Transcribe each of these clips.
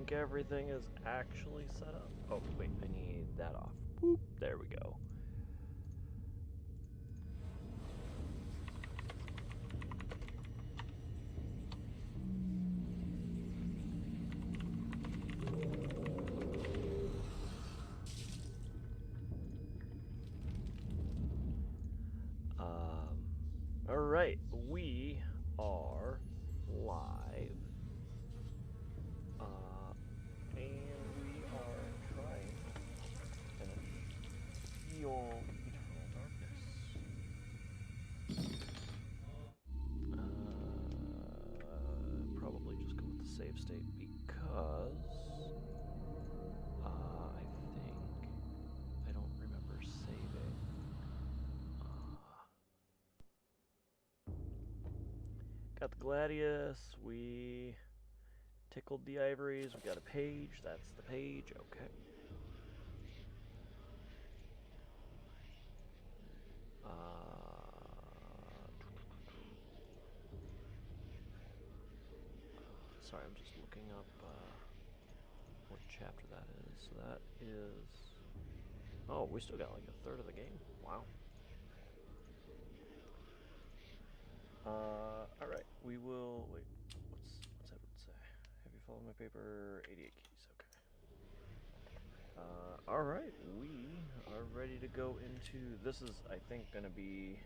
think everything is actually set up. Oh, wait, I need that off. Boop, there we go. Alright, we are live. And we are trying to heal eternal darkness. Probably just go with the save state because I think I don't remember saving. Got the Gladius, we tickled the ivories, we got a page, that's the page, okay. Sorry, I'm just looking up what chapter that is. So that is... Oh, we still got like a third of the game. Wow. Alright, we will... Wait, what's Edward say? Have you followed my paper? 88 keys, okay. Alright, we are ready to go into... This is, I think, going to be...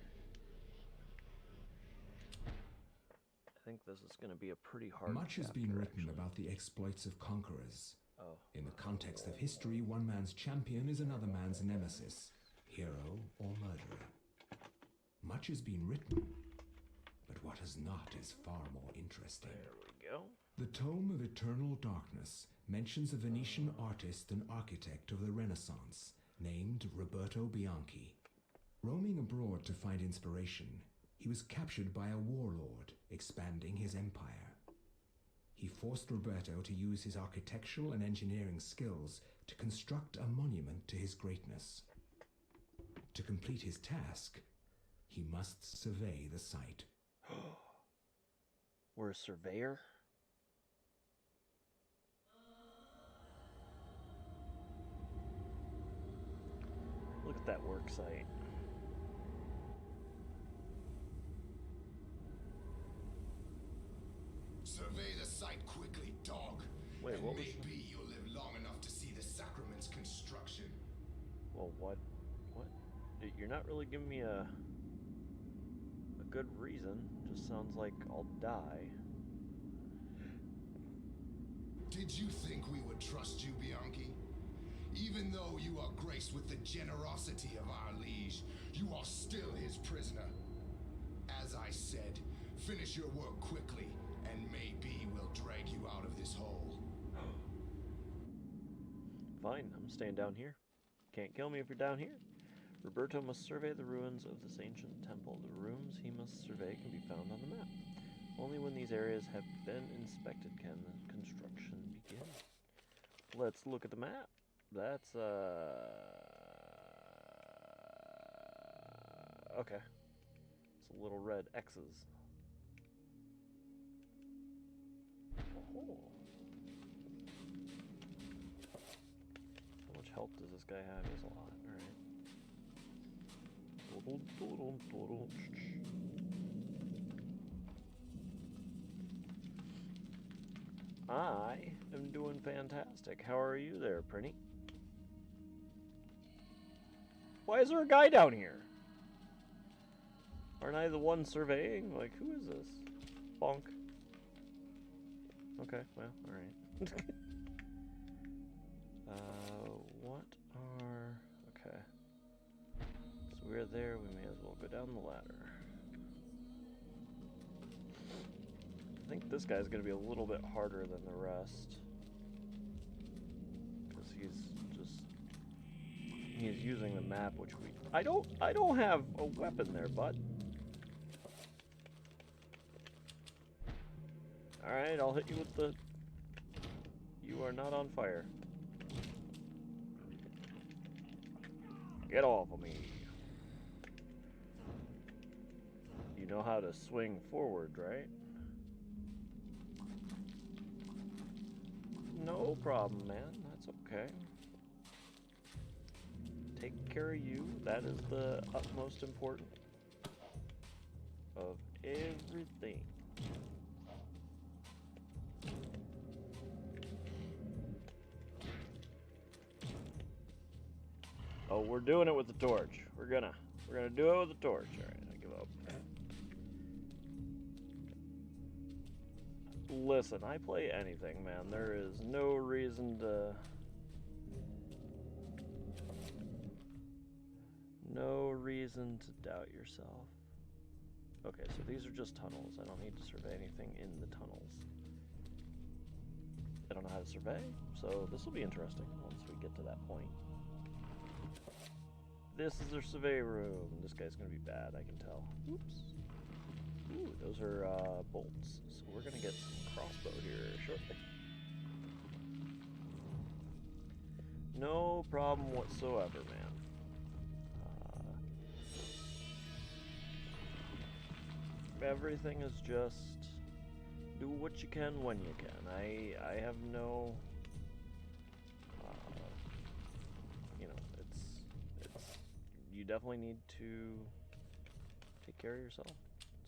I think this is going to be a pretty hard Much has chapter, been written actually. about the exploits of conquerors. Oh. In the context of history, one man's champion is another man's nemesis, hero or murderer. Much has been written, but what has not is far more interesting. There we go. The Tome of Eternal Darkness mentions a Venetian artist and architect of the Renaissance named Roberto Bianchi. Roaming abroad to find inspiration, he was captured by a warlord expanding his empire. He forced Roberto to use his architectural and engineering skills to construct a monument to his greatness. To complete his task, he must survey the site. We're a surveyor? Look at that work site. Survey the site quickly, dog. Wait, and what was maybe you'll live long enough to see the sacrament's construction. Well, what? You're not really giving me a good reason. Just sounds like I'll die. Did you think we would trust you, Bianchi? Even though you are graced with the generosity of our liege, you are still his prisoner. As I said, finish your work quickly, and maybe we'll drag you out of this hole. Fine, I'm staying down here. Can't kill me if you're down here. Roberto must survey the ruins of this ancient temple. The rooms he must survey can be found on the map. Only when these areas have been inspected can the construction begin. Let's look at the map. That's, okay. It's a little red X's. Oh. How much health does this guy have? He has a lot. Alright. I am doing fantastic. How are you there, Prinny? Why is there a guy down here? Aren't I the one surveying? Like, who is this? Bonk. Okay, well, alright. What are... Okay. So we're there, we may as well go down the ladder. I think this guy's gonna be a little bit harder than the rest. Because he's using the map, which we... I don't have a weapon there, bud. Alright, I'll hit you with the... You are not on fire. Get off of me. You know how to swing forward, right? No problem, man. That's okay. Take care of you. That is the utmost important of everything. Oh, we're doing it with the torch. We're gonna do it with the torch. All right, I give up. Listen, I play anything, man. There is no reason to doubt yourself. Okay, so these are just tunnels. I don't need to survey anything in the tunnels. I don't know how to survey, so this will be interesting once we get to that point. This is their survey room. This guy's gonna be bad, I can tell. Oops. Ooh, those are bolts. So we're gonna get some crossbow here shortly. No problem whatsoever, man. Everything is just do what you can when you can. I have no, you know, it's you definitely need to take care of yourself.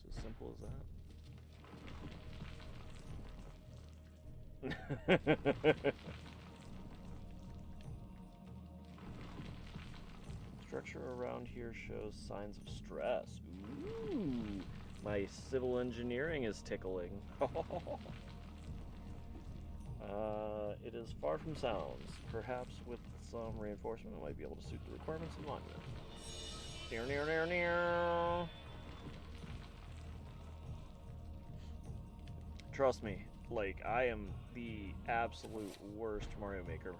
It's as simple as that. Structure around here shows signs of stress. Ooh. My civil engineering is tickling. It is far from sounds. Perhaps with some reinforcement, it might be able to suit the requirements of the monument. Near, near, near, near. Trust me, like, I am the absolute worst Mario Maker.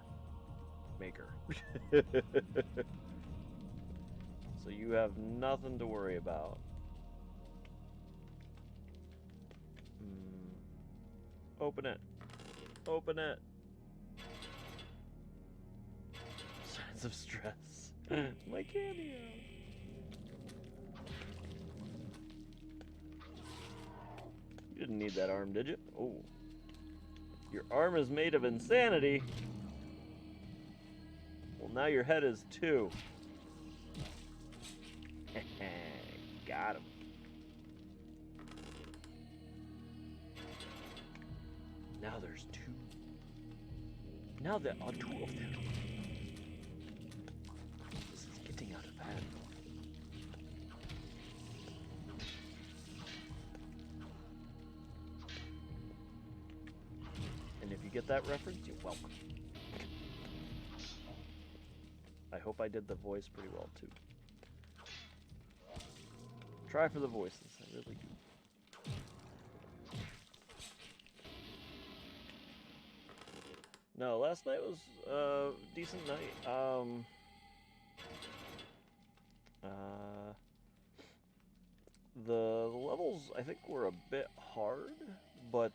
So you have nothing to worry about. Open it. Open it. Signs of stress. My cameo. You didn't need that arm, did you? Oh. Your arm is made of insanity. Well, now your head is too. Got him. Now there's two. Now there are two of them. This is getting out of hand. And if you get that reference, you're welcome. I hope I did the voice pretty well too. Try for the voices, I really do. No, last night was a decent night. The levels, I think, were a bit hard, but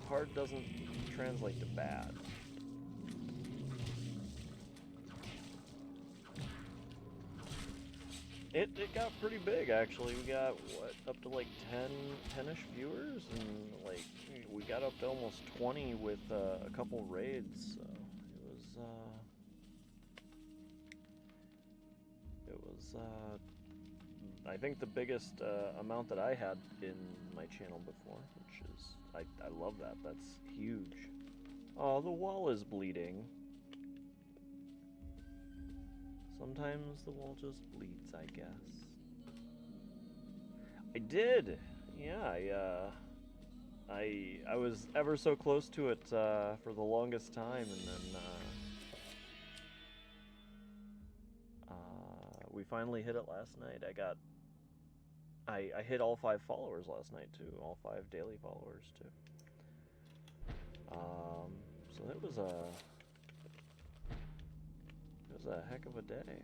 hard doesn't translate to bad. It got pretty big, actually. We got, what, up to like 10-ish viewers, and like, we got up to almost 20 with a couple raids, so it was, I think the biggest amount that I had in my channel before, which is, I love that, that's huge. Oh, the wall is bleeding. Sometimes the wall just bleeds, I guess. I did! Yeah, I was ever so close to it for the longest time, and then we finally hit it last night. I hit all 5 followers last night too, all 5 daily followers too. So it was a heck of a day.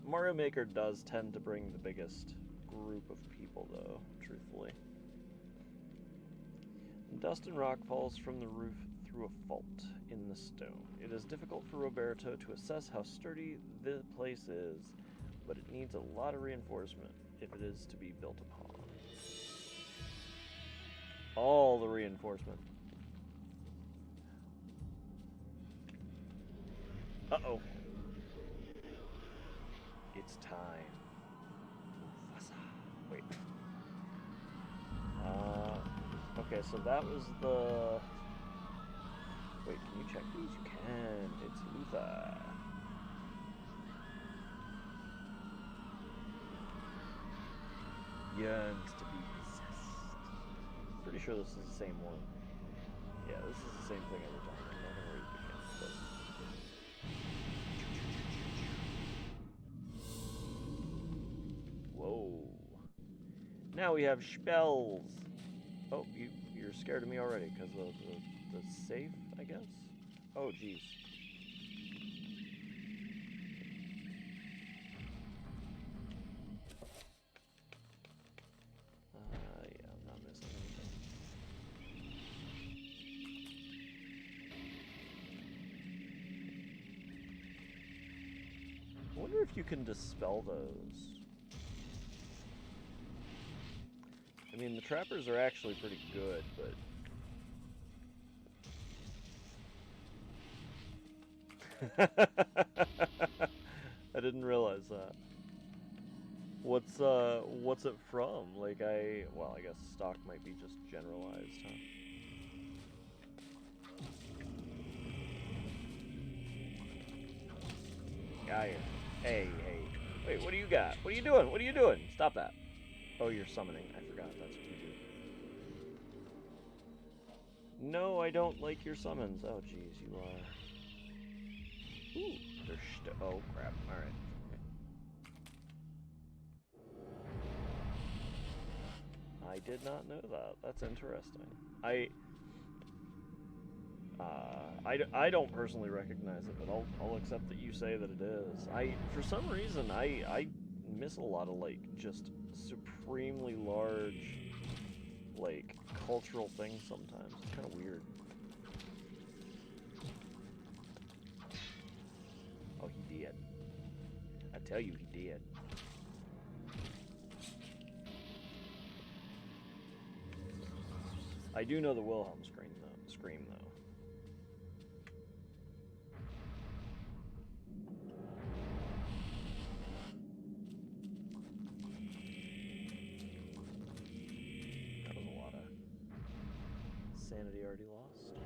Mario Maker does tend to bring the biggest group of people, though, truthfully. Dust and rock falls from the roof through a fault in the stone. It is difficult for Roberto to assess how sturdy the place is, but it needs a lot of reinforcement if it is to be built upon. all the reinforcement. Uh-oh. It's time. Wait. Okay, so that was the... Wait, can you check these? You can. It's Luther. Yearns to be possessed. Pretty sure this is the same one. Yeah, this is the same thing every time. I'm not gonna read it again, but... Whoa. Now we have spells. Oh, you're scared of me already because of the safe, I guess? Oh, jeez. Yeah, I'm not missing anything. I wonder if you can dispel those. I mean, the trappers are actually pretty good, but... I didn't realize that. What's it from? Like, well, I guess stock might be just generalized, huh? Yeah. Hey. Wait, what do you got? What are you doing? What are you doing? Stop that. Oh, you're summoning. I forgot. That's what you do. No, I don't like your summons. Oh, jeez, you are... Ooh, they're oh, crap. Alright. I did not know that. That's interesting. I don't personally recognize it, but I'll accept that you say that it is. For some reason, I miss a lot of, like, just supremely large, like, cultural things sometimes. It's kind of weird. Oh, he did. I tell you, he did. I do know the Wilhelm scream, though. That was a lot of sanity already lost.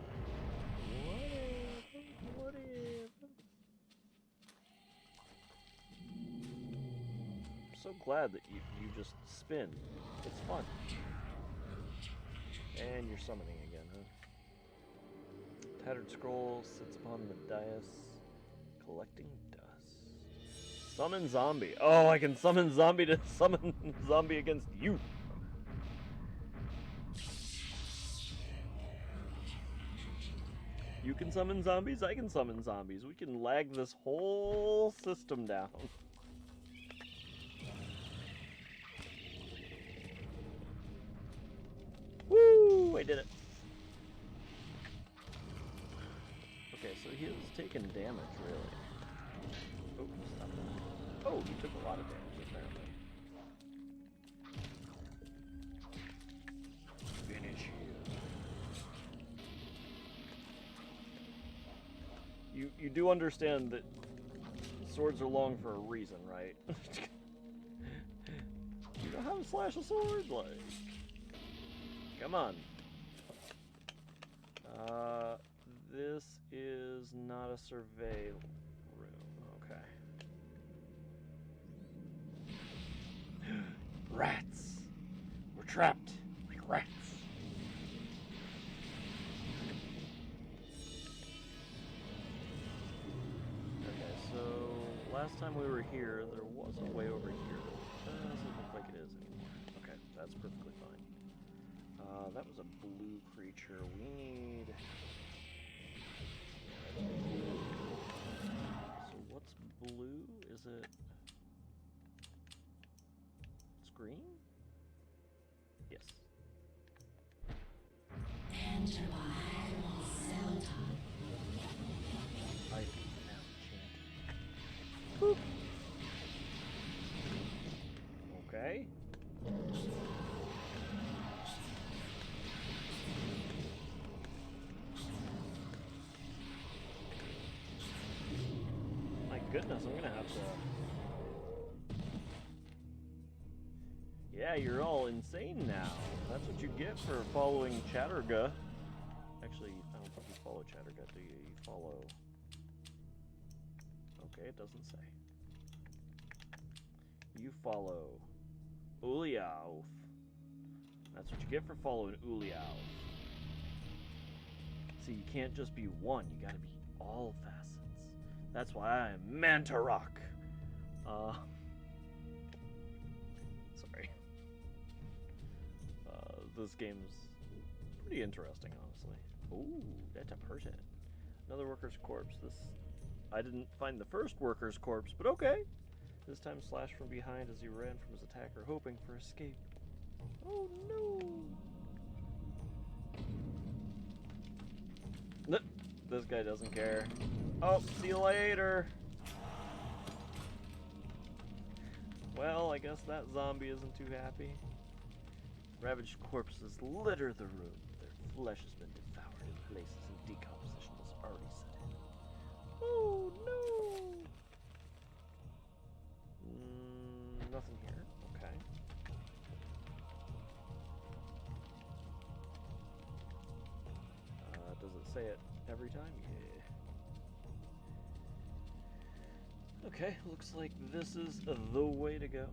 Whatever. I'm so glad that you just spin. It's fun. And you're summoning again, huh? Tattered scroll sits upon the dais, collecting dust. Summon zombie. Oh, I can summon zombie to summon zombie against you. You can summon zombies, I can summon zombies. We can lag this whole system down. Woo! I did it. Okay, so he was taking damage, really. Oh, stop that. Oh, he took a lot of damage, apparently. Finish him. You do understand that swords are long for a reason, right? You know how to slash a sword? Like... Come on. This is not a survey room. Okay. Rats! We're trapped like rats. Okay, so last time we were here, there was a way over here. Doesn't look like it is anymore. Okay, that's perfectly fine. That was a blue creature. We need... So what's blue? Is it... It's green? Yes. Enter by Zelda. I now chant. Boop. Okay. goodness, I'm gonna have to... Yeah, you're all insane now. That's what you get for following Chatterga. Actually, I don't think you follow Chatterga, do you? You follow... Okay, it doesn't say. You follow Uliauf. That's what you get for following Uliauf. See, you can't just be one, you gotta be all facets. That's why I'm Mantarok. Sorry. This game's pretty interesting, honestly. Ooh, that's a person. Another worker's corpse. I didn't find the first worker's corpse, but okay. This time slashed from behind as he ran from his attacker, hoping for escape. Oh no! This guy doesn't care. Oh, see you later! Well, I guess that zombie isn't too happy. Ravaged corpses litter the room. Their flesh has been devoured in places and decomposition has already set in. Oh no! Nothing here. Okay. Does it say it every time? Yeah. Okay, looks like this is the way to go.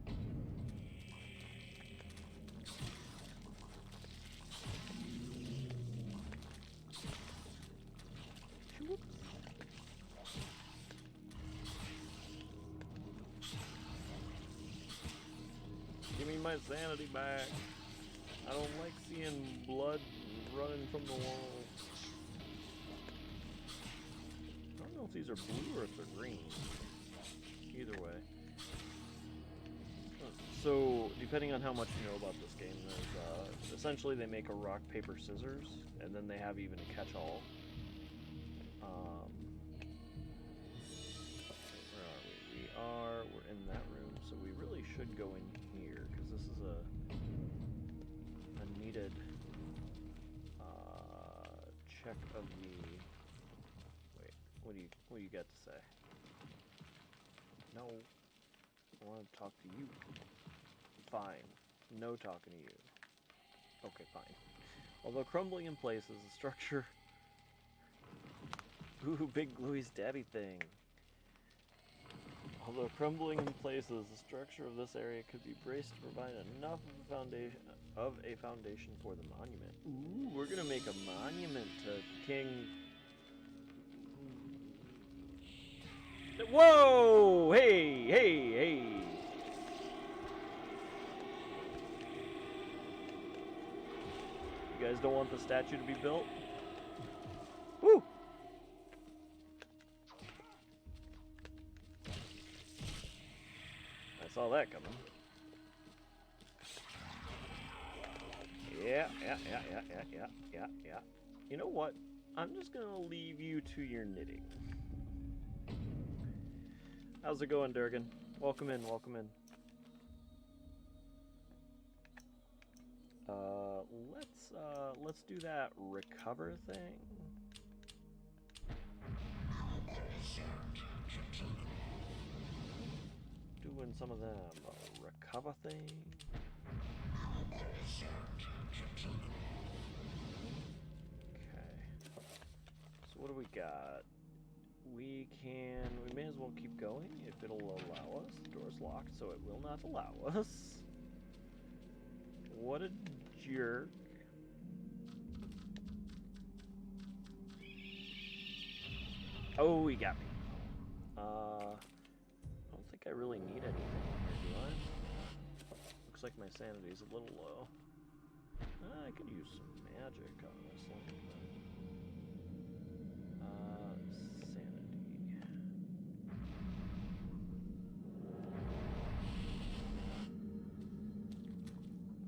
Give me my sanity back. I don't like seeing blood running from the walls. I don't know if these are blue or if they're green. Either way. So, depending on how much you know about this game, there's, essentially they make a rock, paper, scissors, and then they have even a catch-all. Where are we? We're in that room, so we really should go in here, because this is a needed check of the... Wait, what do you got to say? No, I want to talk to you. Fine, no talking to you. Okay, fine. Although crumbling in places, the structure... Ooh, big gluey stabby thing. Although crumbling in places, the structure of this area could be braced to provide enough of a foundation for the monument. Ooh, we're gonna make a monument to King... Whoa! Hey, hey, hey! You guys don't want the statue to be built? Woo! I saw that coming. Yeah. You know what? I'm just gonna leave you to your knitting. How's it going, Durgan? Welcome in, welcome in. Let's do that recover thing. Doing some of them recover thing. Okay. So what do we got? We may as well keep going if it'll allow us. The door's locked, so it will not allow us. What a jerk. Oh, he got me. I don't think I really need anything here, do I? Looks like my sanity's a little low. I could use some magic, honestly. Sanity.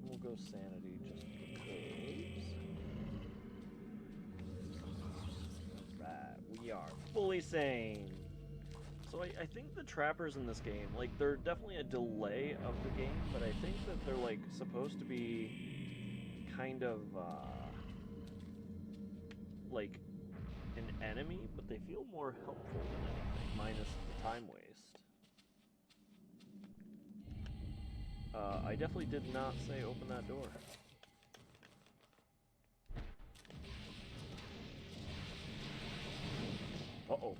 We'll go sanity just because. Right, we are fully sane. So I think the trappers in this game, like, they're definitely a delay of the game, but I think that they're, like, supposed to be kind of, like, an enemy, but they feel more helpful than anything, minus the time waste. I definitely did not say open that door. Uh-oh.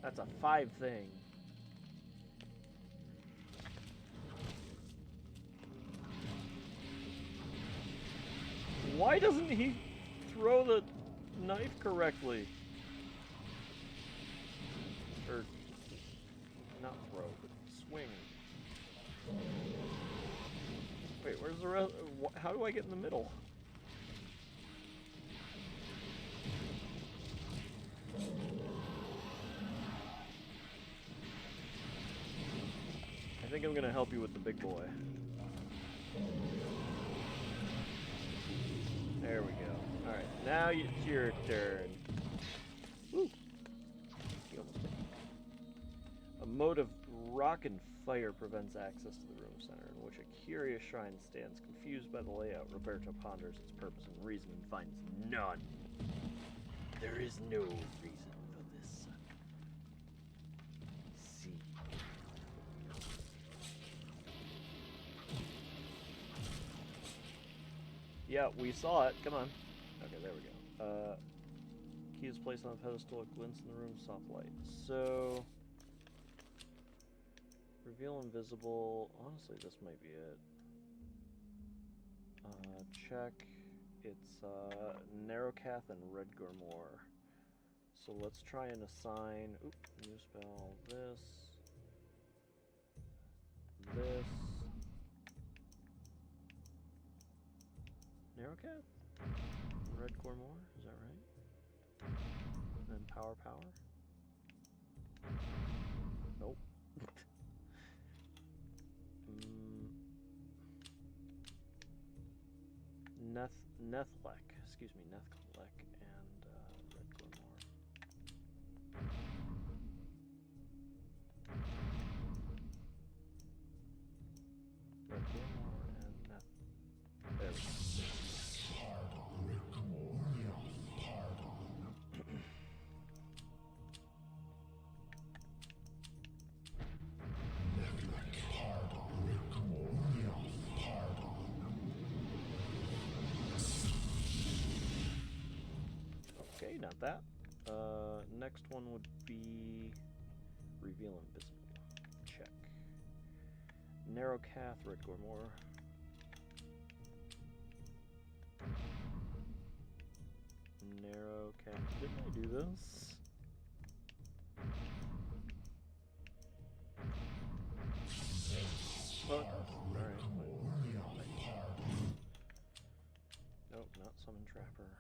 That's a 5 thing. Why doesn't he throw the knife correctly? Or, not throw, but swing. Wait, where's the rest? How do I get in the middle? I think I'm gonna help you with the big boy. There we go. Alright, now it's your turn. Woo! You almost made it. A mode of rock and fire prevents access to the room center, in which a curious shrine stands. Confused by the layout, Roberto ponders its purpose and reason and finds none. There is no reason for this. See. Yeah, we saw it. Come on. Okay, there we go. Key is placed on the pedestal. It glints in the room. Soft light. So, reveal invisible. Honestly, this might be it. Check. It's Narrowcath and Red Gormore. So let's try and assign. Oop, new spell. This. Narrowcath? Red Gormore? Is that right? And then Power. Nope. Nethlek. Excuse me, Nethlek and Red Gormore. Red Gormore and Neth. There we go. Okay, not that. Next one would be reveal invisible. Check. Narrowcath, Red Gormore. Narrowcath. Didn't I do this? Oh, alright. Nope, not Summon Trapper.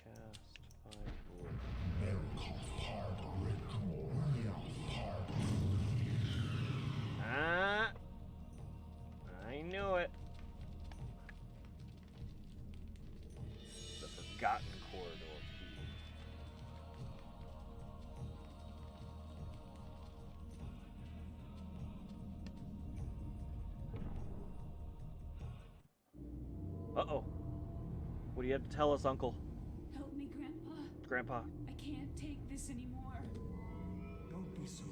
Cast 5 wood. Ah! I knew it. The Forgotten Corridor key. Uh-oh. What do you have to tell us, Uncle? Help me, Grandpa. Grandpa. I can't take this anymore. Don't be so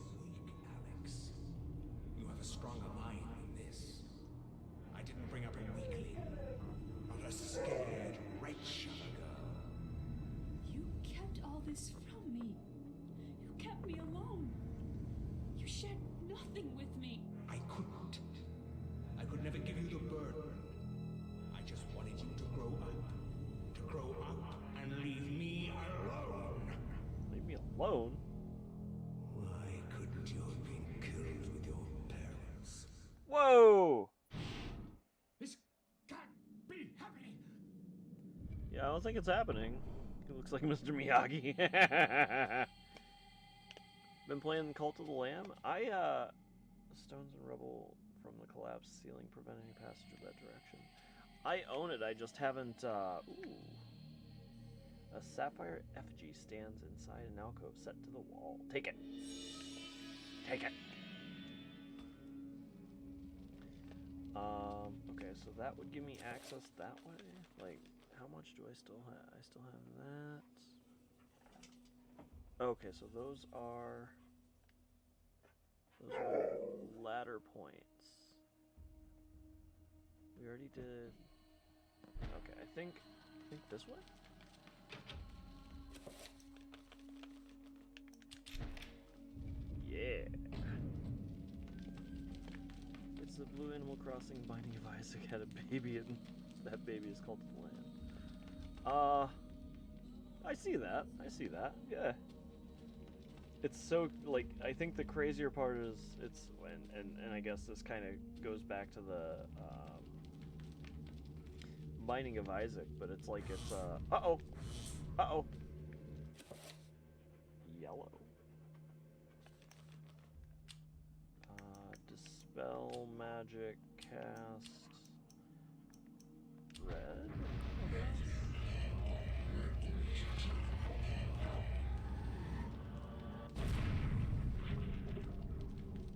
weak, Alex. You have a stronger mind than this. I didn't bring up a weakling, but a scared wretch of a girl. You kept all this from me. You kept me alone. You shared nothing with me. I couldn't. I could never give you the burden. I just wanted you to grow up. To grow up and leave me alone. Leave me alone? Why couldn't you have been killed with your parents? Whoa! This can't be happening. Yeah, I don't think it's happening. He looks like Mr. Miyagi. Been playing Cult of the Lamb? Stones and rubble from the collapsed ceiling prevent any passage of that direction. I own it, I just haven't, ooh. A sapphire effigy stands inside an alcove set to the wall. Take it. Take it. Okay, so that would give me access that way. Like, how much do I still have? I still have that. Okay, so those are Those are ladder points. We already did. Okay, I think this way. Yeah. It's the Blue Animal Crossing Binding of Isaac had a baby, and that baby is called the land. I see that. I see that. Yeah. It's so, like, I think the crazier part is it's and I guess this kind of goes back to the Binding of Isaac, but it's like it's uh-oh yellow. Dispel magic, cast red, I guess.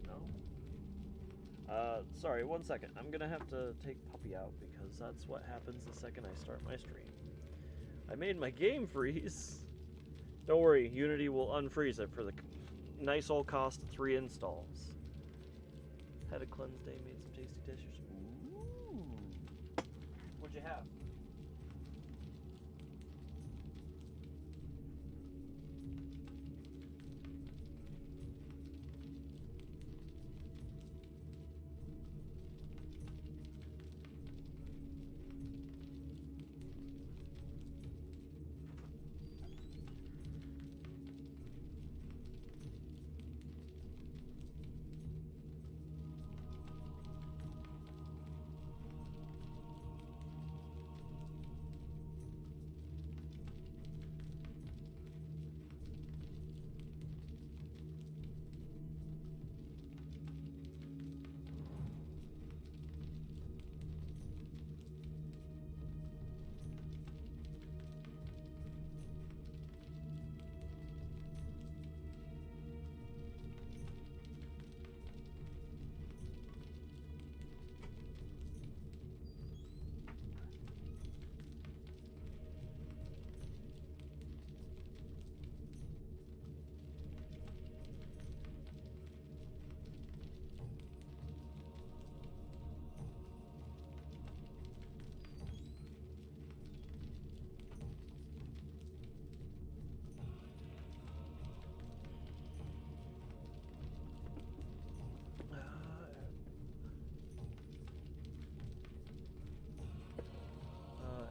No. Sorry, 1 second. I'm gonna have to take Puppy out because that's what happens the second I start my stream. I made my game freeze. Don't worry, Unity will unfreeze it for the nice old cost of 3 installs. Had a cleanse day, made some tasty dishes. Ooh. What'd you have?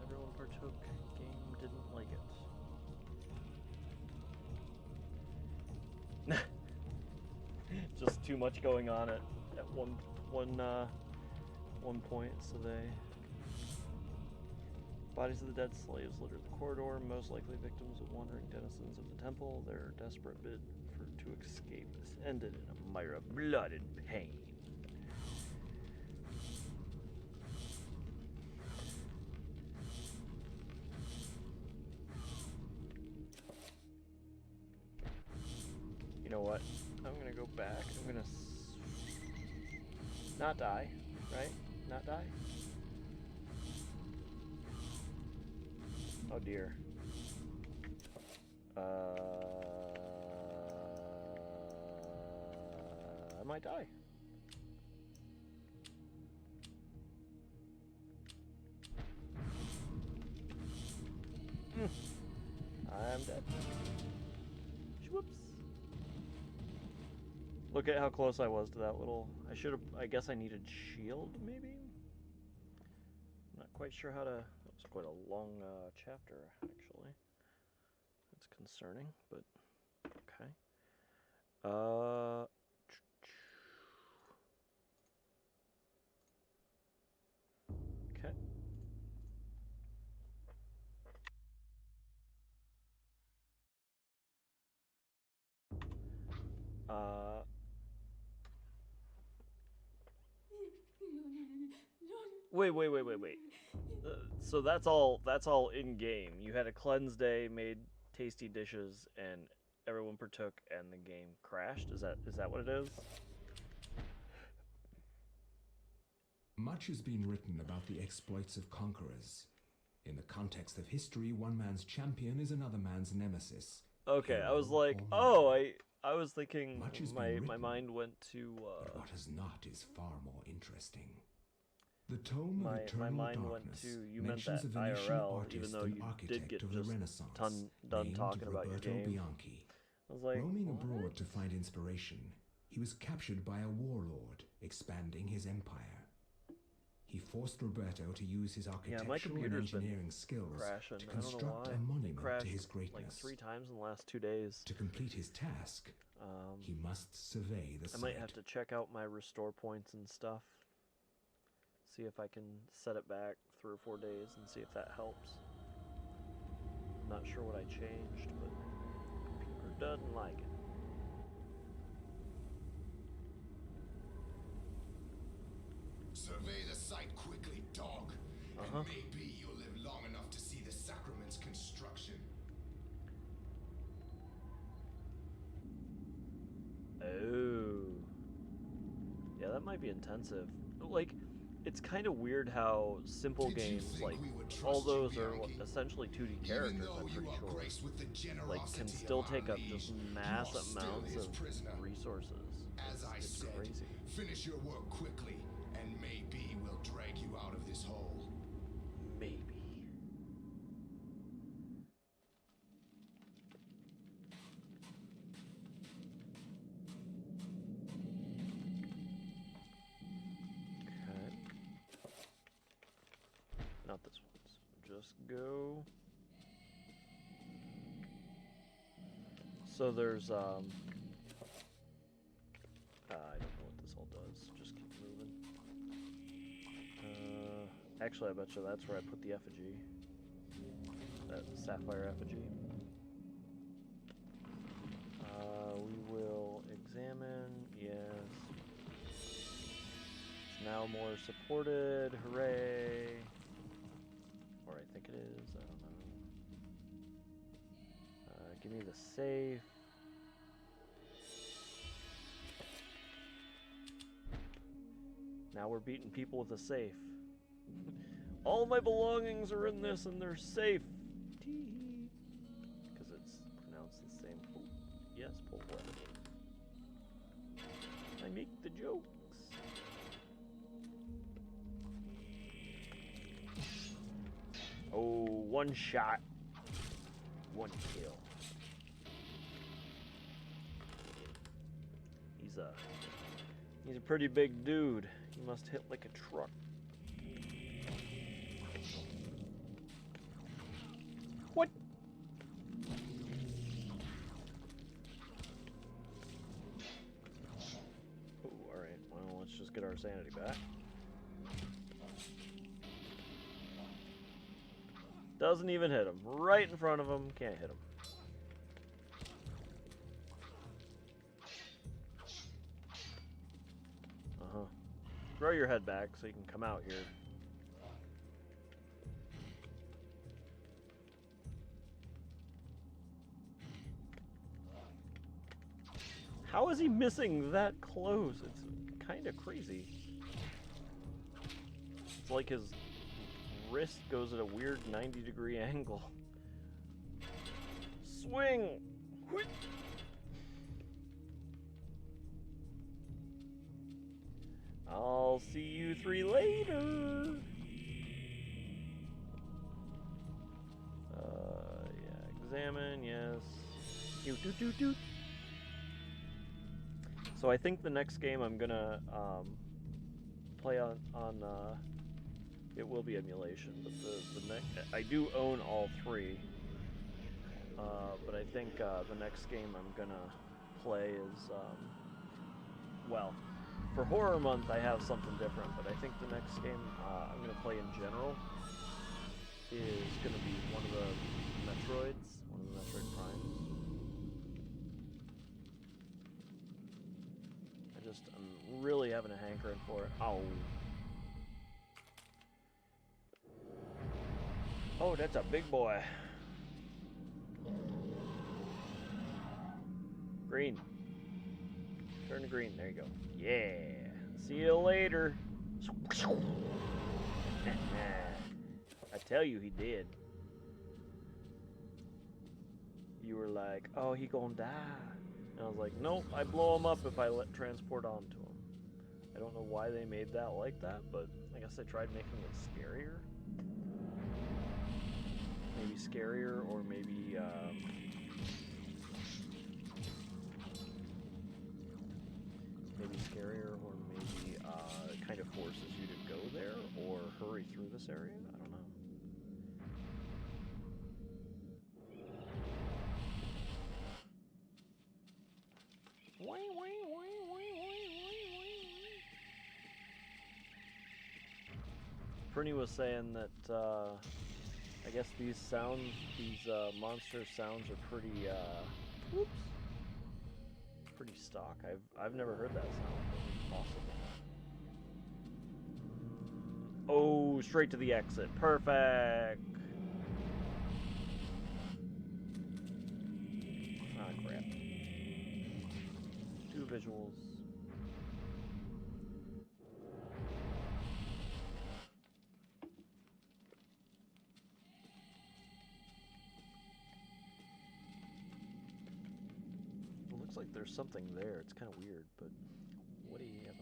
Everyone partook. Game didn't like it. Just too much going on at one point, so they... Bodies of the dead slaves litter the corridor, most likely victims of wandering denizens of the temple. Their desperate bid to escape is ended in a mire of blood and pain. You know what? I'm gonna go back. I'm gonna not die, right? Not die? Oh dear. I might die. I'm dead. Whoops. Look at how close I was to that little... I guess I needed shield, maybe? Not quite sure how to... That was quite a long chapter, actually. That's concerning, but okay. Okay. Wait. So that's all in game. You had a cleanse day, made tasty dishes, and everyone partook, and the game crashed. Is that what it is? Much has been written about the exploits of conquerors. In the context of history, one man's champion is another man's nemesis. Okay, I was Hero like, or oh, villain. I was thinking Much has my been written, mind went to but what has not is far more interesting. The Tome of my Eternal mind went Darkness to you meant mentions that a Venetian IRL, even artist though and you did architect get of the just Renaissance done named talking about your Roberto game. Bianchi. I was like, Roaming what? abroad to find inspiration, he was captured by a warlord, expanding his empire. He forced Roberto to use his Yeah, architectural my and computer's been engineering skills crashing. to I don't know construct why. a It monument crashed to his like greatness. 3 times in the last 2 days. To complete his task, he must survey the I site. might have to check out my restore points and stuff. See if I can set it back 3 or 4 days and see if that helps. I'm not sure what I changed, but the computer doesn't like it. Survey the site quickly, dog. Uh-huh. And maybe you'll live long enough to see the sacrament's construction. Oh. Yeah, that might be intensive. Like, it's kind of weird how simple Did you games, think like, we would all trust you, those are Bianchi? essentially 2D Even characters, though I'm you pretty are sure. graced with the Like, generosity can of still our take up liege, just you mass are still amounts his of prisoner. resources. As I It's said, crazy. finish your work quickly, and maybe we'll drag you out of this hole. Maybe. Okay. Not this one. Just go. So there's I don't know what this all does. Just keep moving. Actually, I bet you that's where I put the effigy. That sapphire effigy. We will examine. Yes. It's now more supported. Hooray! Or I think it is. I don't know. Give me the safe. Now we're beating people with a safe. All my belongings are in this and they're safe. Tee-hee. Because it's pronounced the same. Oh, yes, pull weapon. I make the jokes. Oh, one shot. One kill. He's a pretty big dude. He must hit like a truck. What? Oh, alright. Well, let's just get our sanity back. Doesn't even hit him. Right in front of him. Can't hit him. Throw your head back so you can come out here. How is he missing that close? It's kind of crazy. It's like his wrist goes at a weird 90-degree angle. Swing! Whoosh! I'll see you 3 later. Yeah, examine, yes. Doot. So I think the next game I'm gonna play on it will be emulation, but the next I do own all 3. But I think the next game I'm gonna play is well. For Horror Month, I have something different, but I think the next game I'm going to play in general is going to be one of the Metroids, one of the Metroid Primes. I'm really having a hankering for it. Ow. Oh, that's a big boy. Green. Turn to green. There you go. Yeah. See you later. I tell you, he did. You were like, oh, he gonna die. And I was like, nope, I blow them up if I let transport onto them. I don't know why they made that like that, but I guess they tried making it scarier. Maybe scarier, or maybe scarier, or maybe it kind of forces you to go there or hurry through this area. I don't know. Prinny was saying that I guess these monster sounds are pretty pretty stock. I've never heard that sound, but it's possible. Oh, straight to the exit. Perfect. Ah, crap. 2 visuals. It looks like there's something there. It's kind of weird, but what do you have?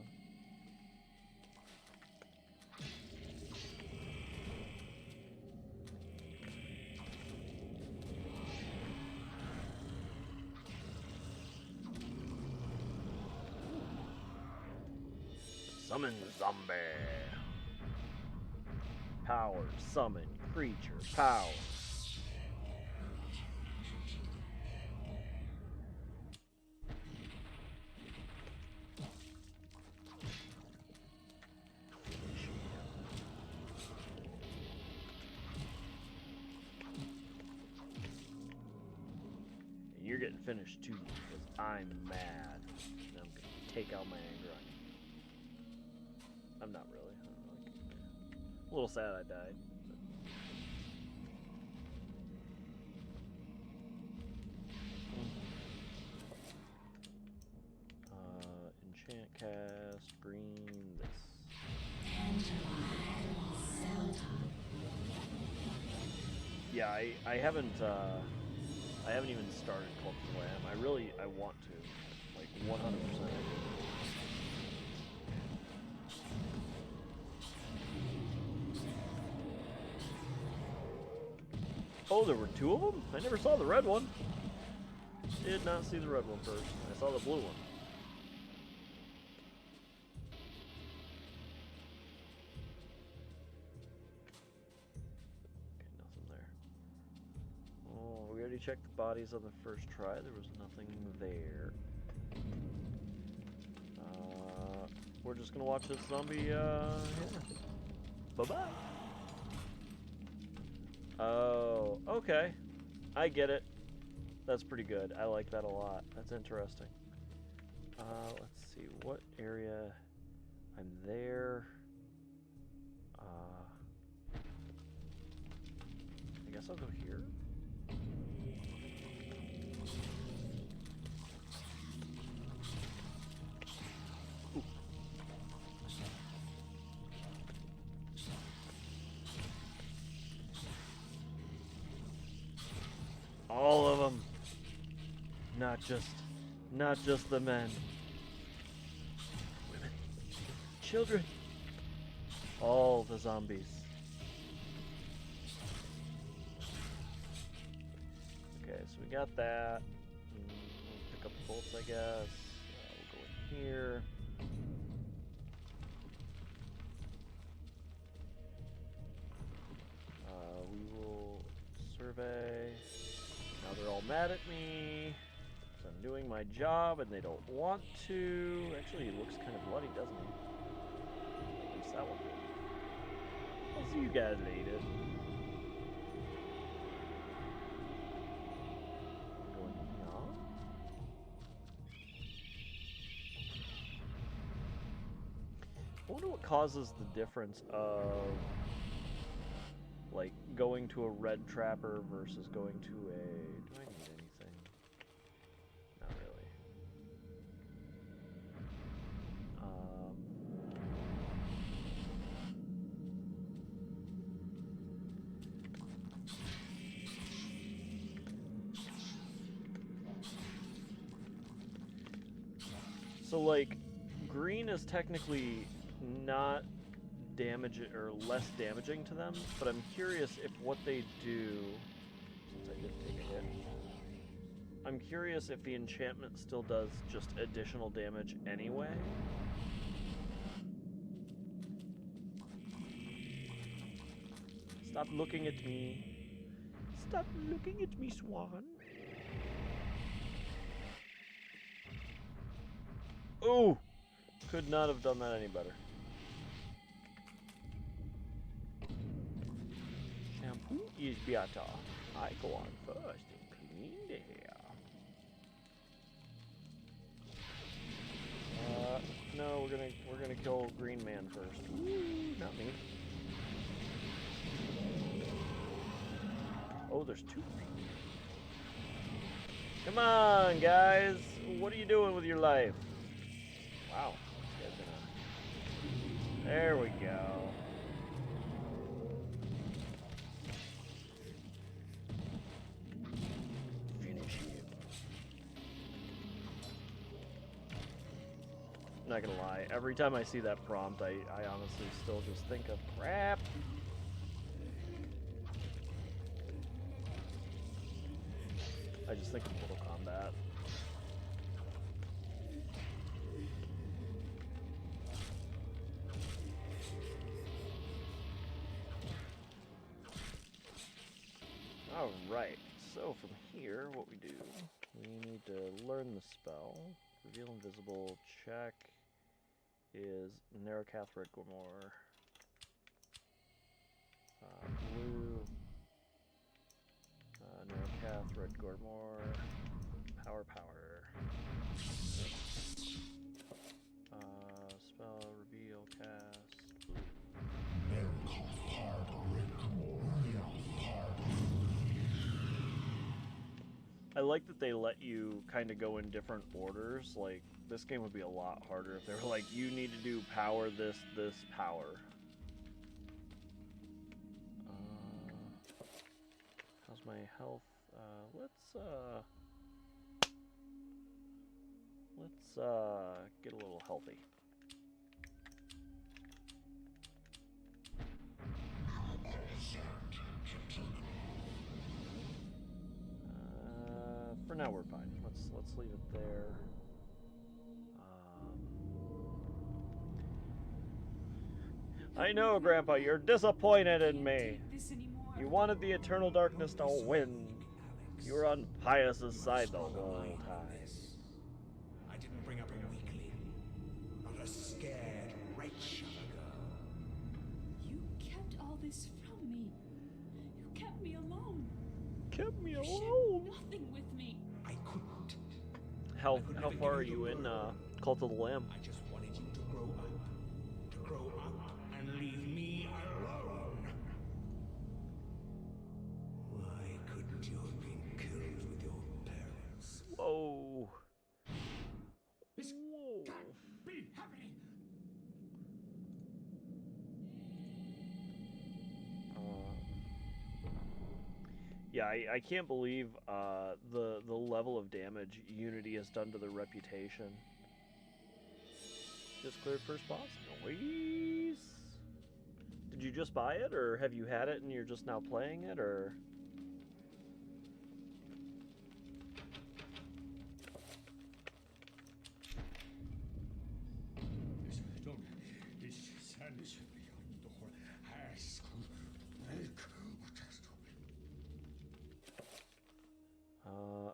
Summon zombie. Power, summon, creature, power. And you're getting finished too, because I'm mad. And I'm gonna take out my anger on you. I'm not really. A little sad I died. Enchant cast, green, this. Yeah, I haven't even started Culture Lamb. I want to. Like 100%. Oh, there were 2 of them? I never saw the red one. Did not see the red one first. I saw the blue one. Okay, nothing there. Oh, we already checked the bodies on the first try. There was nothing there. We're just gonna watch this zombie, yeah. Bye-bye. Oh, okay. I get it. That's pretty good. I like that a lot. That's interesting. Let's see. What area? I'm there. I guess I'll go here. Ooh. All of them. Not just the men. Women. Children. All the zombies. Okay, so we got that. We'll pick up the bolts, I guess. We'll go in here. We will survey. Now they're all mad at me. So I'm doing my job and they don't want to. Actually, he looks kind of bloody, doesn't he? At least that one did. I'll see you guys later. Going on. I wonder what causes the difference of like going to a red trapper versus going to a... Do I need anything? Not really. So, like, green is technically not damage or less damaging to them, but I'm curious if what they do, since I did take a hit, I'm curious if the enchantment still does just additional damage anyway. Stop looking at me. Stop looking at me, Swan. Oh! Could not have done that any better. Shampoo is better. I go on first and clean the hair. No, we're gonna kill Green Man first. Ooh, not me. Oh, there's two. Come on, guys. What are you doing with your life? Wow. This guy's gonna... There we go. Finish him. I'm not gonna lie. Every time I see that prompt, I honestly still just think of crap. I just think of Mortal Kombat. Alright, so from here, what we do, we need to learn the spell. Reveal invisible, check is Narrowcath Red Gormor. Blue. Narrowcath Red Gormor. Power. Spell, reveal, cast. I like that they let you kind of go in different orders. Like, this game would be a lot harder if they were like, you need to do power this, power. How's my health? Let's get a little healthy. For now, we're fine. Let's leave it there. I know, Grandpa, you're disappointed in me. You wanted the eternal darkness to win. You were on Pius's side the whole time. I didn't bring up a weakling, not a scared wretch of a girl. You kept all this from me. You kept me alone. Kept me You alone. shared nothing with me. I couldn't. How far are you in Cult of the Lamb? I just wanted you to grow up and leave me alone. Why couldn't you have been killed with your parents? Whoa. This Whoa. can't be happening. Yeah, I can't believe the level of damage Unity has done to their reputation. Just cleared first boss. Noise. Did you just buy it, or have you had it and you're just now playing it, or?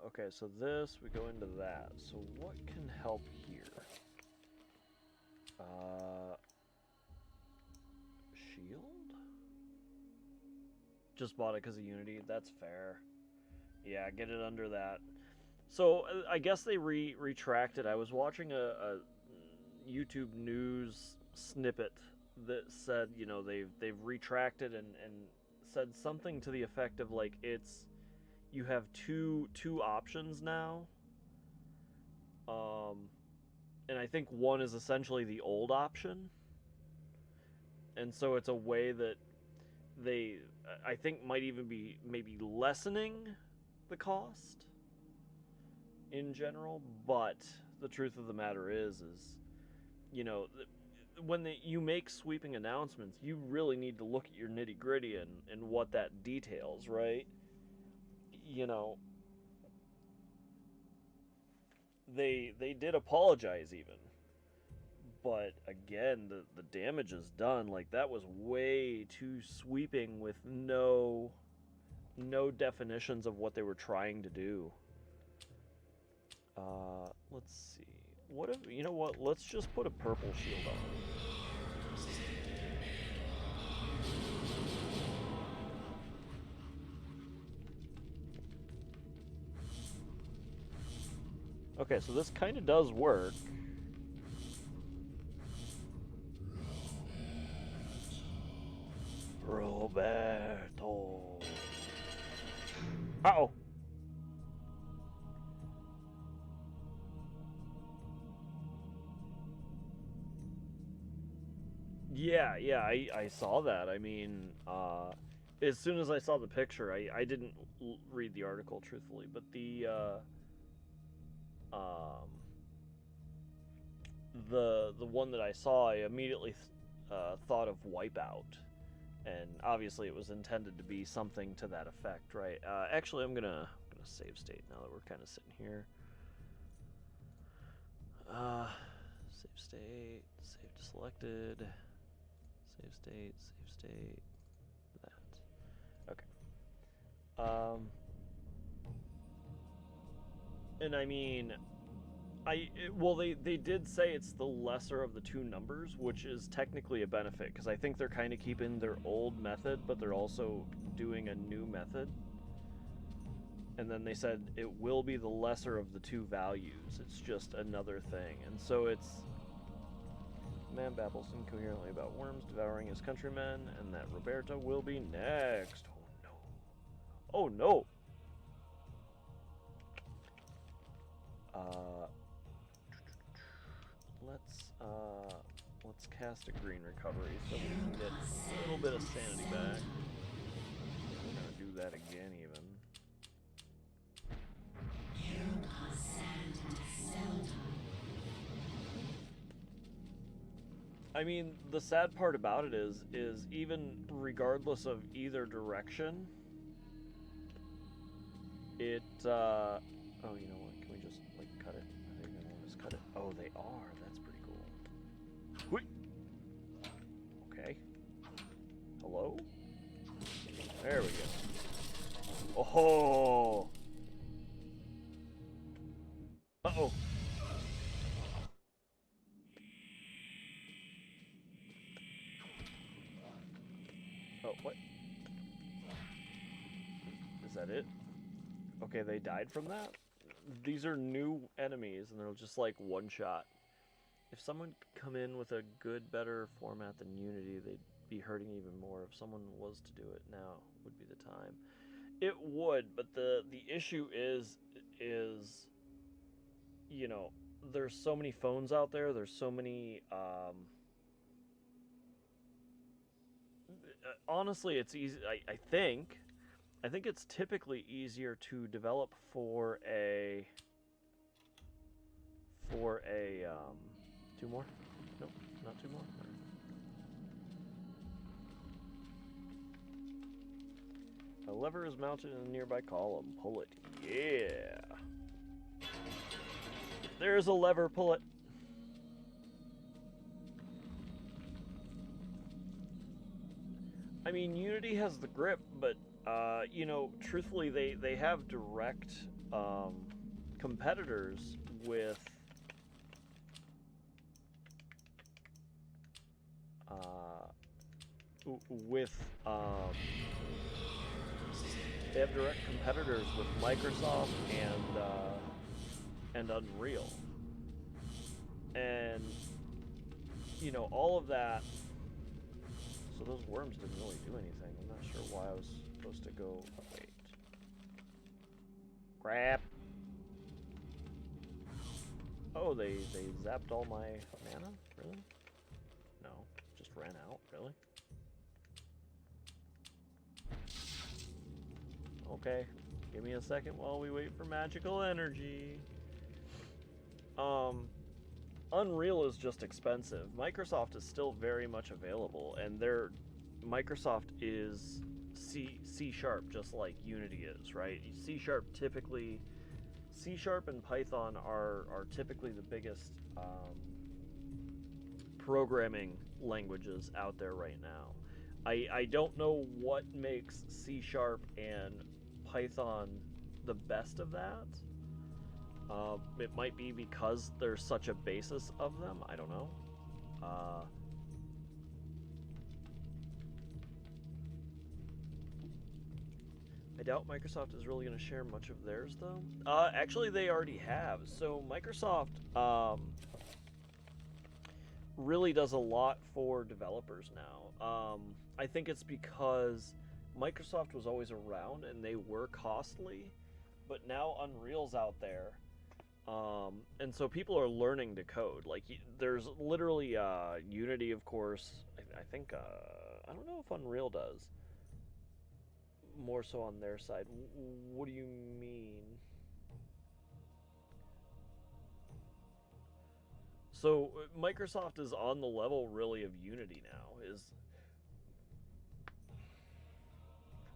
Okay, so this, we go into that. So what can help here? Shield? Just bought it because of Unity. That's fair. Yeah, get it under that. So I guess they retracted. I was watching a YouTube news snippet that said, you know, they've retracted and said something to the effect of like you have two options now. And I think one is essentially the old option. And so it's a way that they, I think, might even be maybe lessening the cost in general, but the truth of the matter is you know, when you make sweeping announcements, you really need to look at your nitty gritty and what that details, right? You know, they did apologize even, but again, the damage is done. Like, that was way too sweeping with no definitions of what they were trying to do. Let's see. What if, you know what? Let's just put a purple shield on. Okay, so this kind of does work. Roberto. Uh-oh. Yeah, I saw that. I mean, as soon as I saw the picture, I didn't read the article truthfully, but the one that I saw, I immediately thought of Wipeout, and obviously it was intended to be something to that effect, right? Actually, I'm gonna save state now that we're kind of sitting here. Save state, save to selected. Save state, that. Okay. And I mean, well, they did say it's the lesser of the two numbers, which is technically a benefit, because I think they're kind of keeping their old method, but they're also doing a new method. And then they said it will be the lesser of the two values. It's just another thing. And so it's... Man babbles incoherently about worms devouring his countrymen, and that Roberto will be next. Oh no. Oh no! Let's cast a green recovery so we can get a little bit of sanity back. We're gonna do that again even. I mean, the sad part about it is even regardless of either direction, it, oh, you know what, can we just, like, cut it? I think they want to just cut it. Oh, they are, that's pretty cool. Whee! Okay. Hello? There we go. Oh! Uh-oh. Oh, what? Is that it? Okay, they died from that? These are new enemies, and they're just like one shot. If someone could come in with a good, better format than Unity, they'd be hurting even more. If someone was to do it now, would be the time. It would, but the issue is, you know, there's so many phones out there. There's so many. Honestly, it's easy. I think it's typically easier to develop for a two more. Nope, not two more. A lever is mounted in a nearby column. Pull it. Yeah. There's a lever. Pull it. I mean, Unity has the grip, but you know, truthfully, they have direct competitors with they have direct competitors with Microsoft and Unreal, and you know, all of that. So those worms didn't really do anything. I'm not sure why I was supposed to go. Oh, wait. Crap. Oh, they zapped all my mana? Really? No, just ran out. Really? Okay. Give me a second while we wait for magical energy. Unreal is just expensive. Microsoft is still very much available, and Microsoft is C Sharp, just like Unity is, right? C Sharp and Python are typically the biggest programming languages out there right now. I don't know what makes C Sharp and Python the best of that. It might be because there's such a basis of them. I don't know. I doubt Microsoft is really going to share much of theirs, though. Actually, they already have. So Microsoft really does a lot for developers now. I think it's because Microsoft was always around and they were costly, but now Unreal's out there. And so people are learning to code. Like, there's literally Unity, of course. I think, I don't know if Unreal does. More so on their side. What do you mean? So Microsoft is on the level, really, of Unity now. Is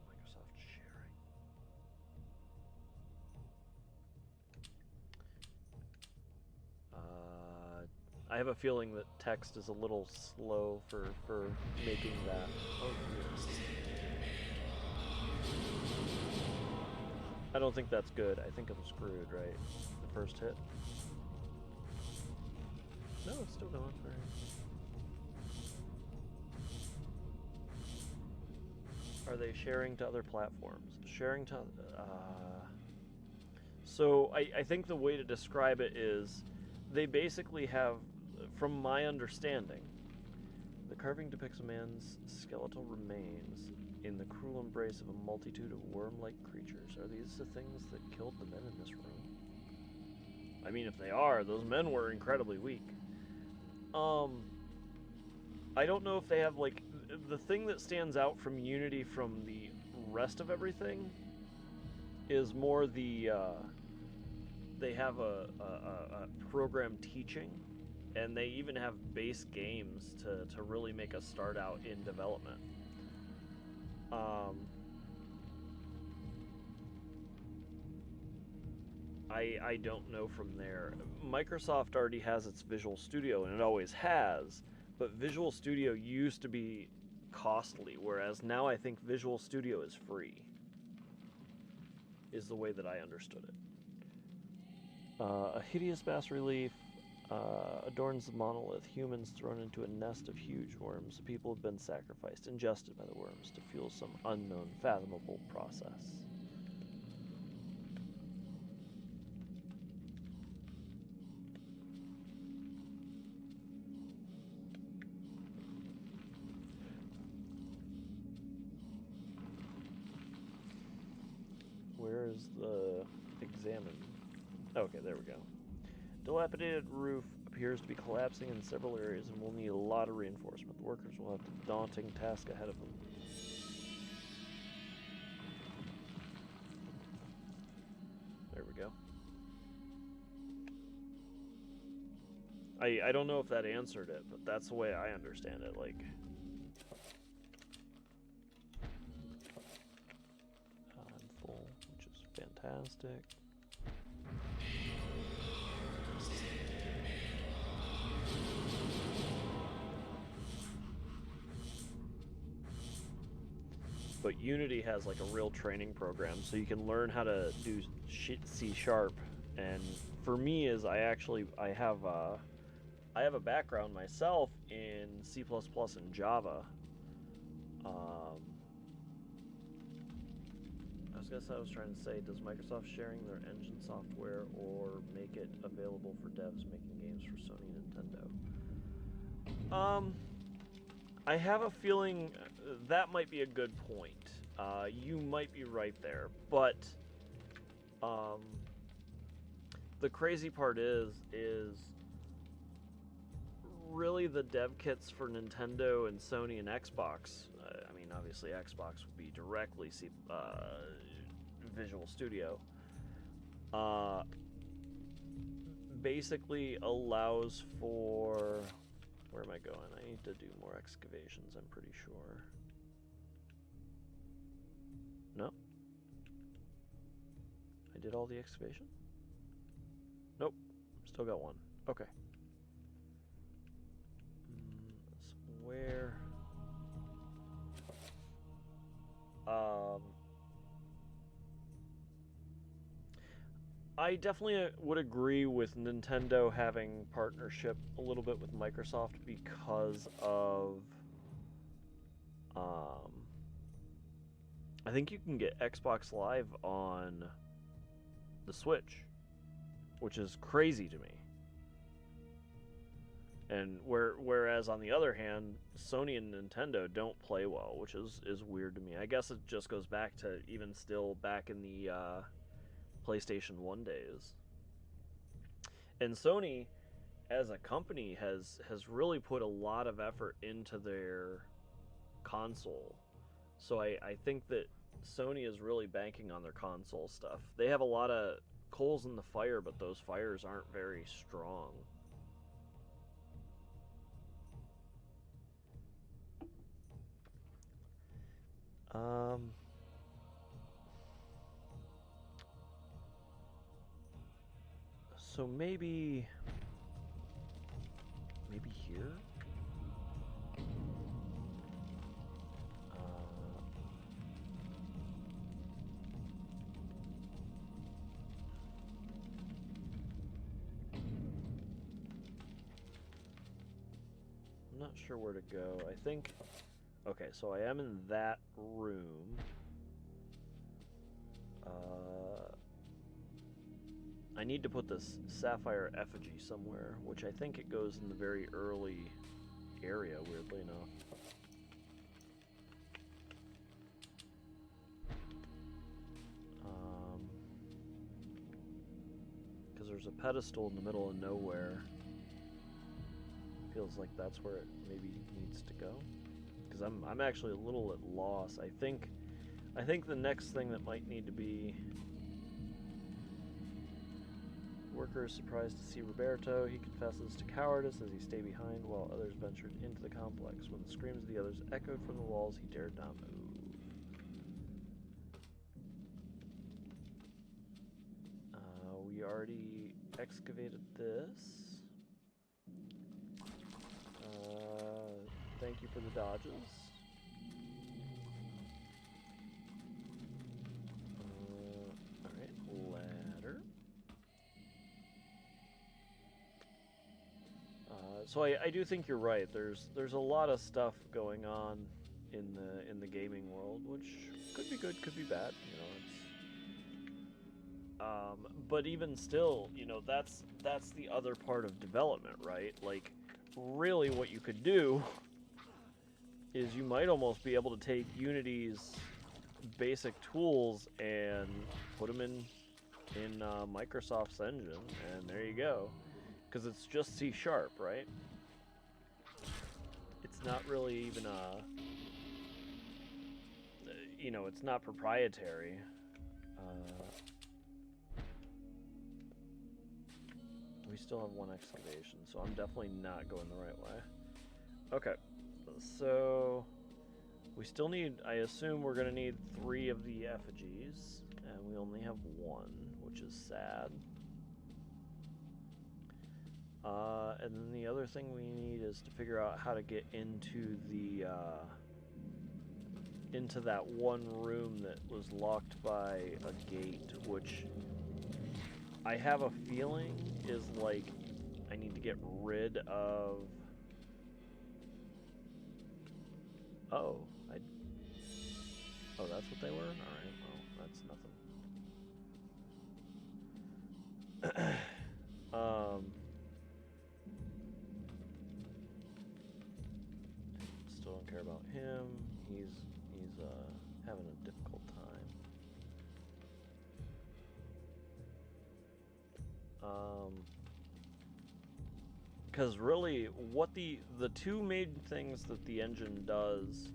Microsoft sharing? I have a feeling that text is a little slow for making that. Oh, I don't think that's good. I think I'm screwed, right? The first hit. No, it's still going. All right. Are they sharing to other platforms? Sharing to... So I think the way to describe it is they basically have, from my understanding, the carving depicts a man's skeletal remains in the cruel embrace of a multitude of worm-like creatures. Are these the things that killed the men in this room? I mean, if they are, those men were incredibly weak. I don't know if they have, like, the thing that stands out from Unity from the rest of everything is more the, they have a program teaching, and they even have base games to really make us start out in development. I don't know from there. Microsoft already has its Visual Studio, and it always has, but Visual Studio used to be costly, whereas now I think Visual Studio is free, is the way that I understood it. A hideous bas-relief adorns the monolith. Humans thrown into a nest of huge worms. The people have been sacrificed, ingested by the worms to fuel some unknown, fathomable process. Where is the examine? Okay, there we go. Dilapidated roof appears to be collapsing in several areas and will need a lot of reinforcement. The workers will have a daunting task ahead of them. There we go. I don't know if that answered it, but that's the way I understand it. Like, I'm full, which is fantastic. But Unity has like a real training program, so you can learn how to do C Sharp. And for me, is I have a background myself in C++ and Java. I was trying to say, does Microsoft sharing their engine software or make it available for devs making games for Sony and Nintendo? I have a feeling that might be a good point. You might be right there, but the crazy part is really the dev kits for Nintendo and Sony and Xbox. I mean, obviously Xbox would be directly Visual Studio. basically allows for... Where am I going? I need to do more excavations, I'm pretty sure. No? I did all the excavation? Nope. Still got one. Okay. So where... I definitely would agree with Nintendo having partnership a little bit with Microsoft because of I think you can get Xbox Live on the Switch, which is crazy to me. And whereas on the other hand, Sony and Nintendo don't play well, which is weird to me. I guess it just goes back to even still back in the PlayStation 1 days. And Sony, as a company, has really put a lot of effort into their console. So I think that Sony is really banking on their console stuff. They have a lot of coals in the fire, but those fires aren't very strong. So maybe here? I'm not sure where to go. I think... Okay, so I am in that room. I need to put this sapphire effigy somewhere, which I think it goes in the very early area, weirdly enough. Because there's a pedestal in the middle of nowhere. Feels like that's where it maybe needs to go. Because I'm actually a little at loss. I think the next thing that might need to be... Worker is surprised to see Roberto. He confesses to cowardice as he stayed behind while others ventured into the complex. When the screams of the others echoed from the walls, he dared not move. We already excavated this. Thank you for the dodges. Alright, ladder. So I do think you're right. There's a lot of stuff going on in the gaming world, which could be good, could be bad. You know, it's but even still, you know, that's the other part of development, right? Like, really, what you could do is you might almost be able to take Unity's basic tools and put them in Microsoft's engine, and there you go. Because it's just C#, right? It's not really even you know, it's not proprietary. We still have one excavation, so I'm definitely not going the right way. Okay, so we still need, I assume we're going to need 3 of the effigies, and we only have 1, which is sad. And then the other thing we need is to figure out how to get into the into that one room that was locked by a gate, which I have a feeling is like I need to get rid of. Oh, oh, that's what they were? Alright, well, that's nothing. Still don't care about him. He's having a difficult time. Because really, what the 2 main things that the engine does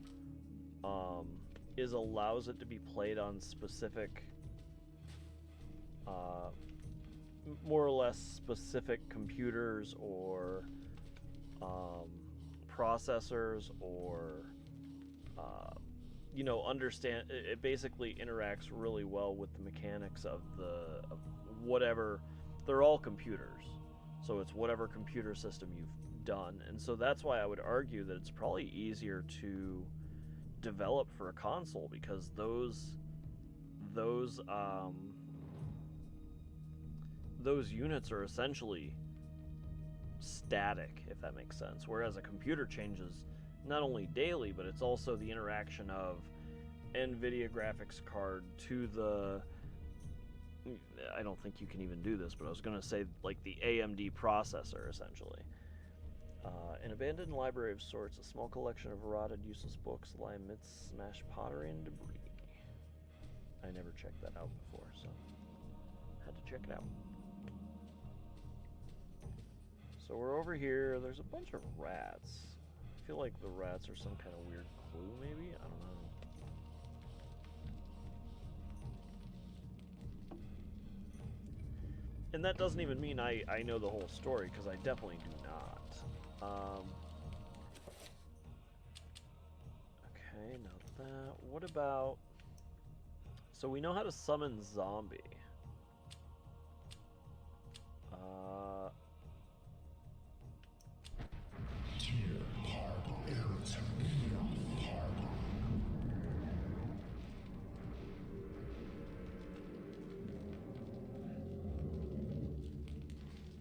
is allows it to be played on specific more or less specific computers or processors or understand it basically interacts really well with the mechanics of whatever. They're all computers, so it's whatever computer system you've done. And so that's why I would argue that it's probably easier to develop for a console, because those units are essentially static, if that makes sense, whereas a computer changes not only daily, but it's also the interaction of NVIDIA graphics card to the, I don't think you can even do this, but I was going to say like the AMD processor, essentially. An abandoned library of sorts, a small collection of rotted, useless books lie amidst smashed pottery and debris. I never checked that out before, so had to check it out. So we're over here. There's a bunch of rats. I feel like the rats are some kind of weird clue, maybe? I don't know. And that doesn't even mean I know the whole story, because I definitely do not. Okay, not that. What about... So we know how to summon zombie.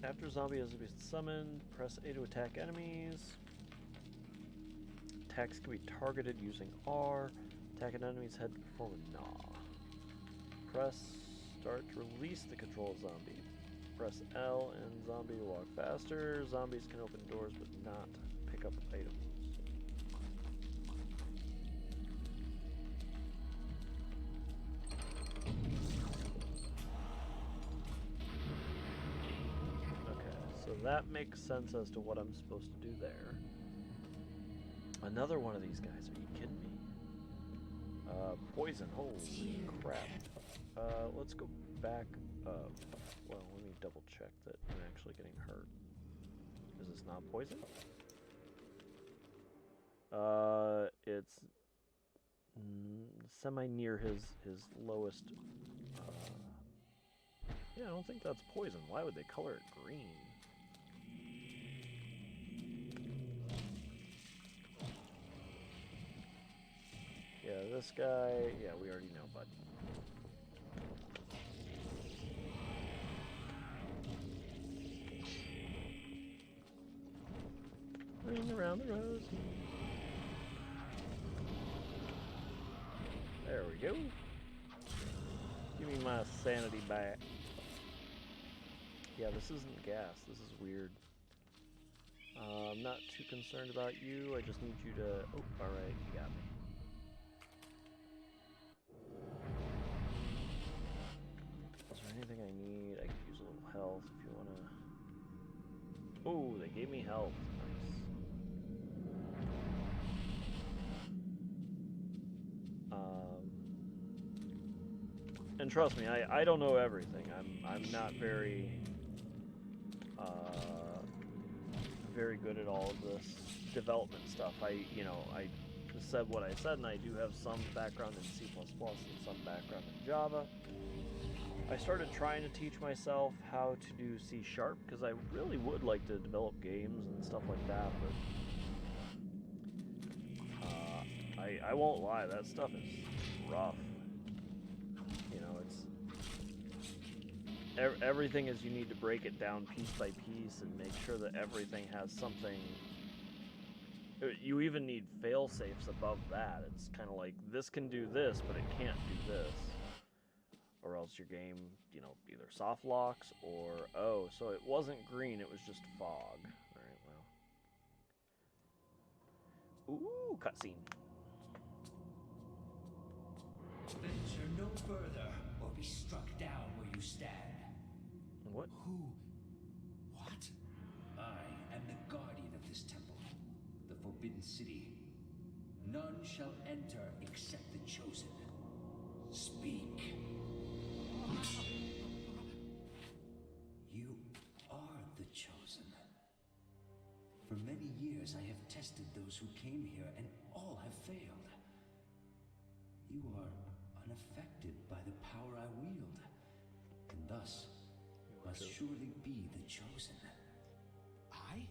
After zombie has been summoned, press A to attack enemies. Attacks can be targeted using R. Attack an enemy's head to perform a gnaw. Press start to release the control of zombie. Press L and zombie will walk faster. Zombies can open doors but not pick up items. So that makes sense as to what I'm supposed to do there. Another one of these guys, are you kidding me? Poison, holy crap. Let's go back up. Well, let me double check that I'm actually getting hurt. Is this not poison? It's semi-near his lowest. Yeah, I don't think that's poison. Why would they color it green? Yeah, this guy, yeah, we already know, bud. Ring around the rosy. There we go. Give me my sanity back. Yeah, this isn't gas. This is weird. I'm not too concerned about you. I just need you to... Oh, alright, you got me. Is there anything I need? I could use a little health if you want to... Oh, they gave me health. Nice. And trust me, I don't know everything. I'm not very very good at all of this development stuff. I said what I said, and I do have some background in C++ and some background in Java. I started trying to teach myself how to do C# because I really would like to develop games and stuff like that, but I won't lie, that stuff is rough. You know, it's everything is, you need to break it down piece by piece and make sure that everything has something. You even need fail-safes above that. It's kind of like, this can do this, but it can't do this. Or else your game, you know, either soft locks or, oh, so it wasn't green, it was just fog. Alright, well. Ooh, cutscene. Venture no further, or be struck down where you stand. What? Who? What? I am the guardian of this temple, the Forbidden City. None shall enter except the chosen. Speak. For many years I have tested those who came here, and all have failed. You are unaffected by the power I wield, and thus must surely be the chosen. I?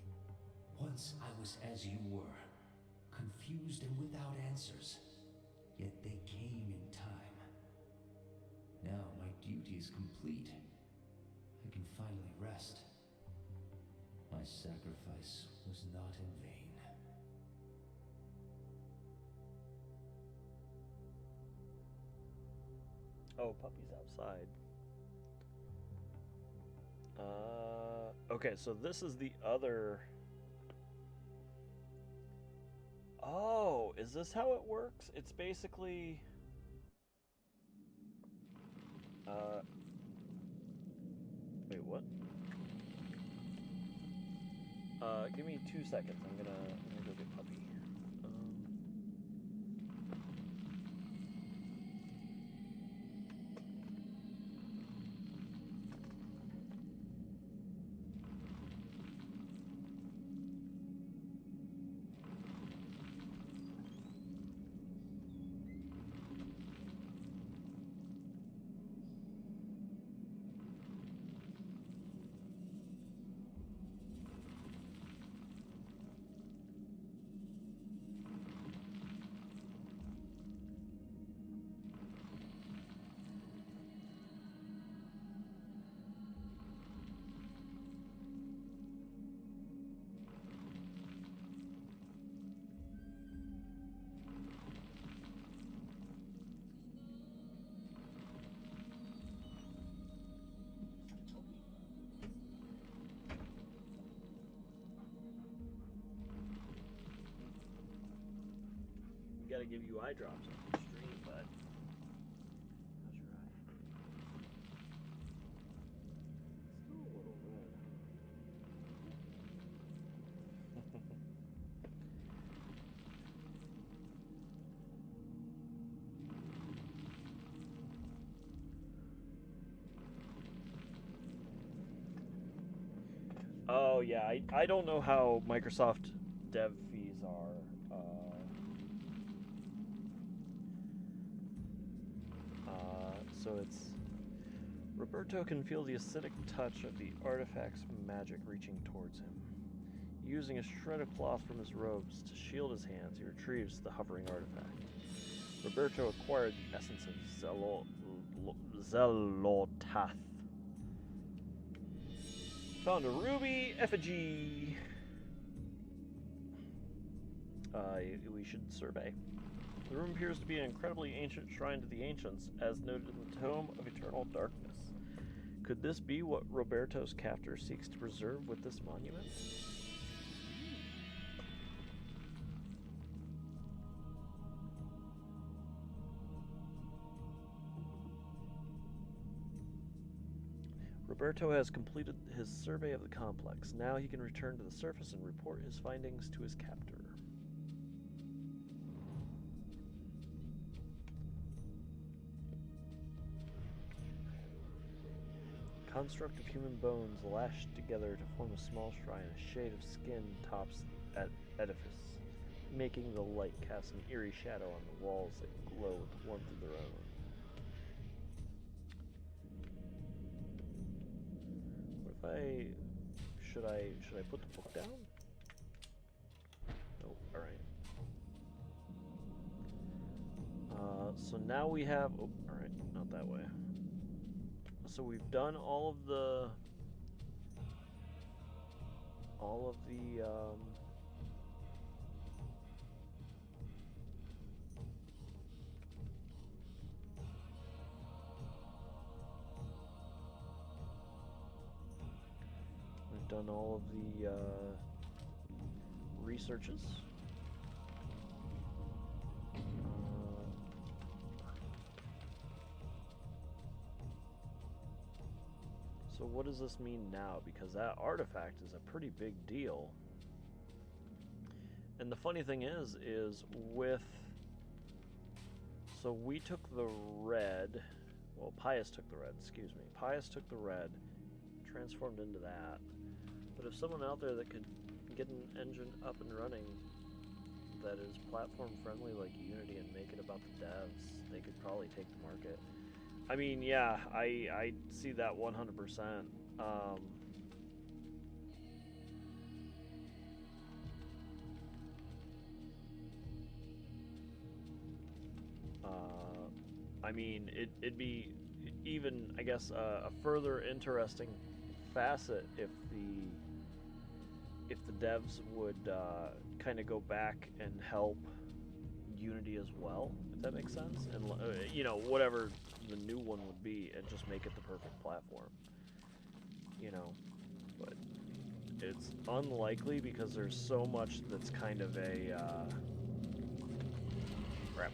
Once I was as you were, confused and without answers, yet they came in time. Now my duty is complete. I can finally rest. My sacrifice was not in vain. Oh, puppy's outside. Okay, so this is the other... Oh, is this how it works? It's basically... Wait, what? Give me 2 seconds. I'm gonna go get puppy. Gotta give you eye drops on the stream, bud. How's your eye? Still a little red. Oh yeah, I don't know how Microsoft dev fees are. So it's... Roberto can feel the acidic touch of the artifact's magic reaching towards him. Using a shred of cloth from his robes to shield his hands, he retrieves the hovering artifact. Roberto acquired the essence of Zelotath. Found a ruby effigy. We should survey. The room appears to be an incredibly ancient shrine to the ancients, as noted in the Tome of Eternal Darkness. Could this be what Roberto's captor seeks to preserve with this monument? Roberto has completed his survey of the complex. Now he can return to the surface and report his findings to his captor. Construct of human bones lashed together to form a small shrine. A shade of skin tops the edifice, making the light cast an eerie shadow on the walls that glow with the warmth of their own. What if I... Should I put the book down? Nope, alright. So now we have... Oh, alright, not that way. So we've done all of the we've done all of the researches. So what does this mean now? Because that artifact is a pretty big deal. And the funny thing is with... So we took the red... Well, Pius took the red, excuse me. Pius took the red, transformed into that. But if someone out there that can get an engine up and running that is platform friendly like Unity and make it about the devs, they could probably take the market. I mean, yeah, I see that 100%. I mean, it'd be even, I guess, a further interesting facet if the devs would kind of go back and help Unity as well, if that makes sense, and you know, whatever the new one would be, and just make it the perfect platform. You know, but it's unlikely because there's so much that's kind of a crap.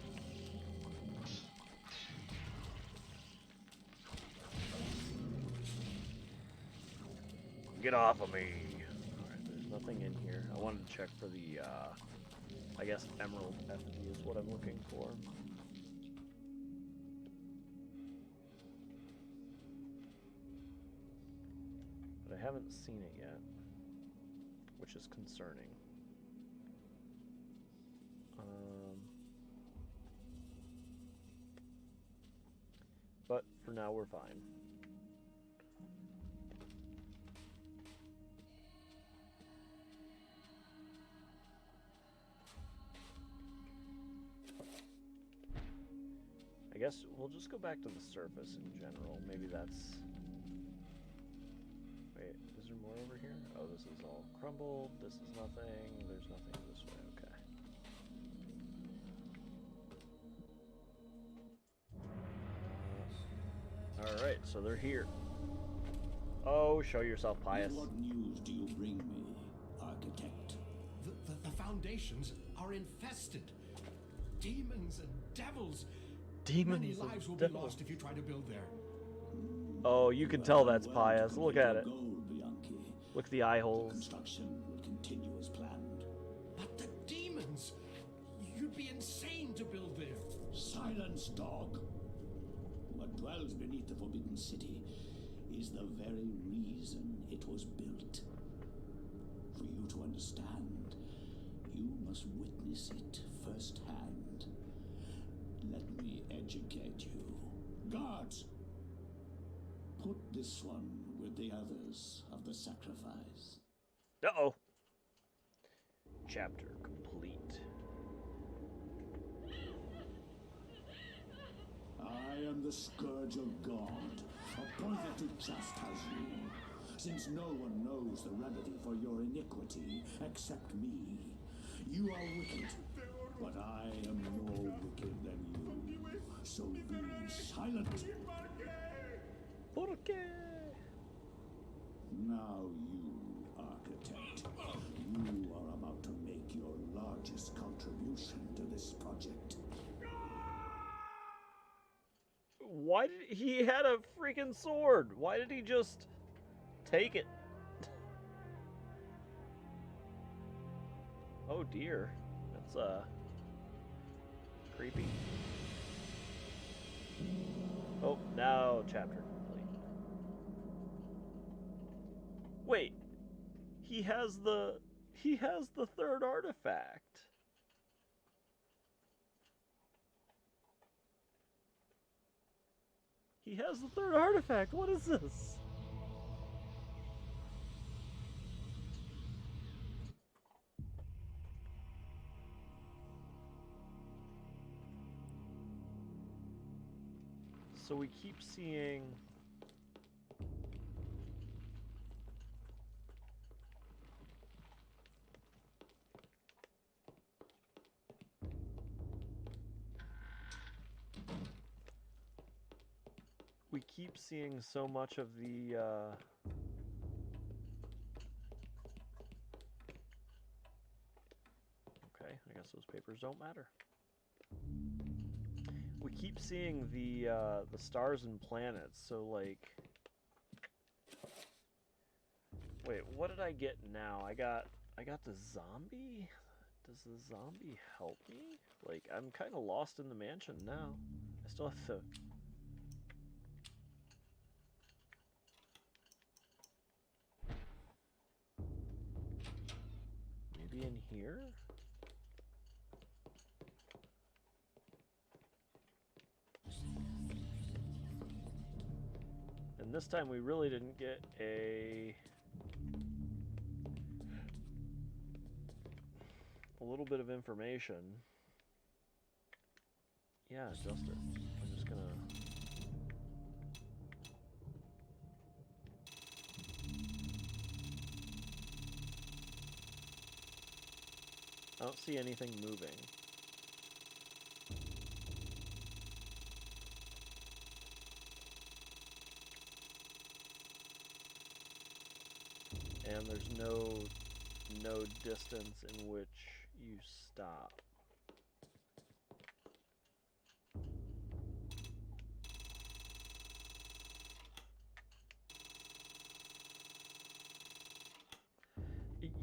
Get off of me! Alright, there's nothing in here. I wanted to check for the, I guess Emerald Effigy is what I'm looking for. But I haven't seen it yet, which is concerning. But for now, we're fine. I guess we'll just go back to the surface in general. Maybe that's... Wait, is there more over here? Oh, this is all crumbled. This is nothing. There's nothing this way. Okay. Alright, so they're here. Oh, show yourself, Pious. What news do you bring me, Architect? The foundations are infested. Demons and devils. Demons Many and lives will devils. be lost if you try to build there. Oh, you can tell that's Well, Pious. to Look complete at your it. goal, Bianchi. Look at the eye holes. Construction will continue as planned. But the demons! You'd be insane to build there. Silence, dog! What dwells beneath the Forbidden City is the very reason it was built. For you to understand, you must witness it firsthand. Let me educate you. Guards! Put this one with the others of the sacrifice. Uh-oh. Chapter complete. I am the Scourge of God, appointed to chastise you, since no one knows the remedy for your iniquity except me. You are wicked, but I am more wicked than you. So be silent. ¿Por qué? Now you, Architect, you are about to make your largest contribution to this project. Why did he had a freaking sword? Why did he just take it? Oh dear. That's creepy. Oh, now chapter complete. Wait. He has the third artifact. He has the third artifact. What is this? So we keep seeing... We keep seeing so much of the, Okay, I guess those papers don't matter. We keep seeing the stars and planets, so like... Wait, what did I get now? I got the zombie? Does the zombie help me? Like, I'm kind of lost in the mansion now. I still have to... be in here? And this time we really didn't get a little bit of information. Yeah, adjust it. I'm just gonna... I don't see anything moving. And there's no distance in which you stop.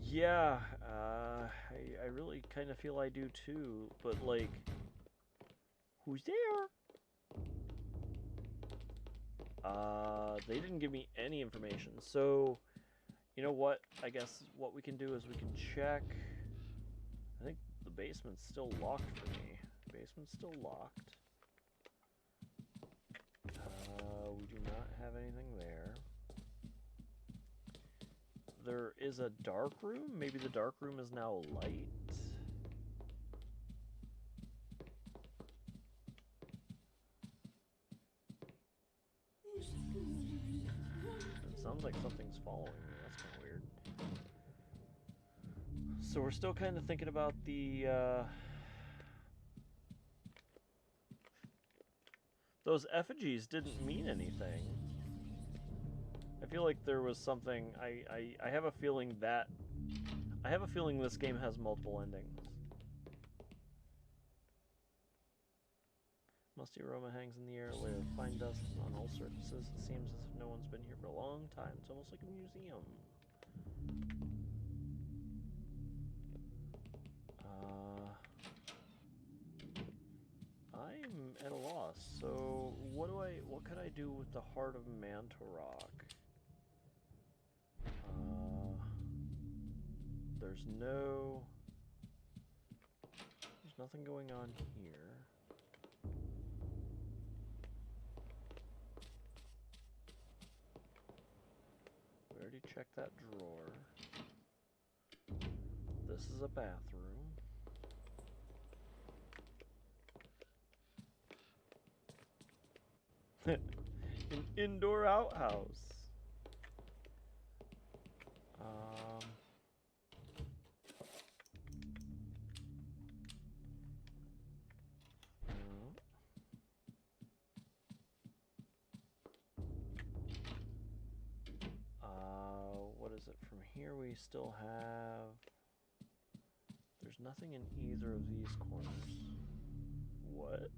Yeah, I really kind of feel I do too, but like, who's there? They didn't give me any information, so you know what? I guess what we can do is we can check. I think the basement's still locked for me. Basement's still locked. We do not have anything there. There is a dark room. Maybe the dark room is now light. It sounds like something's following me. That's kind of weird. So we're still kind of thinking about the... those effigies didn't mean anything. I feel like there was something... I have a feeling that... I have a feeling this game has multiple endings. Musty aroma hangs in the air, a layer of fine dust on all surfaces. It seems as if no one's been here for a long time. It's almost like a museum. I'm at a loss. So what could I do with the Heart of Mantorok? There's nothing going on here. We already checked that drawer. This is a bathroom. An indoor outhouse. What is it from here? We still have... There's nothing in either of these corners. What?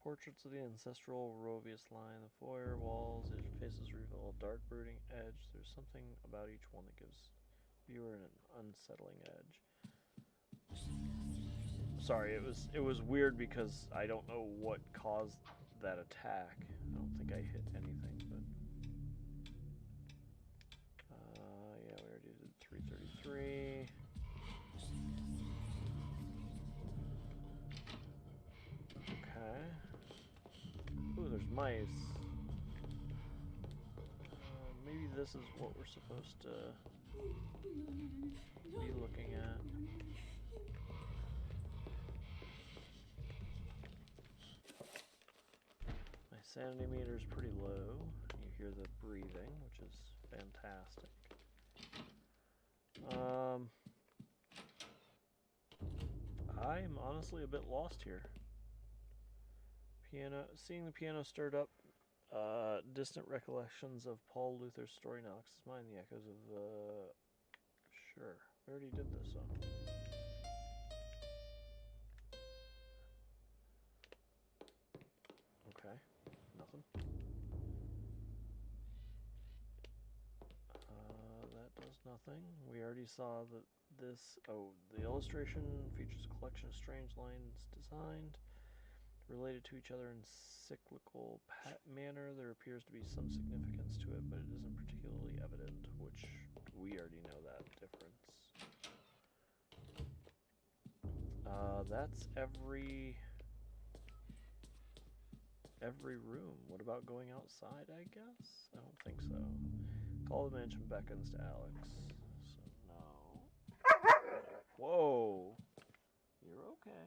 Portraits of the ancestral Rovius line, the foyer walls, each faces reveal a dark brooding edge. There's something about each one that gives viewer an unsettling edge. Sorry, it was weird because I don't know what caused that attack. I don't think I hit anything, but yeah, we already did 333. Okay. Ooh, there's mice. Maybe this is what we're supposed to be looking at. My sanity meter is pretty low. You hear the breathing, which is fantastic. I'm honestly a bit lost here. Seeing the piano stirred up distant recollections of Paul Luther's story knocks his mind. The echoes of sure, we already did this, so. Okay, nothing. That does nothing. We already saw that this. Oh, the illustration features a collection of strange lines designed related to each other in cyclical manner. There appears to be some significance to it, but it isn't particularly evident which We already know that difference. That's every room. What about going outside, I guess? I don't think so. Call the mansion beckons to Alex. So no. Whoa. You're okay.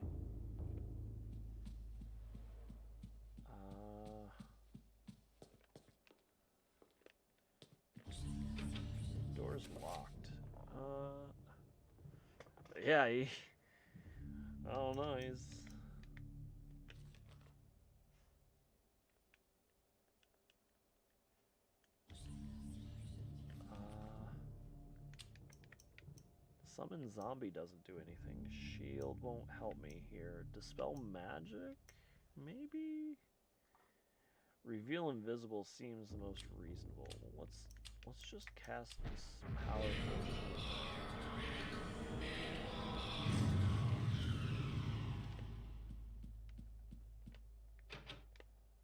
Door's locked. Yeah, I don't know, he's... Summon zombie doesn't do anything. Shield won't help me here. Dispel magic? Maybe? Reveal invisible seems the most reasonable. Let's just cast this powerful.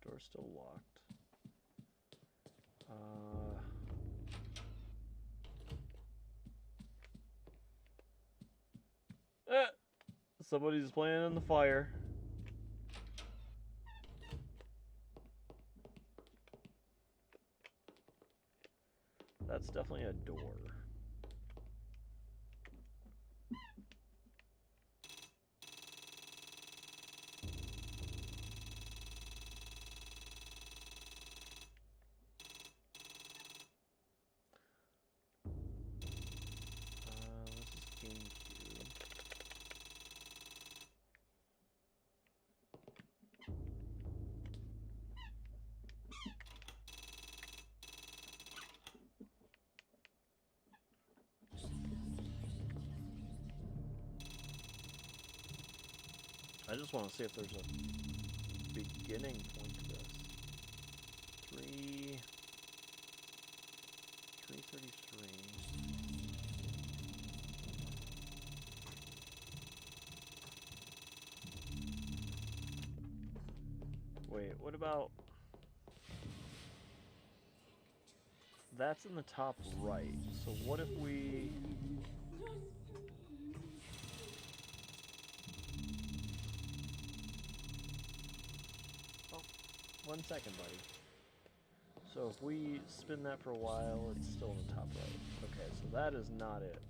Door's still locked. Somebody's playing in the fire. That's definitely a door. This is GameCube. I just want to see if there's a beginning point to this. 333. Wait, what about... That's in the top right. So what if we... Oh, 1 second, buddy. So if we spin that for a while, it's still in the top right. Okay, so that is not it.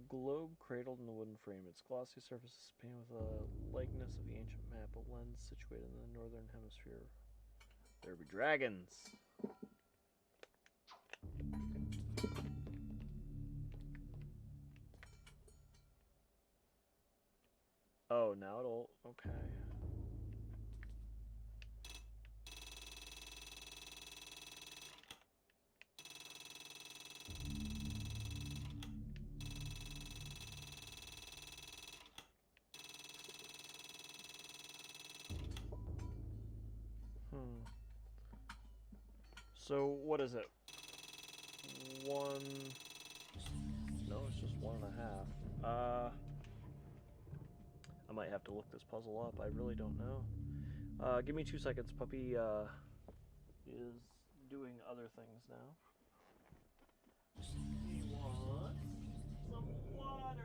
Globe cradled in the wooden frame. Its glossy surface is painted with a likeness of the ancient map, a lens situated in the northern hemisphere. There be dragons! Oh, now it'll... okay. So, what is it? 1... No, it's just 1.5. I might have to look this puzzle up. I really don't know. Give me 2 seconds. Puppy, is doing other things now. He wants some water!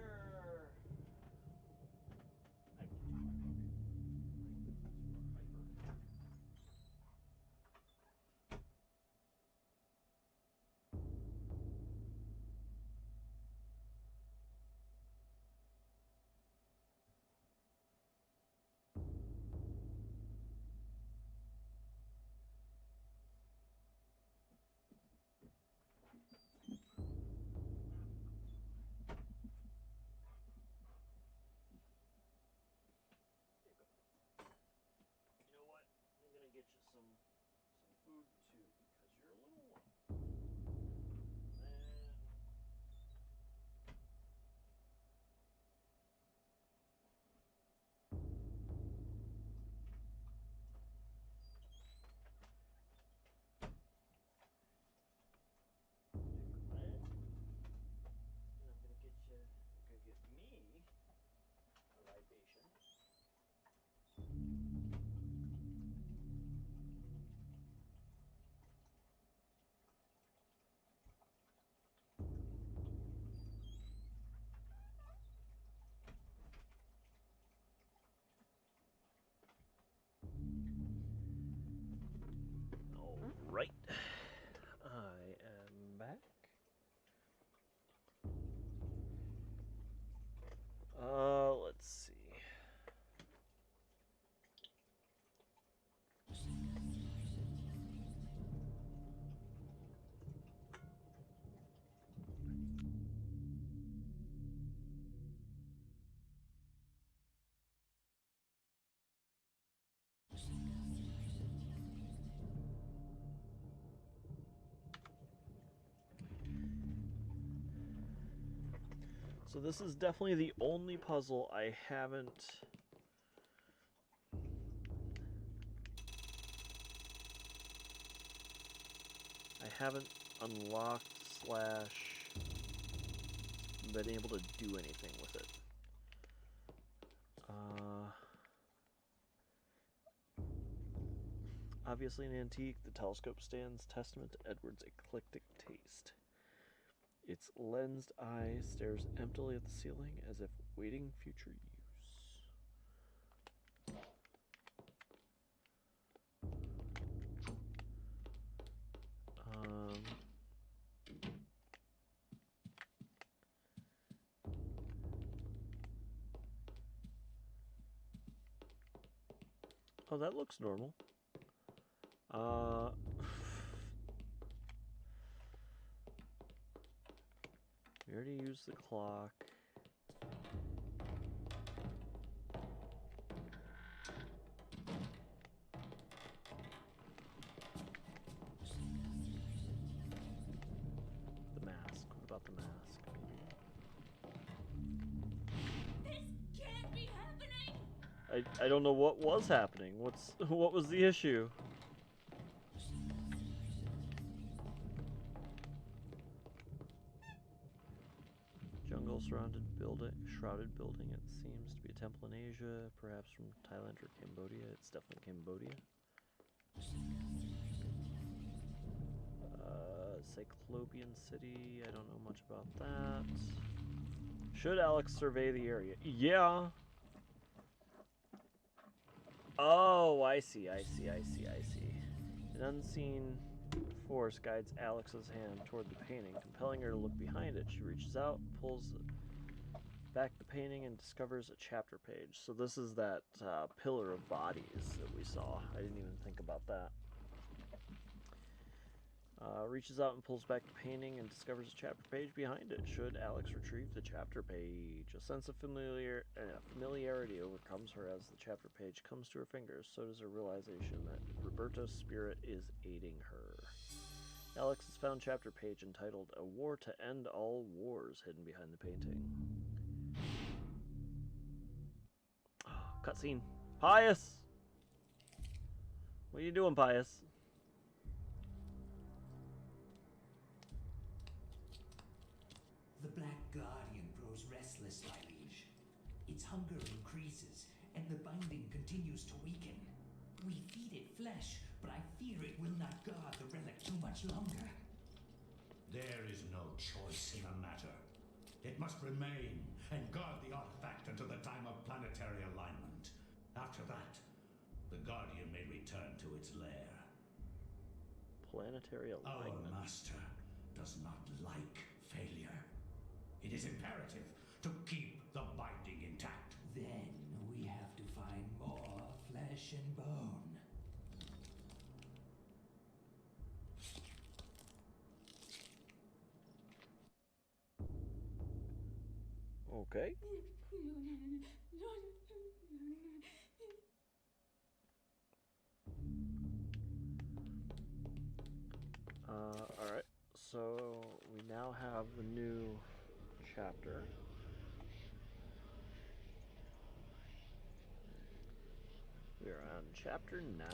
You know what? I'm gonna get you some food too, because you're a little low. So this is definitely the only puzzle I haven't unlocked slash been able to do anything with it. Obviously an antique, the telescope stands testament to Edward's eclectic taste. Its lensed eye stares emptily at the ceiling as if waiting future use. Oh, that looks normal. We already used the clock. The mask. What about the mask? This can't be happening! I don't know what was happening. What was the issue? Jungle shrouded building. It seems to be a temple in Asia, perhaps from Thailand or Cambodia. It's definitely Cambodia. Cyclopean City. I don't know much about that. Should Alex survey the area? Yeah. Oh, I see. An unseen force guides Alex's hand toward the painting, compelling her to look behind it. She reaches out, pulls back the painting, and discovers a chapter page. So this is that pillar of bodies that we saw. I didn't even think about that. Reaches out and pulls back the painting and discovers a chapter page behind it. Should Alex retrieve the chapter page? A sense of familiarity overcomes her as the chapter page comes to her fingers. So does a realization that Roberto's spirit is aiding her. Alex has found chapter page entitled "A War to End All Wars" hidden behind the painting. Cutscene. Pius! What are you doing, Pius? The Black Guardian grows restless, my liege. Its hunger increases, and the binding continues to weaken. We feed it flesh, but I fear it will not guard the relic too much longer. There is no choice in the matter. It must remain and guard the artifact until the time of planetary alignment. After that, the Guardian may return to its lair. Planetary alignment. Our master does not like failure. It is imperative to keep the binding intact. Then we have to find more flesh and bone. Okay. Alright, so we now have the new chapter. We are on chapter 9.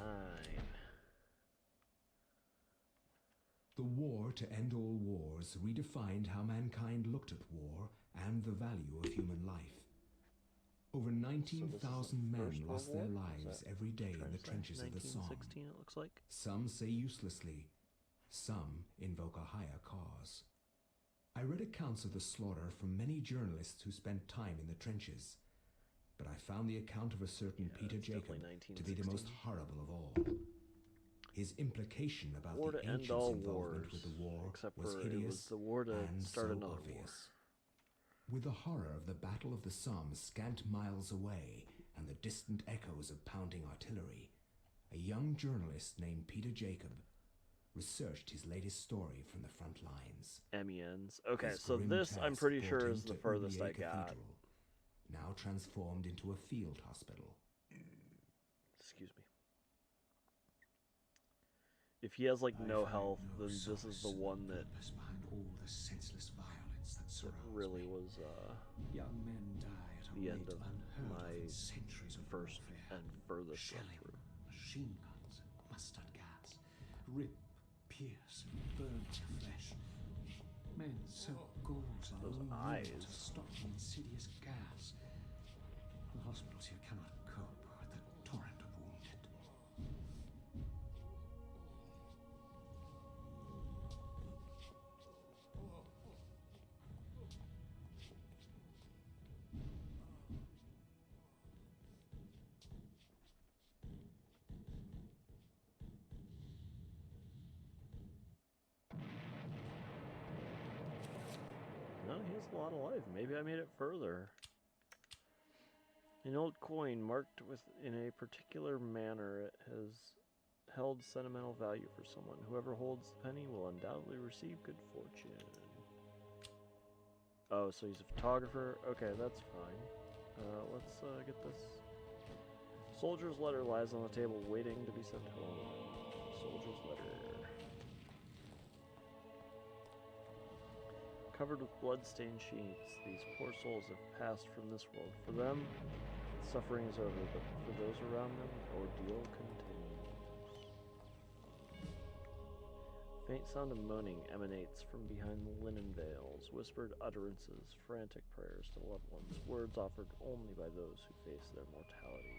The War to End All Wars redefined how mankind looked at war and the value of human life. Over 19,000 men lost their lives every day in the trenches of the Somme. 1916, it looks like. Some say uselessly, some invoke a higher cause. I read accounts of the slaughter from many journalists who spent time in the trenches, but I found the account of a certain Peter Jacob to be the most horrible of all. His implication about War the to end ancients' all involvement wars, with the war except was for hideous it was the war to and start so another obvious. With the horror of the Battle of the Somme scant miles away and the distant echoes of pounding artillery, a young journalist named Peter Jacob researched his latest story from the front lines. Amiens. Okay, His so grim this I'm task pretty brought sure him is the to furthest I Oubliette got. Cathedral, now transformed into a field hospital. Excuse me. If he has like no I find health, no then this is the solace in one that purpose behind all the senseless violence that surrounds really me. was Young men die at a the end rate of unheard my of in centuries of first warfare. and furthest run Shelling, through. machine guns, mustard gas, rip, pierce, and burn to flesh. Men soak gauze in Those own urine eyes. to stop the insidious gas. The hospitals here cannot cope with the torrent of wounded. No, he has a lot of life. Maybe I made it further. An old coin marked with in a particular manner, it has held sentimental value for someone. Whoever holds the penny will undoubtedly receive good fortune. Oh, so he's a photographer? Okay, that's fine. Let's get this. Soldier's letter lies on the table waiting to be sent home. Soldier's letter. Covered with blood-stained sheets, these poor souls have passed from this world. For them, suffering is over, but for those around them, the ordeal continues. Faint sound of moaning emanates from behind the linen veils, whispered utterances, frantic prayers to loved ones, words offered only by those who face their mortality.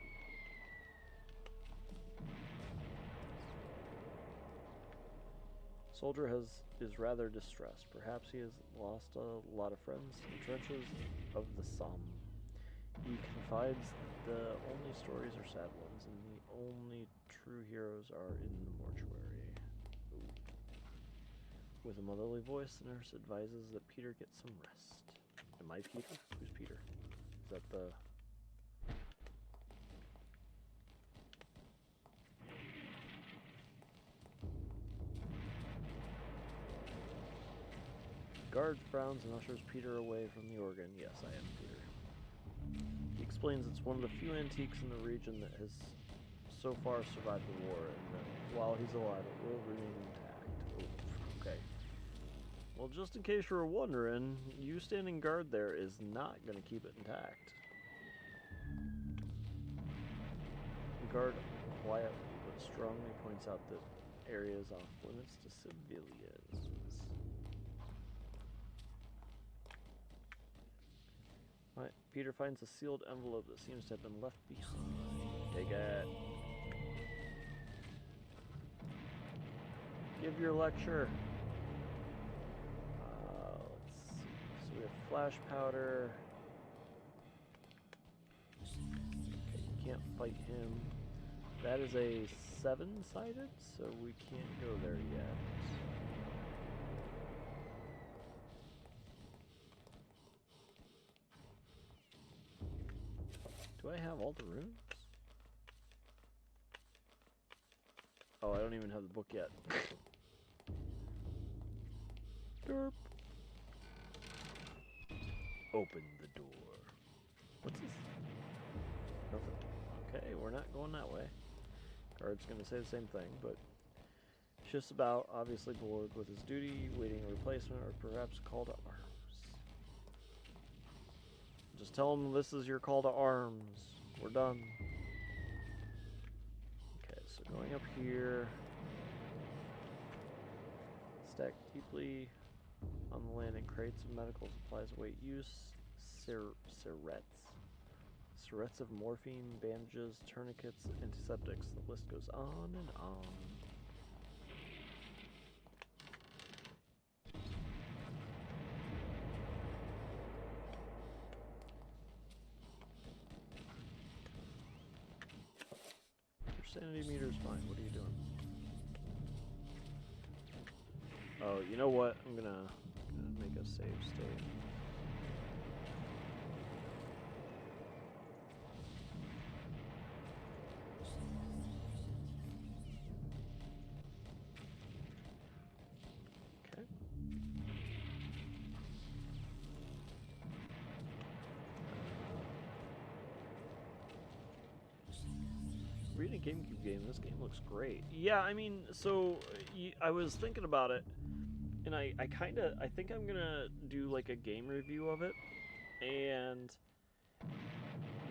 Soldier is rather distressed. Perhaps he has lost a lot of friends in the trenches of the Somme. He confides that the only stories are sad ones, and the only true heroes are in the mortuary. Ooh. With a motherly voice, the nurse advises that Peter get some rest. Am I Peter? Who's Peter? Is that the... Guard frowns and ushers Peter away from the organ. Yes, I am Peter. He explains it's one of the few antiques in the region that has so far survived the war, and that while he's alive, it will remain intact. Ooh, okay. Well, just in case you were wondering, you standing guard there is not going to keep it intact. The guard quietly but strongly points out that areas off limits to civilians. Right, Peter finds a sealed envelope that seems to have been left behind. Take it. Give your lecture. Let's see. So we have flash powder. Okay, you can't fight him. That is a 7-sided, so we can't go there yet. Do I have all the runes? Oh, I don't even have the book yet. Derp. Open the door. What's this? Nothing. Okay, we're not going that way. Guard's gonna say the same thing, but just about obviously bored with his duty, waiting a replacement, or perhaps call to arms. Just tell him this is your call to arms. We're done. Okay, so going up here. Stacked deeply on the landing crates of medical supplies await use. Syrettes. Syrettes of morphine, bandages, tourniquets, antiseptics. The list goes on and on. Your sanity meter's fine. What are you doing? Oh, you know what? I'm gonna make a save state. Okay. Reading a GameCube game, this game looks great. Yeah, I mean, so I was thinking about it. and I think I'm gonna do like a game review of it, and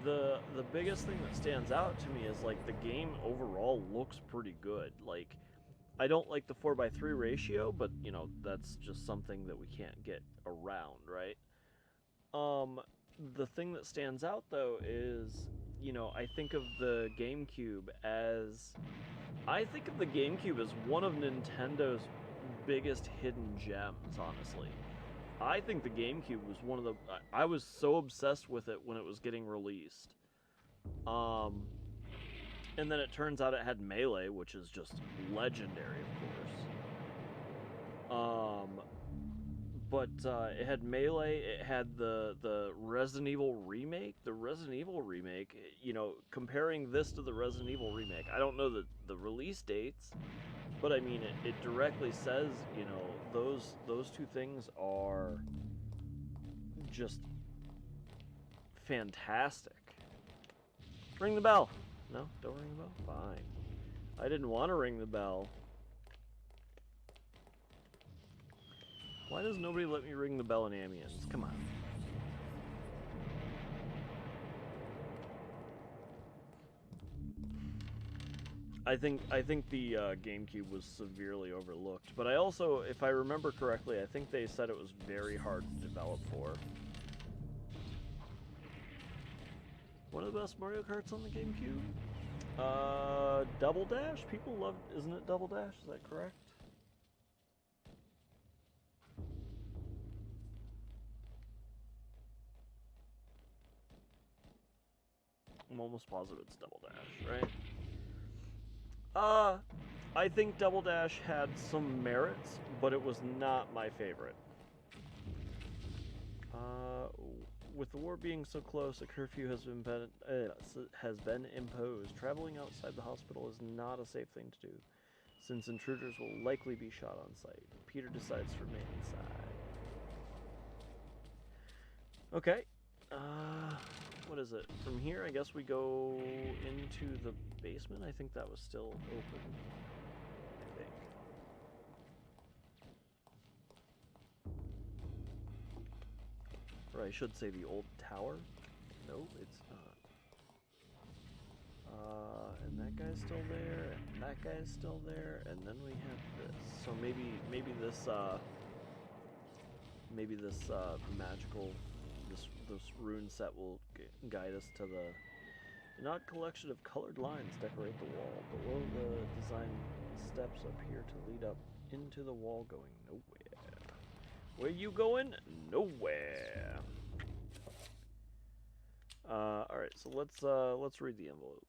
the biggest thing that stands out to me is like the game overall looks pretty good. Like I don't like the 4:3 ratio, but you know, that's just something that we can't get around, right? Um the thing that stands out though is, you know, I think of the GameCube as one of Nintendo's biggest hidden gems, honestly. I think the GameCube was one of the I was so obsessed with it when it was getting released. Um and then it turns out it had Melee, which is just legendary, of course. But it had Melee. It had the Resident Evil remake. The Resident Evil remake, you know, comparing this to the Resident Evil remake, I don't know the release dates, but I mean it directly says, you know, those two things are just fantastic. Ring the bell. No, don't ring the bell. Fine. I didn't want to ring the bell. Why does nobody let me ring the bell in Amiens? Come on. I think the GameCube was severely overlooked, but I also, if I remember correctly, I think they said it was very hard to develop for. One of the best Mario Karts on the GameCube? Double Dash? People love, isn't it Double Dash? Is that correct? I'm almost positive it's Double Dash, right? I think Double Dash had some merits, but it was not my favorite. With the war being so close, a curfew has been imposed. Traveling outside the hospital is not a safe thing to do, since intruders will likely be shot on sight. Peter decides to remain inside. Okay. What is it? From here, I guess we go into the basement. I think that was still open. I think. Or I should say the old tower. No, it's not. And that guy's still there, and that guy's still there, and then we have this. So maybe this magical this rune set will guide us to the. An odd collection of colored lines decorate the wall. Below the design steps appear to lead up into the wall, going nowhere. Where you going? Nowhere. All right, so let's read the envelope.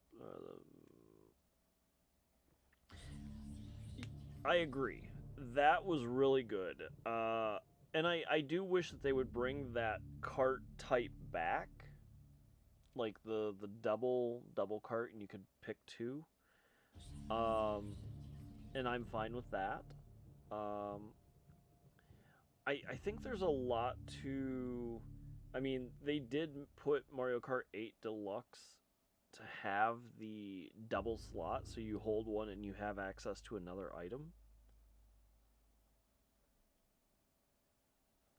I agree. That was really good. And I do wish that they would bring that cart type back, like the double cart, and you could pick two. And I'm fine with that. I think there's a lot to. I mean, they did put Mario Kart 8 Deluxe to have the double slot, so you hold one and you have access to another item.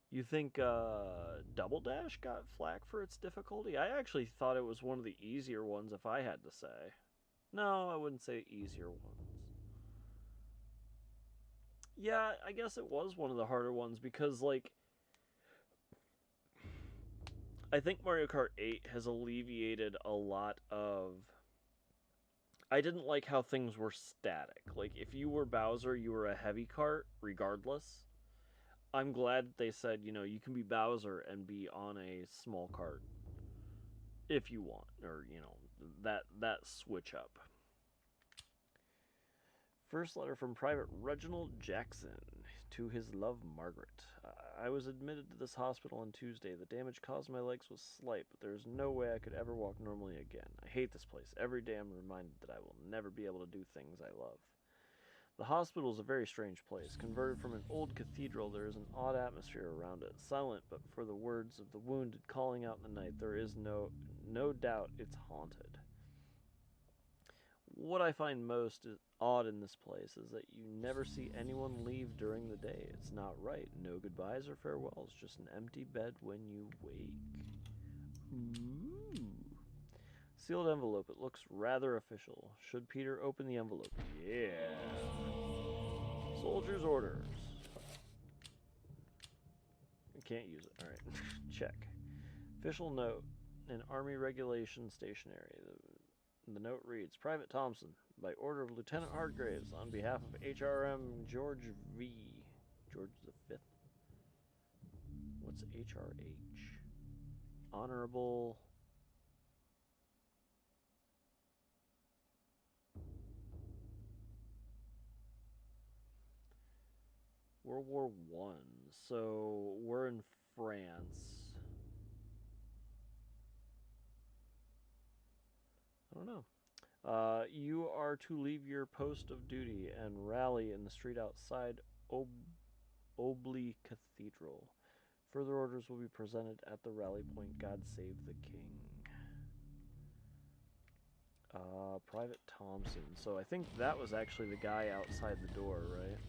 You think Double Dash got flack for its difficulty? I actually thought it was one of the easier ones, if I had to say. No, I wouldn't say easier ones. Yeah, I guess it was one of the harder ones because, like, I think Mario Kart 8 has alleviated a lot of. I didn't like how things were static. Like, if you were Bowser, you were a heavy cart, regardless. I'm glad that they said, you know, you can be Bowser and be on a small cart if you want, or you know, that switch up. First letter from Private Reginald Jackson to his love, Margaret. I was admitted to this hospital on Tuesday. The damage caused my legs was slight, but there's no way I could ever walk normally again. I hate this place. Every day I'm reminded that I will never be able to do things I love. The hospital is a very strange place. Converted from an old cathedral, there is an odd atmosphere around it. Silent, but for the words of the wounded calling out in the night, there is no doubt it's haunted. What I find most odd in this place is that you never see anyone leave during the day. It's not right. No goodbyes or farewells, just an empty bed when you wake. Ooh. Sealed envelope. It looks rather official. Should Peter open the envelope? Yeah. Soldier's orders. I can't use it. Alright. Check. Official note. An Army Regulation Stationery. The note reads, Private Thompson, by order of Lieutenant Hargraves, on behalf of HRM George V. George the Fifth. What's HRH? Honorable... World War I. So, we're in France. I don't know. You are to leave your post of duty and rally in the street outside Obly Cathedral. Further orders will be presented at the rally point. God save the king. Private Thompson. So I think that was actually the guy outside the door, right?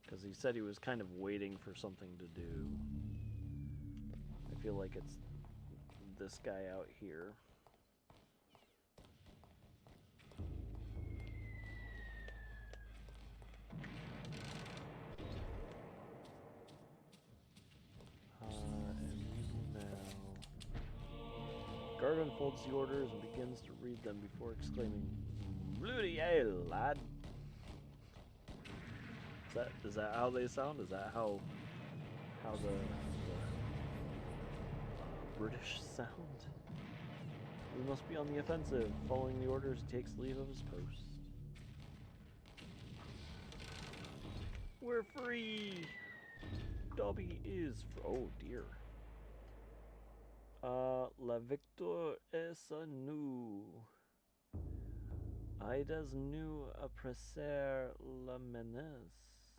Because he said he was kind of waiting for something to do. I feel like it's this guy out here. And now... Guard unfolds the orders and begins to read them before exclaiming, Bloody hell, lad! Is that how they sound? Is that how the British sound? We must be on the offensive. Following the orders, he takes leave of his post. We're free! Dobby is... Oh, dear. La victoire est à nous. Aides nous à presser la menace.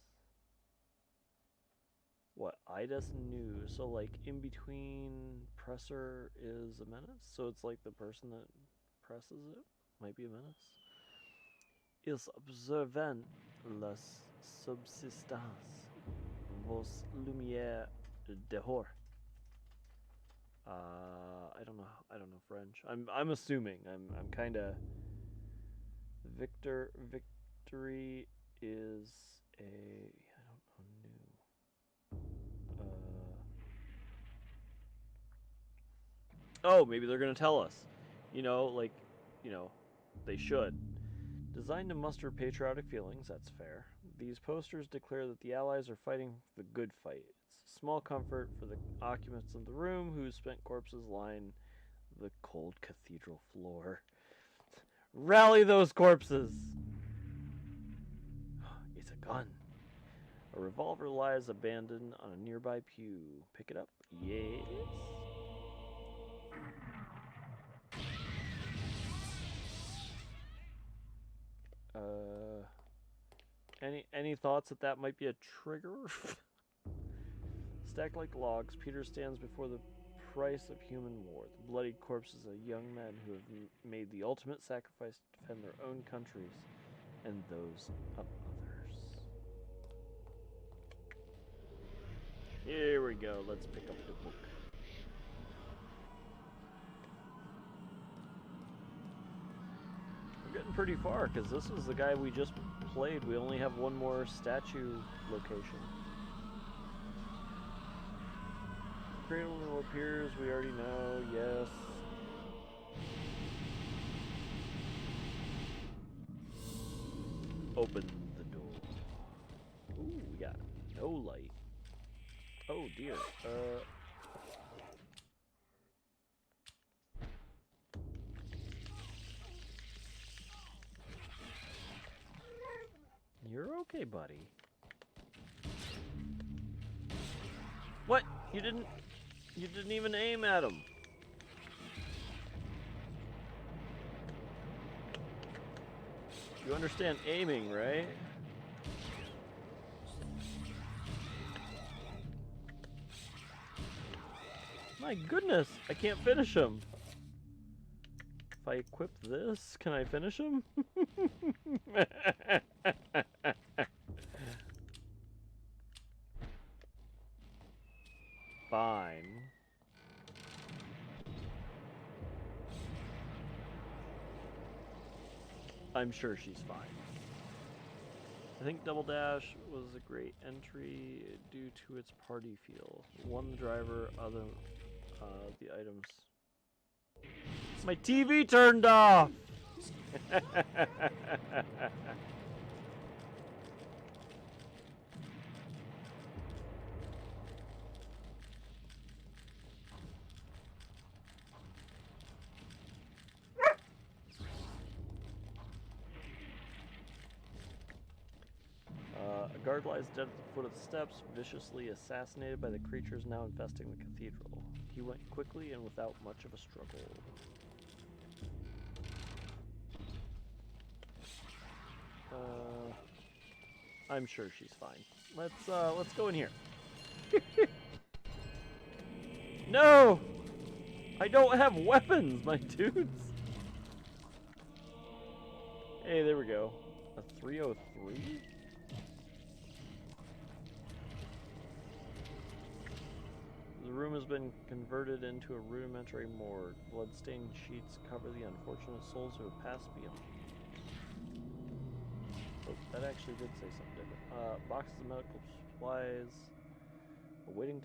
What? Aides nous. So, like, in between presser is a menace? So it's like the person that presses it might be a menace? Ils observent la subsistance. Vos lumières dehors. I don't know French. I'm assuming. I'm kind of... Victory is a... I don't know, new. Oh, maybe they're going to tell us. You know, like, you know, they should. Designed to muster patriotic feelings, that's fair. These posters declare that the Allies are fighting the good fight. It's a small comfort for the occupants of the room whose spent corpses line the cold cathedral floor. Rally those corpses! It's a gun. A revolver lies abandoned on a nearby pew. Pick it up. Yes. Any thoughts that might be a trigger? Stacked like logs, Peter stands before the price of human war. The bloodied corpses of young men who have made the ultimate sacrifice to defend their own countries and those of others. Here we go. Let's pick up the book. We're getting pretty far because this is the guy we just played. We only have one more statue location. Criminal appears, we already know, yes. Open the door. Ooh, we got no light. Oh dear. You're okay, buddy. What? You didn't even aim at him. You understand aiming, right? My goodness, I can't finish him. I equip this, can I finish him? Fine. I'm sure she's fine. I think Double Dash was a great entry due to its party feel. One, the driver, other, the items. My TV turned off! A guard lies dead at the foot of the steps, viciously assassinated by the creatures now infesting the cathedral. He went quickly and without much of a struggle. I'm sure she's fine. Let's go in here. No! I don't have weapons, my dudes! Hey, there we go. A 303? The room has been converted into a rudimentary morgue. Bloodstained sheets cover the unfortunate souls who have passed beyond. Oh, that actually did say something different. Boxes of medical supplies awaiting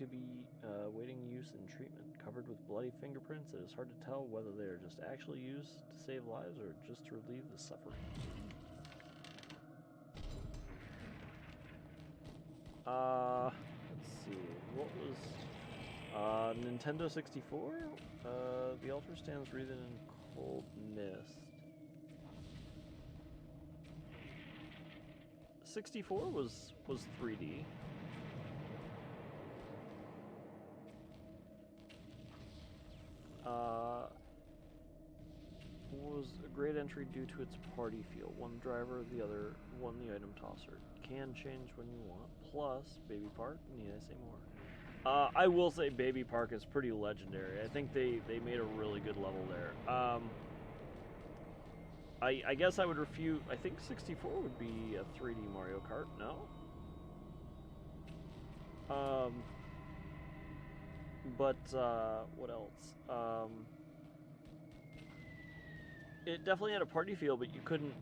use and treatment. Covered with bloody fingerprints, it is hard to tell whether they are just actually used to save lives or just to relieve the suffering. Let's see. What was Nintendo 64? The altar stands wreathed in cold mist. 64 was 3D. Was a great entry due to its party feel. One driver, the other one the item tosser. Can change when you want. Plus, Baby Park. Need I say more? I will say Baby Park is pretty legendary. I think they made a really good level there. I guess I would refute. I think 64 would be a 3D Mario Kart. No. But what else? It definitely had a party feel, but you couldn't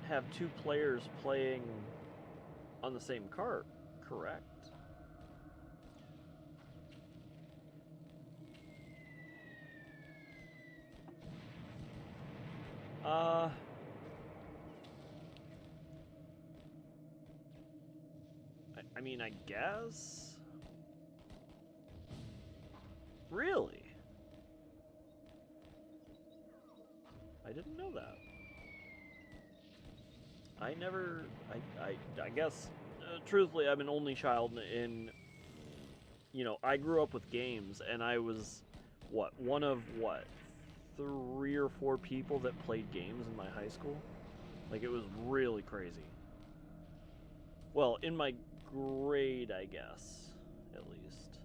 have two players playing on the same cart, correct? I mean, I guess. Really? I didn't know that. I never. I guess. Truthfully, I'm an only child in. You know, I grew up with games, and I was, one of 3 or 4 people that played games in my high school. Like, it was really crazy. Well, in my grade, I guess, at least.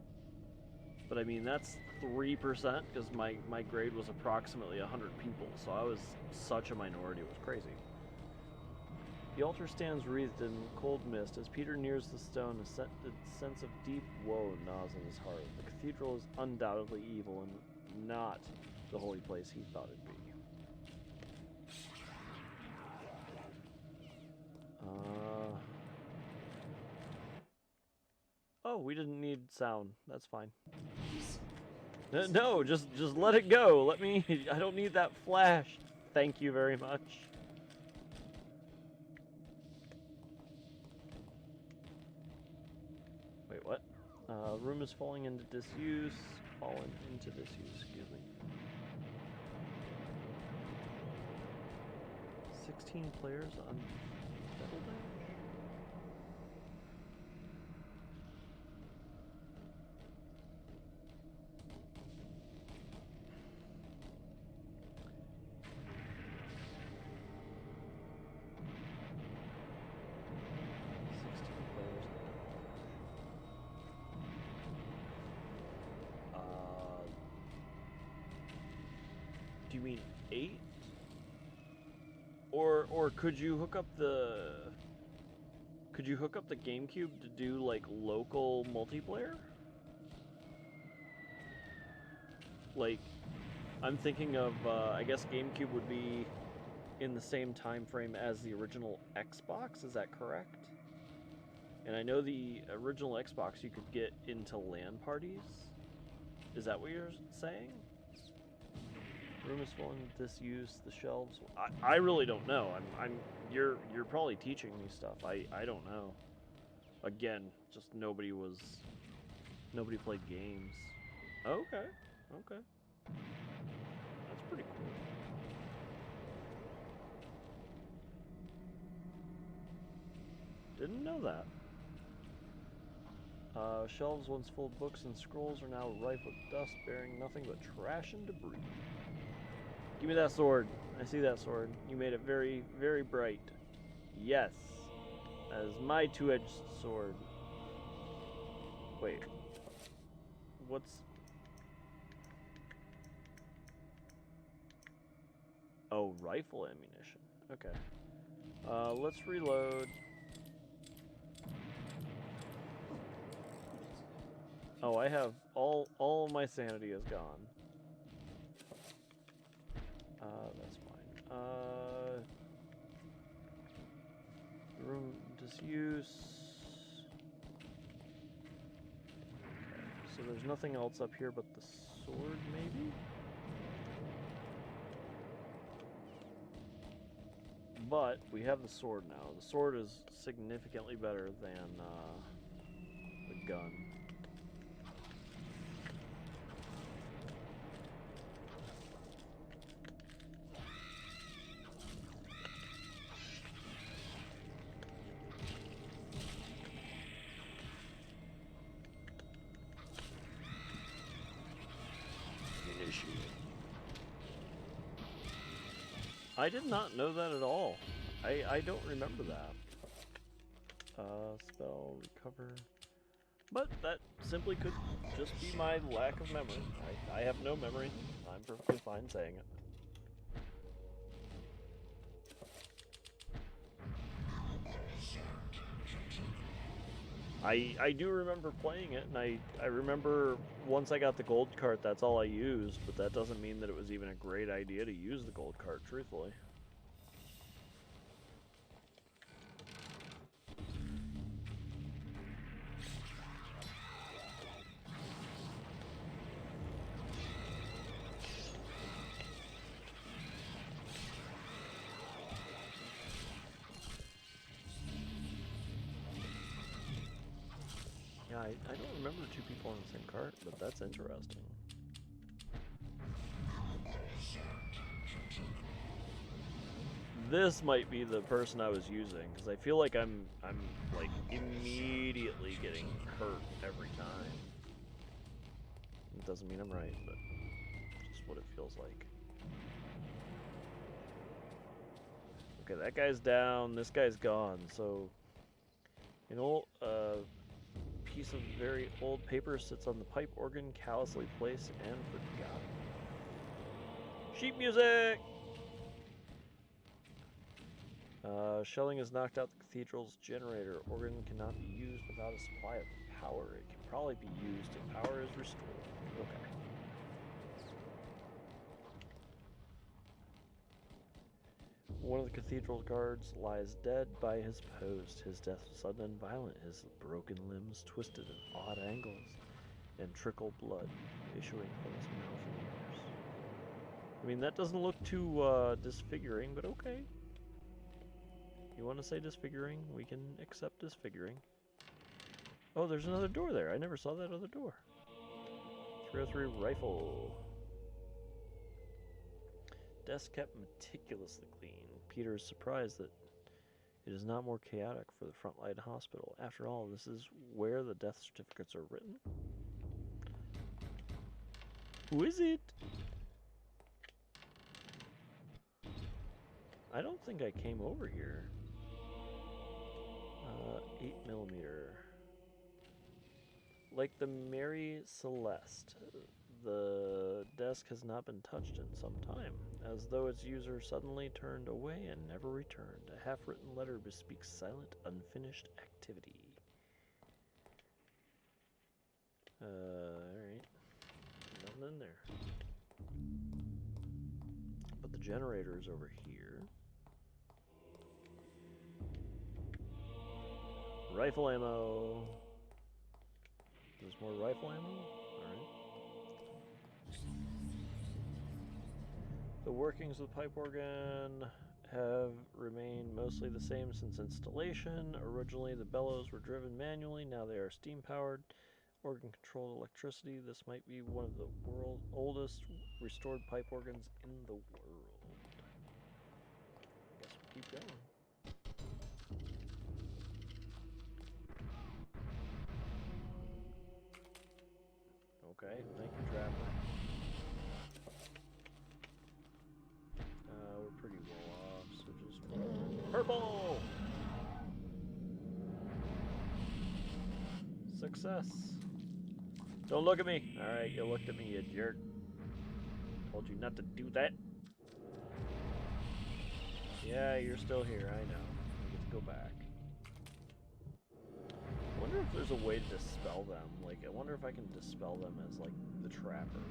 But I mean, that's 3%, because my grade was approximately 100 people, so I was such a minority, it was crazy. The altar stands wreathed in cold mist. As Peter nears the stone, a sense of deep woe gnaws in his heart. The cathedral is undoubtedly evil and not the holy place he thought it'd be. Oh, we didn't need sound. That's fine. No, just let it go. Let me. I don't need that flash. Thank you very much. Wait, what? Room is falling into disuse. Fallen into disuse. Excuse me. 16 players on Double Dash? Do you mean 8? Or could you hook up the GameCube to do like local multiplayer? Like, I'm thinking of I guess GameCube would be in the same time frame as the original Xbox. Is that correct? And I know the original Xbox you could get into LAN parties. Is that what you're saying? Room is full in disuse. The shelves. I really don't know. You're probably teaching me stuff. I don't know. Again, just nobody played games. Okay. Okay. That's pretty cool. Didn't know that. Shelves once full of books and scrolls are now rife with dust, bearing nothing but trash and debris. Give me that sword. I see that sword. You made it very, very bright. Yes. That is my two-edged sword. Wait. What's... Oh, rifle ammunition. Okay. Let's reload. Oh, I have all my sanity is gone. That's fine. Room disuse. Okay, so there's nothing else up here but the sword, maybe? But we have the sword now. The sword is significantly better than the gun. I did not know that at all. I don't remember that. Spell, recover. But that simply could just be my lack of memory. I have no memory. I'm perfectly fine saying it. I do remember playing it, and I remember once I got the gold cart, that's all I used, but that doesn't mean that it was even a great idea to use the gold cart, truthfully. Yeah, I don't remember two people on the same cart, but that's interesting. This might be the person I was using, because I feel like I'm like immediately getting hurt every time. It doesn't mean I'm right, but just what it feels like. Okay, that guy's down, this guy's gone, so an old piece of very old paper sits on the pipe organ, callously placed and forgotten. Sheet music! Shelling has knocked out the cathedral's generator. Organ cannot be used without a supply of power. It can probably be used if power is restored. Okay. One of the cathedral's guards lies dead by his post. His death was sudden and violent. His broken limbs twisted at odd angles and trickled blood issuing from his mouth and ears. I mean, that doesn't look too disfiguring, but okay. You want to say disfiguring? We can accept disfiguring. Oh, there's another door there. I never saw that other door. 303 rifle. Desk kept meticulously clean. Peter is surprised that it is not more chaotic for the Frontline Hospital. After all, this is where the death certificates are written. Who is it? I don't think I came over here. 8mm. Like the Mary Celeste, the death desk has not been touched in some time, as though its user suddenly turned away and never returned. A half-written letter bespeaks silent, unfinished activity. Alright. Nothing in there. But the generator is over here. Rifle ammo. There's more rifle ammo? Alright. The workings of the pipe organ have remained mostly the same since installation. Originally, the bellows were driven manually. Now they are steam-powered, organ-controlled electricity. This might be one of the world's oldest restored pipe organs in the world. I guess we'll keep going. Okay, thank you, Trapper. We're pretty well off, so just... Purple! Success! Don't look at me! Alright, you looked at me, you jerk. Told you not to do that. Yeah, you're still here, I know. We get to go back. I wonder if there's a way to dispel them. Like, I wonder if I can dispel them as, like, the Trapper.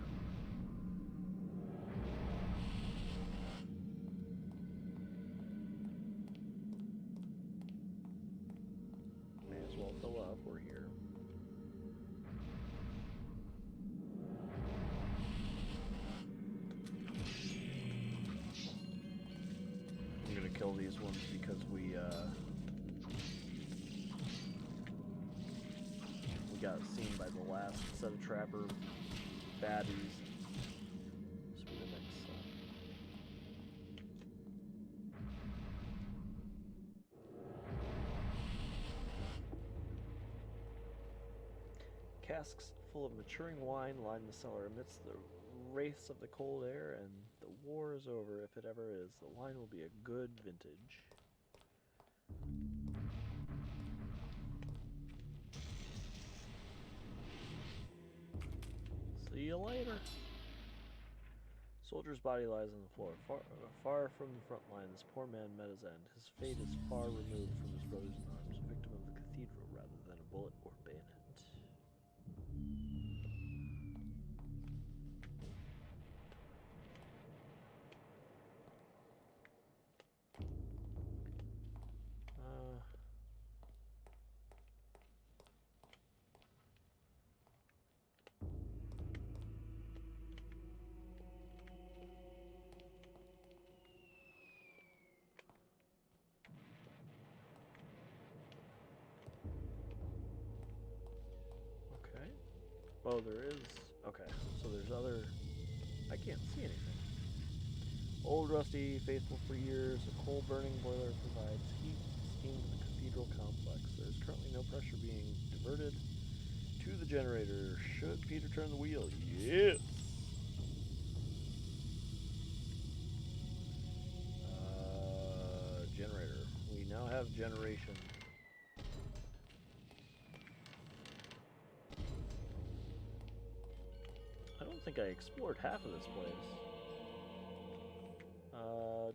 May as well fill up, we're here. I'm gonna kill these ones because we got seen by the last set of Trapper baddies. This will be the next set. Casks full of maturing wine line the cellar amidst the wraiths of the cold air, and the war is over if it ever is. The wine will be a good vintage. See you later. Soldier's body lies on the floor, far from the front line. This poor man met his end. His fate is far removed from his brothers in arms, a victim of the cathedral rather than a bullet or bayonet. Oh, there is... Okay, so there's other... I can't see anything. Old, rusty, faithful for years, a coal-burning boiler provides heat and steam to the cathedral complex. There is currently no pressure being diverted to the generator. Should Peter turn the wheel? Yes! Generator. We now have generation. I don't think I explored half of this place.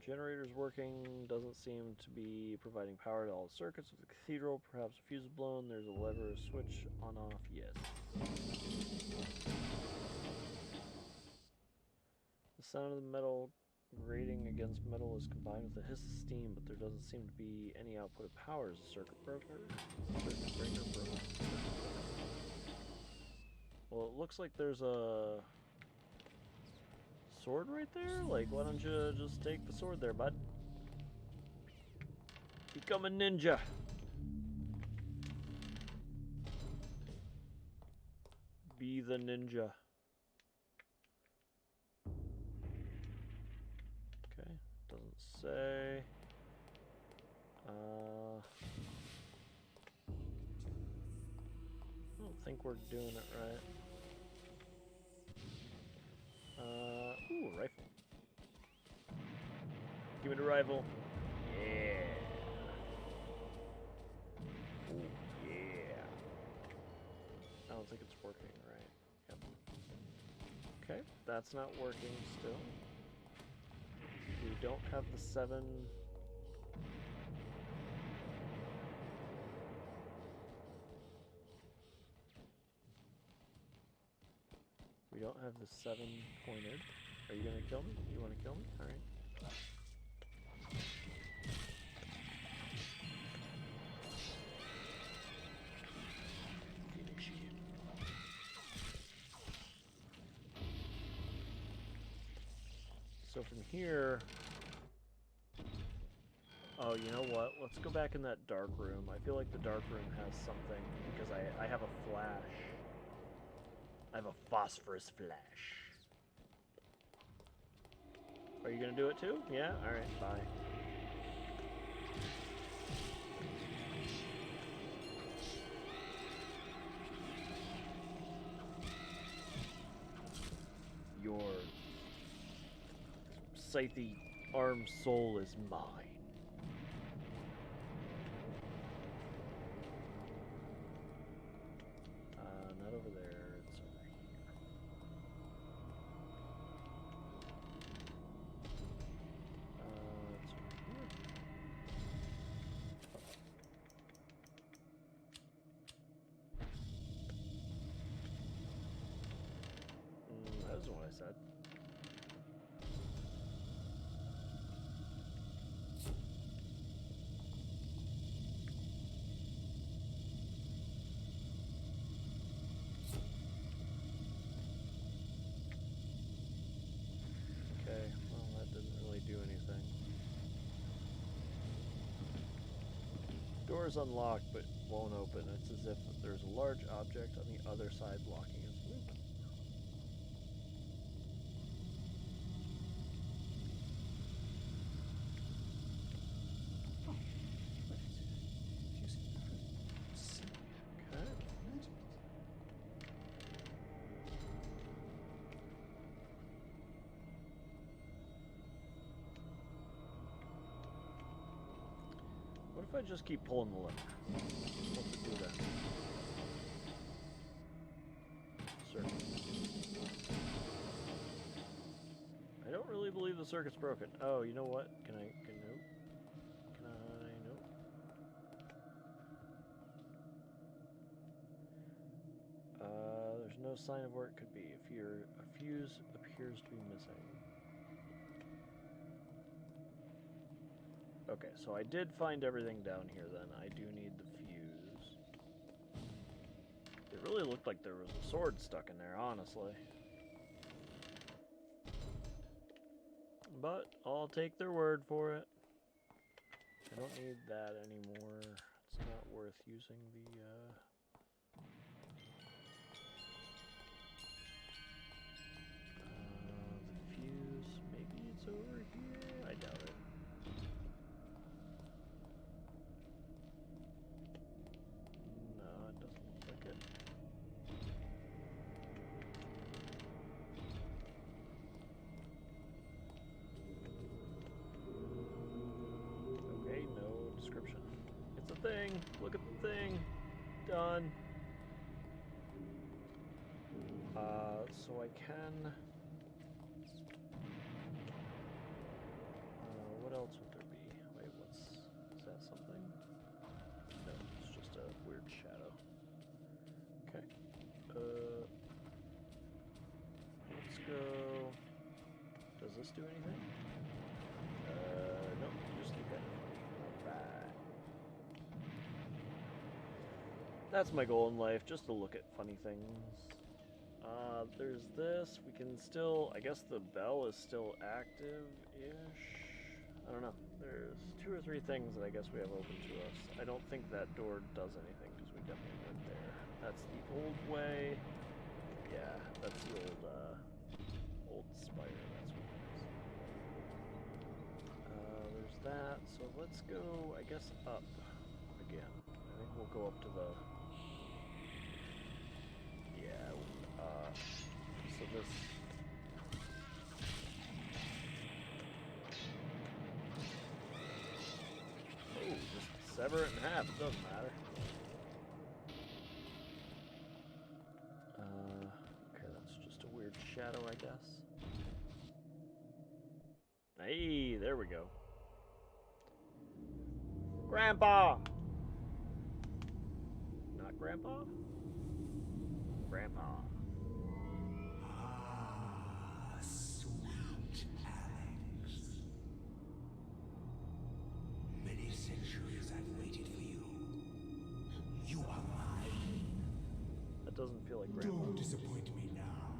Generator's working, doesn't seem to be providing power to all the circuits of the cathedral. Perhaps a fuse is blown, there's a lever, a switch, on, off, yes. The sound of the metal grating against metal is combined with the hiss of steam, but there doesn't seem to be any output of power. Is the circuit breaker? Circuit breaker broken. Well, it looks like there's a sword right there. Like, why don't you just take the sword there, bud? Become a ninja. Be the ninja. Okay, doesn't say. I don't think we're doing it right. Ooh, a rifle. Give me the rifle. Yeah. Ooh, yeah. I don't think it's working right. Yep. Okay. that's not working still. We don't have the 7. We don't have the 7 pointed. Are you gonna kill me? You wanna kill me? Alright. Finish him. So from here... Oh, you know what? Let's go back in that dark room. I feel like the dark room has something, because I have a flash. I have a phosphorus flash. Are you gonna do it too? Yeah? Alright, bye. Your scythe arm soul is mine. Not over there, it's over here. It's over here. That isn't what I said. Okay, well that didn't really do anything. Door is unlocked but won't open. It's as if there's a large object on the other side blocking its movement. Okay. What if I just keep pulling the lever? What's it do then? Circuit. I don't really believe the circuit's broken. Oh, you know what? Can I, nope. Can I, nope. There's no sign of where it could be. A fuse appears to be missing. Okay, so I did find everything down here then. I do need the fuse. It really looked like there was a sword stuck in there, honestly. But I'll take their word for it. I don't need that anymore. It's not worth using the fuse. Maybe it's over here? I doubt it. No, it doesn't look like it. Okay, no description. It's a thing. Look at the thing. Done. So I can... what else would there be? Wait, what's... Is that something? No, it's just a weird shadow. Okay. Let's go... Does this do anything? Nope, just keep that. Alright. That's my goal in life, just to look at funny things. There's this. We can still... I guess the bell is still active-ish? I don't know. There's 2 or 3 things that I guess we have open to us. I don't think that door does anything, because we definitely went there. That's the old way. Yeah, that's the old spire, that's what it is. There's that, so let's go, I guess, up again. I think we'll go up to the... Yeah, so this... Oh, just sever it in half, it doesn't matter. Okay, that's just a weird shadow, I guess. Hey, there we go. Grandpa! Not Grandpa? Grandpa. Ah, sweet Alex. Many centuries I've waited for you. You are mine. That doesn't feel like Grandpa. Don't disappoint me now.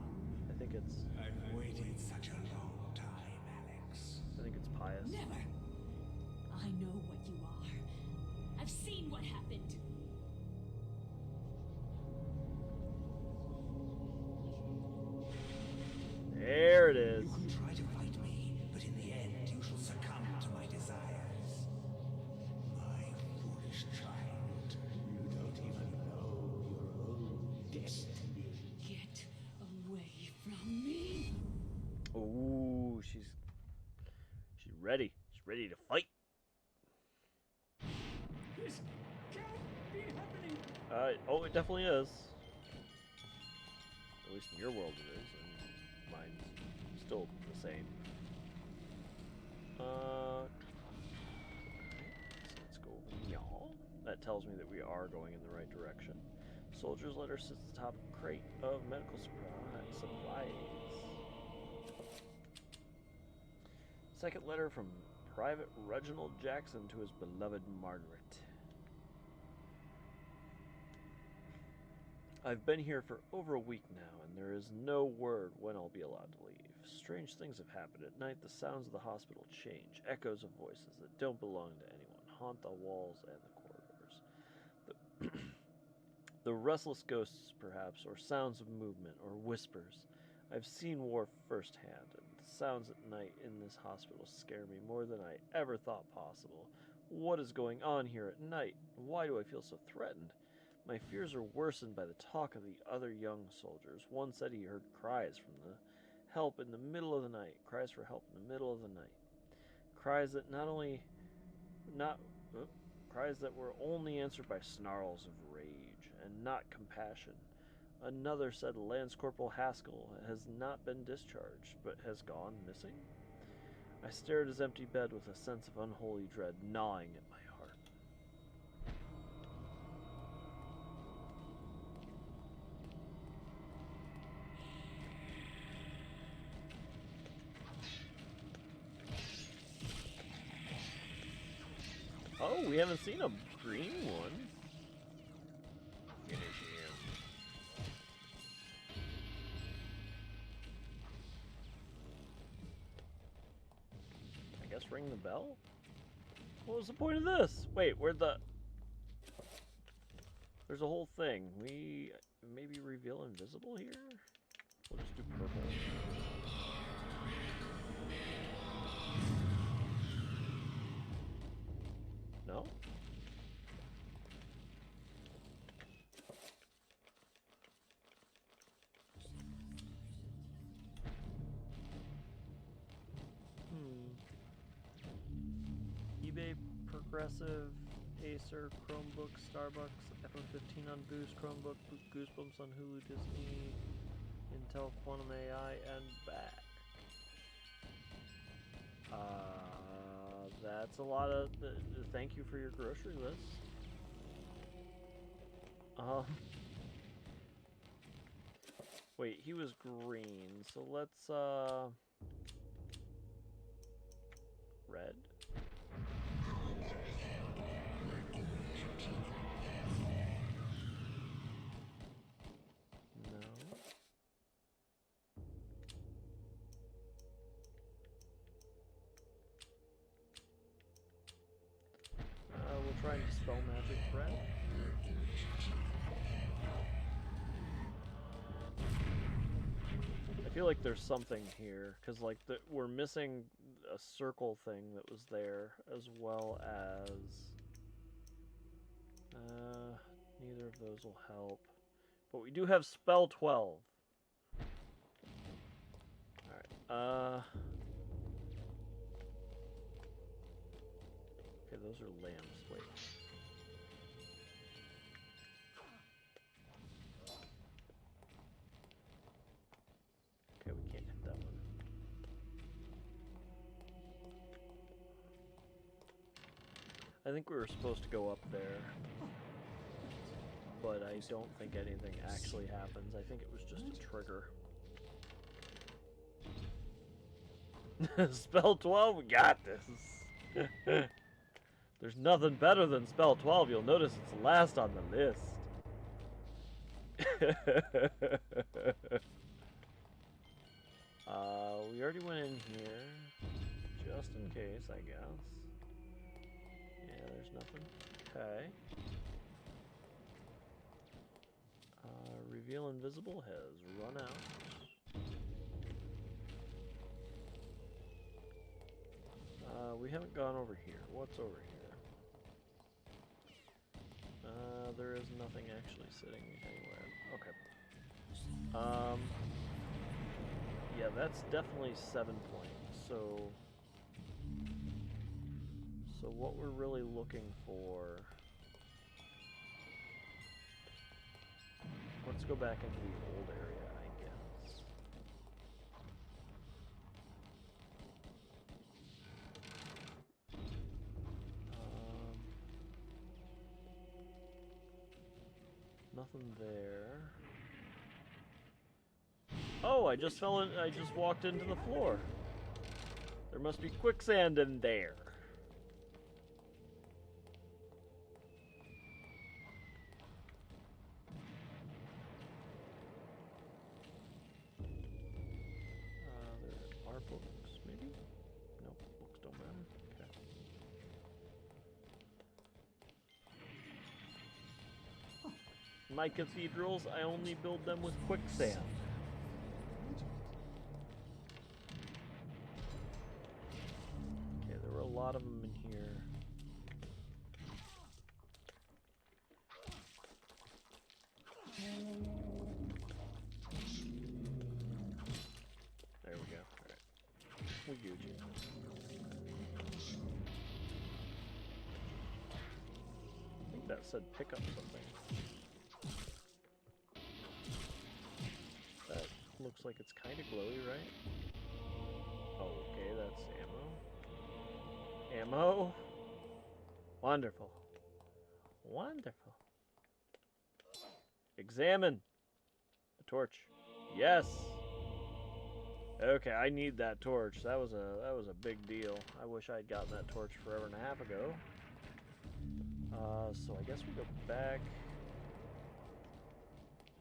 I think it's I've waited such a long time, Alex. pious. Never. I know what you are. I've seen what happened. There it is. You can try to fight me, but in the end you shall succumb to my desires. My foolish child. You don't even know your own destiny. Get away from me. Ooh, she's ready. She's ready to fight. This can't be happening. Oh, it definitely is. At least in your world it is, and mine's still the same. So let's go over y'all. That tells me that we are going in the right direction. Soldier's letter sits at the top crate of medical supplies. Second letter from Private Reginald Jackson to his beloved Margaret. I've been here for over a week now, and there is no word when I'll be allowed to leave. Strange things have happened at night. The sounds of the hospital change. Echoes of voices that don't belong to anyone haunt the walls and the corridors. The restless ghosts, perhaps, or sounds of movement, or whispers. I've seen war firsthand, and the sounds at night in this hospital scare me more than I ever thought possible. What is going on here at night? Why do I feel so threatened? My fears are worsened by the talk of the other young soldiers. One said he heard cries from the help in the middle of the night. Cries for help in the middle of the night. Cries that cries that were only answered by snarls of rage and not compassion. Another said Lance Corporal Haskell has not been discharged, but has gone missing. I stare at his empty bed with a sense of unholy dread gnawing at my heart. Oh, we haven't seen a green one. Finish him. I guess ring the bell? What was the point of this? Wait, where'd the... There's a whole thing. We maybe reveal invisible here? We'll just do purple. No? eBay, Progressive, Acer, Chromebook, Starbucks, iPhone 15 on Boost, Chromebook, Goosebumps on Hulu, Disney, Intel, Quantum AI, and back. That's a lot of... thank you for your grocery list. Wait, he was green, so let's, red? No. We'll try and dispel magic red. I feel like there's something here, because like we're missing a circle thing that was there, as well as neither of those will help, but we do have spell 12. Alright, okay, those are lamps. Wait, okay, we can't hit that one. I think we were supposed to go up there, but I don't think anything actually happens. I think it was just a trigger. Spell 12, we got this. There's nothing better than spell 12. You'll notice it's last on the list. We already went in here, just in case, I guess. Yeah, there's nothing. Okay. Reveal invisible has run out. We haven't gone over here. What's over here? There is nothing actually sitting anywhere. Okay. Yeah, that's definitely 7 points. So what we're really looking for... Let's go back into the old area, I guess. Nothing there. Oh, I just fell in. I just walked into the floor. There must be quicksand in there. There are books, maybe? No, books don't matter. Okay. My cathedrals, I only build them with quicksand. Okay, there were a lot of them in here. There we go. Alright. We Gucci. I think that said pick up something. That looks like it's kind of glowy, right? Oh, okay, that's ammo. Ammo? Wonderful. Wonderful. Examine. A torch. Yes. Okay, I need that torch. That was a big deal. I wish I'd gotten that torch forever and a half ago. So I guess we go back.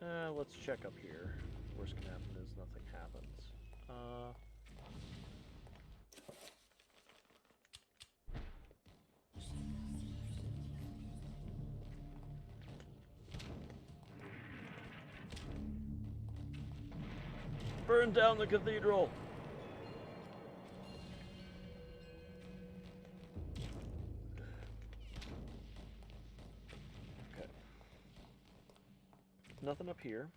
Let's check up here. Worst can happen is nothing happens. Burn down the cathedral! Okay. Nothing up here.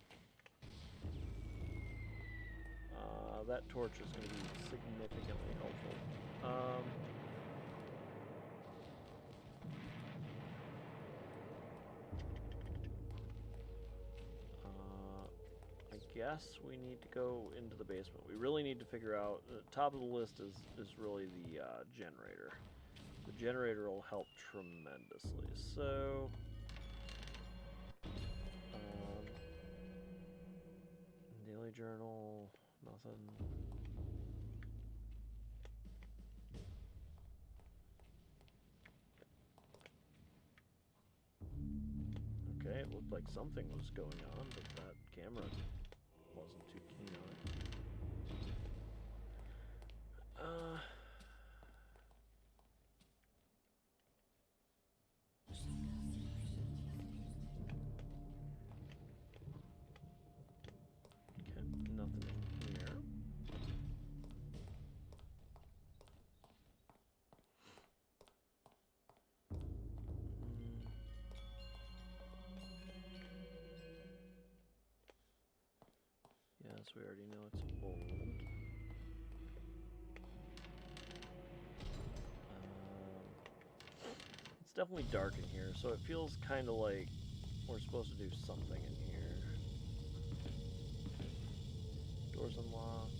That torch is going to be significantly helpful. I guess we need to go into the basement. We really need to figure out, the top of the list is really the generator. The generator will help tremendously. So, daily journal, nothing. Okay, it looked like something was going on, but that camera wasn't too keen on it. Okay, nothing in here. Yes, we already know it's old. It's definitely dark in here, so it feels kind of like we're supposed to do something in here. Doors unlocked.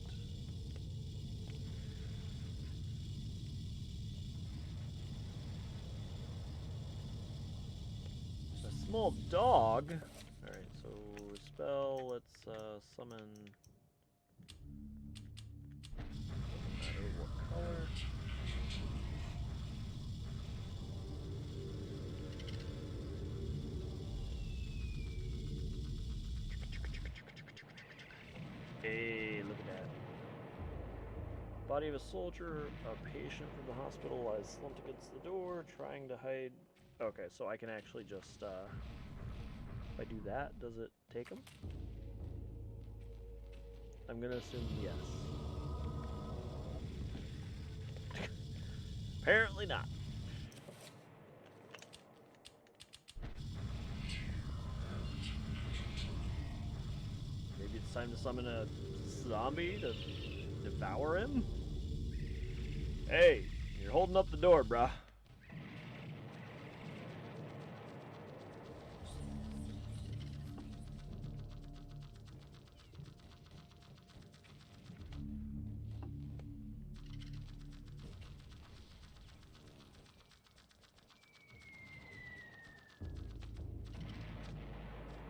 Small dog? Alright, so spell, let's summon. Doesn't matter what color. Hey, look at that. Body of a soldier, a patient from the hospital lies slumped against the door, trying to hide. Okay, so I can actually just, if I do that, does it take him? I'm gonna assume yes. Apparently not. Maybe it's time to summon a zombie to devour him? Hey, you're holding up the door, bruh.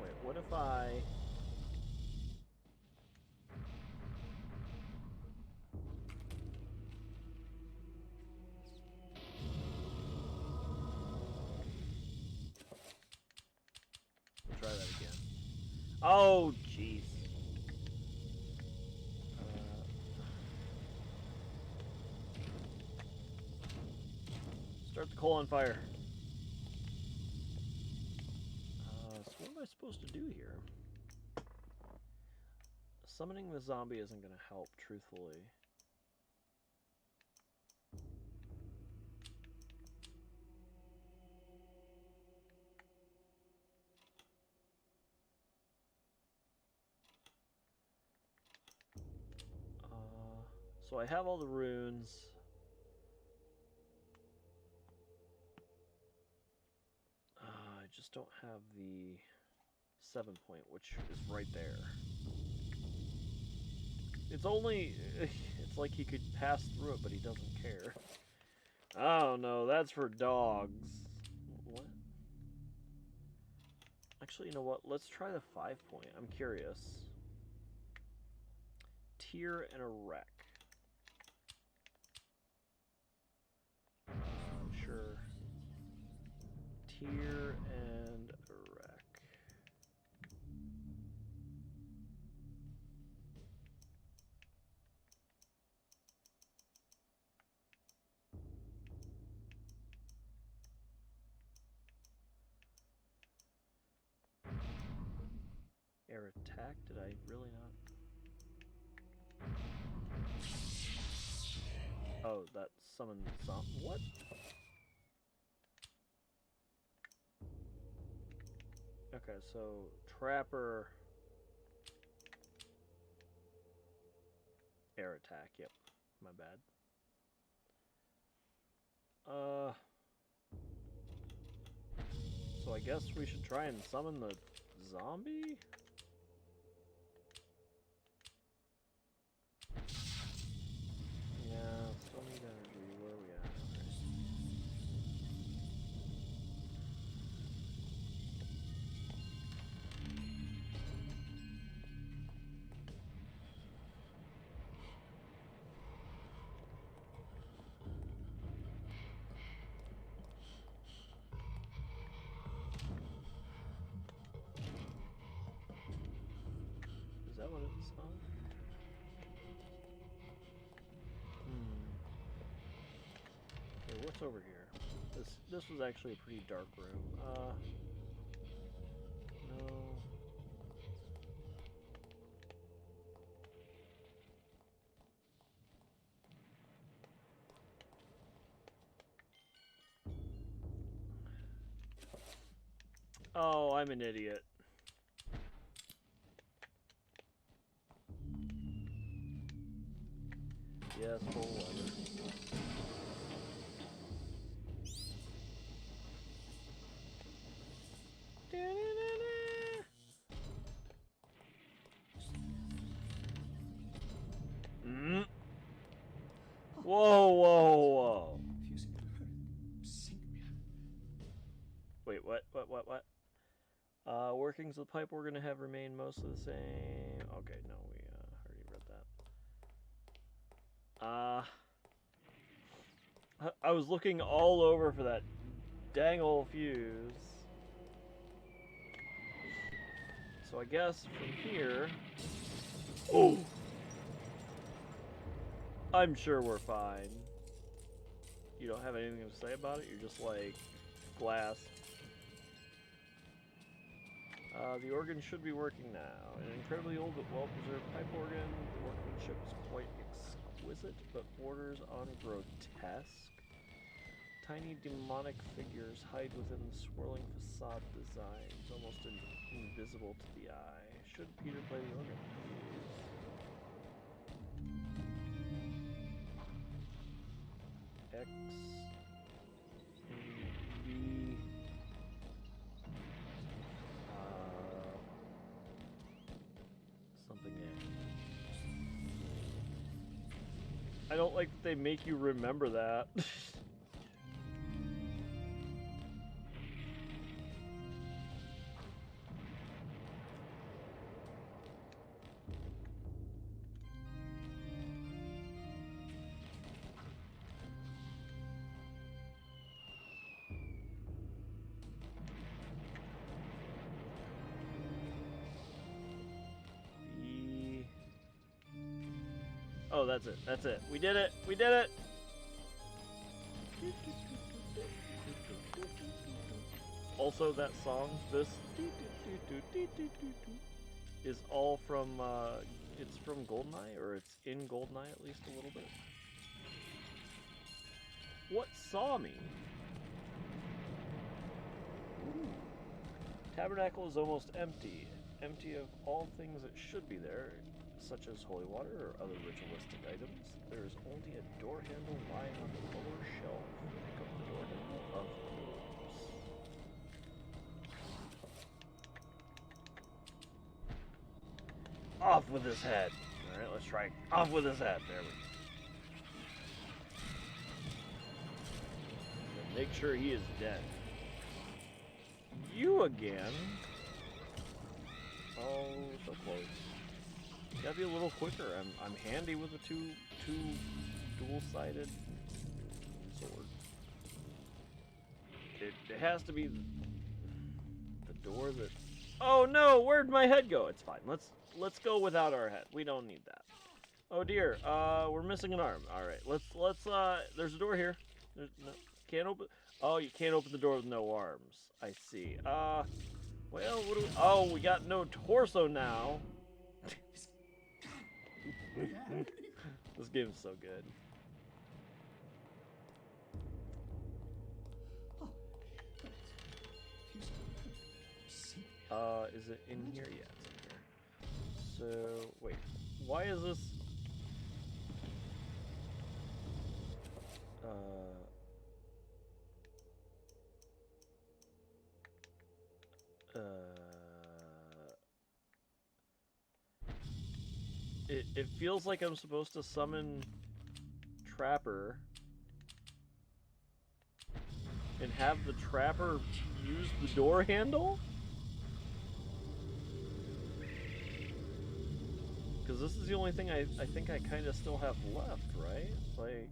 Wait, what if I... We'll try that again. Oh, jeez. Start the coal on fire. So what am I supposed to do here? Summoning the zombie isn't going to help, truthfully. So I have all the runes. I just don't have the 7-point, which is right there. It's only... It's like he could pass through it, but he doesn't care. Oh no, that's for dogs. What? Actually, you know what? Let's try the 5-point. I'm curious. Tier and a wreck. Sure. Tier and a wreck. Air attack? Did I really not? Oh, that summoned some. What? Okay, so Trapper. Air attack, yep. My bad. So I guess we should try and summon the zombie? Yeah, still need energy. Where are we at? Is that what it's on? Okay, what's over here? This was actually a pretty dark room. No. Oh, I'm an idiot. Yes, full lever. Mm. Whoa, whoa, whoa. Wait, what? What? Workings of the pipe organ have remained mostly the same. Okay, no, we already read that. I was looking all over for that dang old fuse. So I guess from here... Oh! I'm sure we're fine. You don't have anything to say about it? You're just like, glass. The organ should be working now. An incredibly old but well-preserved pipe organ. The workmanship is quite exquisite, but borders on grotesque. Tiny demonic figures hide within the swirling facade designs, almost invisible to the eye. Should Peter play the organ? X B something A. I don't like that they make you remember that. Oh, that's it. That's it. We did it. We did it. Also, that song, this is all from, it's from GoldenEye, or it's in GoldenEye at least a little bit. What saw me? Ooh. Tabernacle is almost empty. Empty of all things that should be there, such as holy water or other ritualistic items. There is only a door handle lying on the lower shelf. Pick up the door handle, of course. Off with his head. Alright, let's try. Off with his head. There we go. And make sure he is dead. You again? Oh, so close. Gotta be a little quicker. I'm handy with a two dual-sided sword. It has to be the door that. Oh no! Where'd my head go? It's fine. Let's go without our head. We don't need that. Oh dear. We're missing an arm. All right. Let's. There's a door here. There's no, can't open. Oh, you can't open the door with no arms. I see. Well, what do we? Oh, we got no torso now. This game is so good. Is it in here? Yeah, it's in here. So, wait. Why is this? It feels like I'm supposed to summon Trapper and have the Trapper use the door handle? Because this is the only thing I think I kind of still have left, right? Like...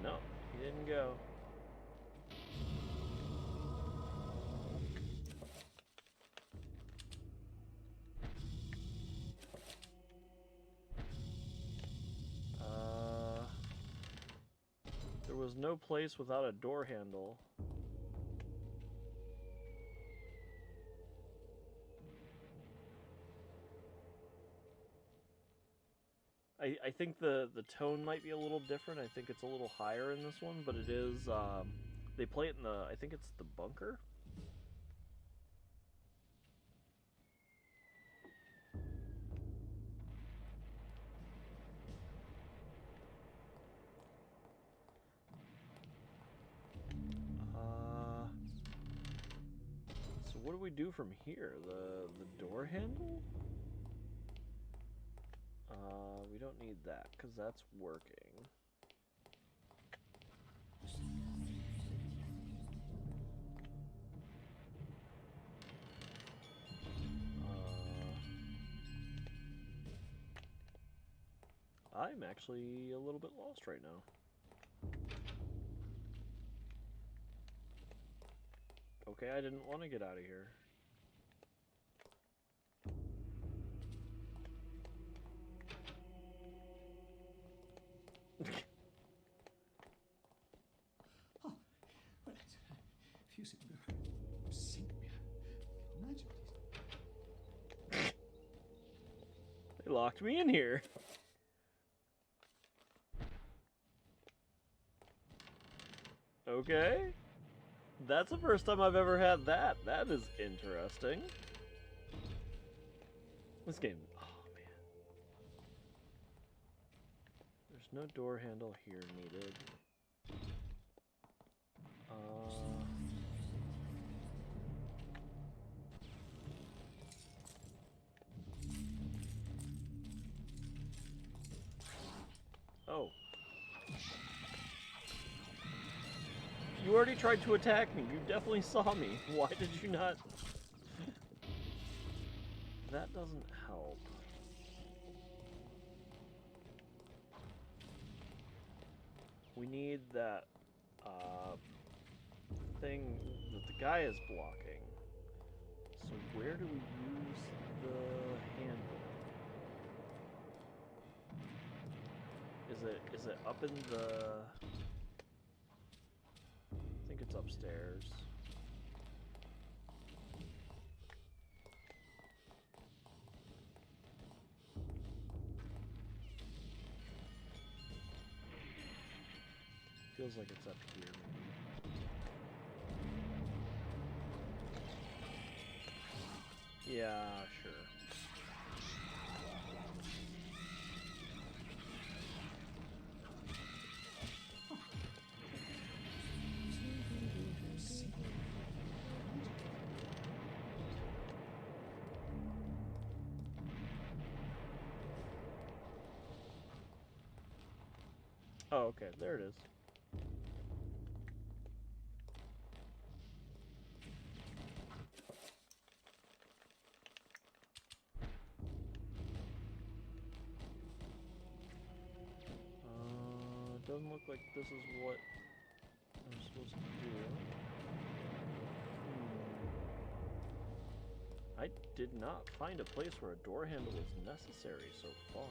No, he didn't go. There was no place without a door handle. I think the tone might be a little different. I think it's a little higher in this one, but it is, they play it in the, I think it's the bunker? So what do we do from here? The door handle? We don't need that, because that's working. I'm actually a little bit lost right now. Okay, I didn't want to get out of here. Oh, well, if you see me, They locked me in here. Okay. That's the first time I've ever had that. That is interesting. This game, oh man. There's no door handle here needed. Oh. You already tried to attack me. You definitely saw me. Why did you not? That doesn't help. We need that thing that the guy is blocking. So where do we use the handle? Is it up in the... I think it's upstairs. Feels like it's up here, maybe. Yeah, sure. Oh, okay, there it is. Doesn't look like this is what I'm supposed to do. I did not find a place where a door handle was necessary so far.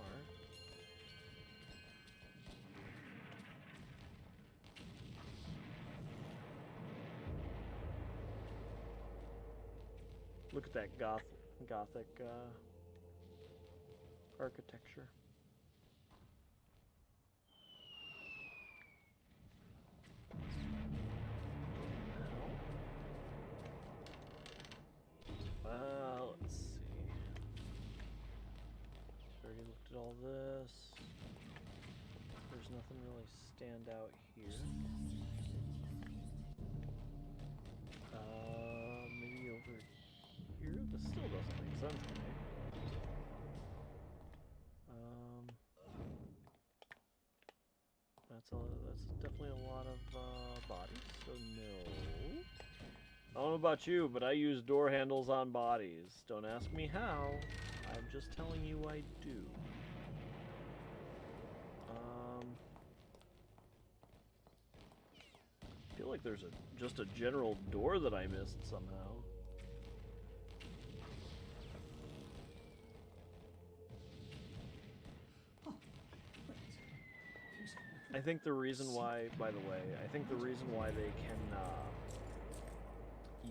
Look at that gothic architecture. Let's see. Already looked at all this. There's nothing really stand out here. Maybe over here? This still doesn't make sense to me. That's definitely a lot of bodies, so no. I don't know about you, but I use door handles on bodies. Don't ask me how. I'm just telling you I do. I feel like there's just a general door that I missed somehow. I think the reason why, by the way, I think the reason why they can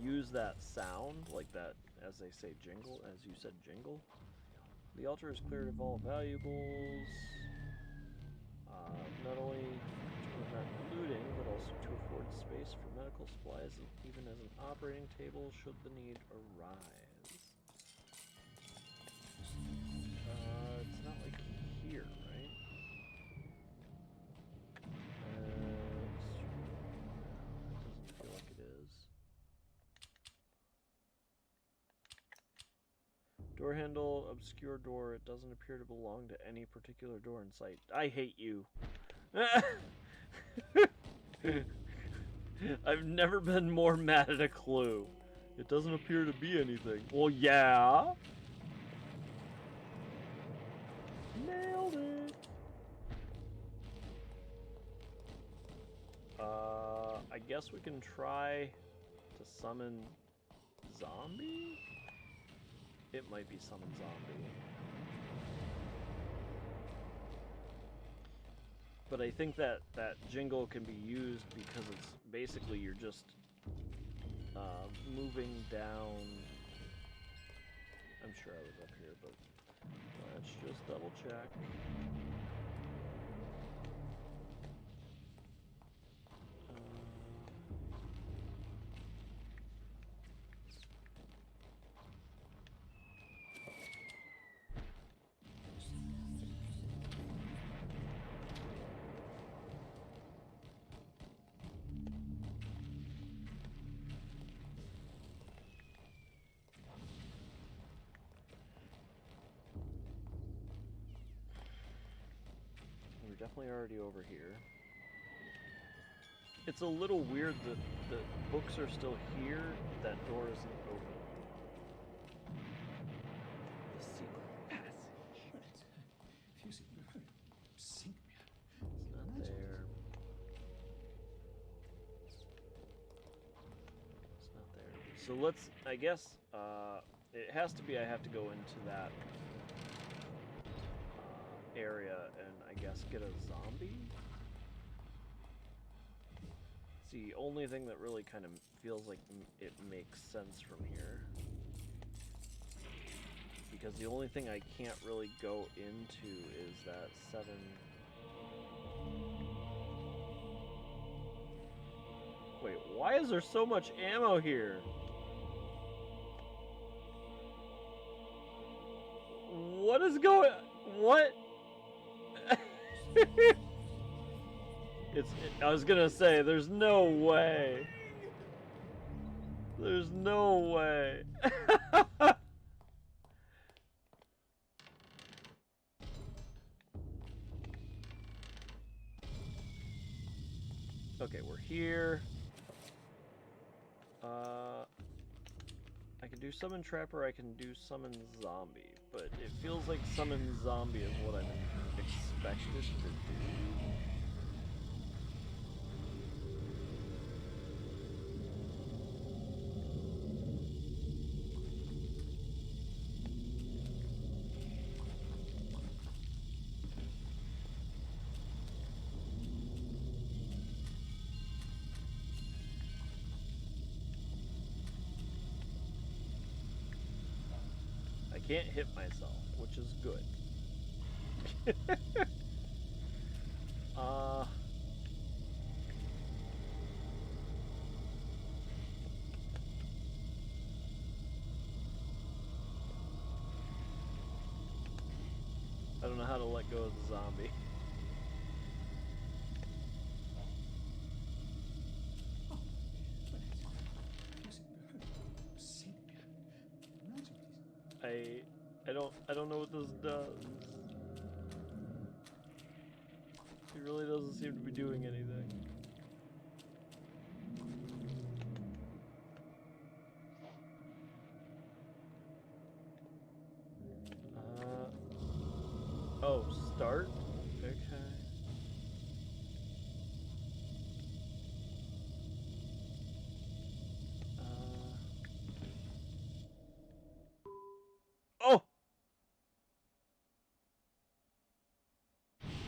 use that sound, like that, as they say, jingle, as you said, jingle. The altar is cleared of all valuables, not only to prevent looting, but also to afford space for medical supplies, and even as an operating table should the need arise. It's not like here, right? It doesn't feel like it is. Door Door handle, obscure door. It doesn't appear to belong to any particular door in sight. I hate you. I've never been more mad at a clue. It doesn't appear to be anything. Well, yeah. Nailed it. I guess we can try to summon zombie? It might be summon zombie. But I think that jingle can be used because it's basically you're just moving down. I'm sure I was up here, but let's just double check. We're definitely already over here. It's a little weird that the books are still here, that door isn't open. The secret passage. It's not there. It's not there. So let's, I guess, it has to be I have to go into that area and I guess get a zombie? It's the only thing that really kind of feels like it makes sense from here. Because the only thing I can't really go into is that 7... Wait, why is there so much ammo here? What is going... What? I was gonna say, there's no way. There's no way. Okay, we're here. I can do summon trapper, I can do summon zombie, but it feels like summon zombie is what I'm expected to do. I can't hit myself, which is good. I don't know how to let go of the zombie. I don't know what this does. It really doesn't seem to be doing anything. Oh, start? Okay. Oh!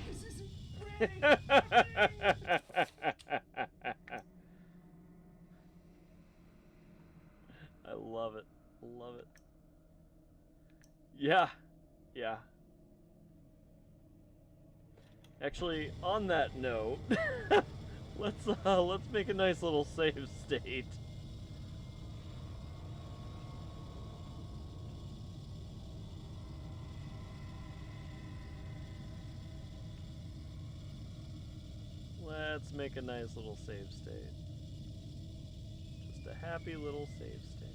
This isn't great! I love it. Love it. Yeah. Yeah. Actually, on that note, let's make a nice little save state. Let's make a nice little save state. Just a happy little save state.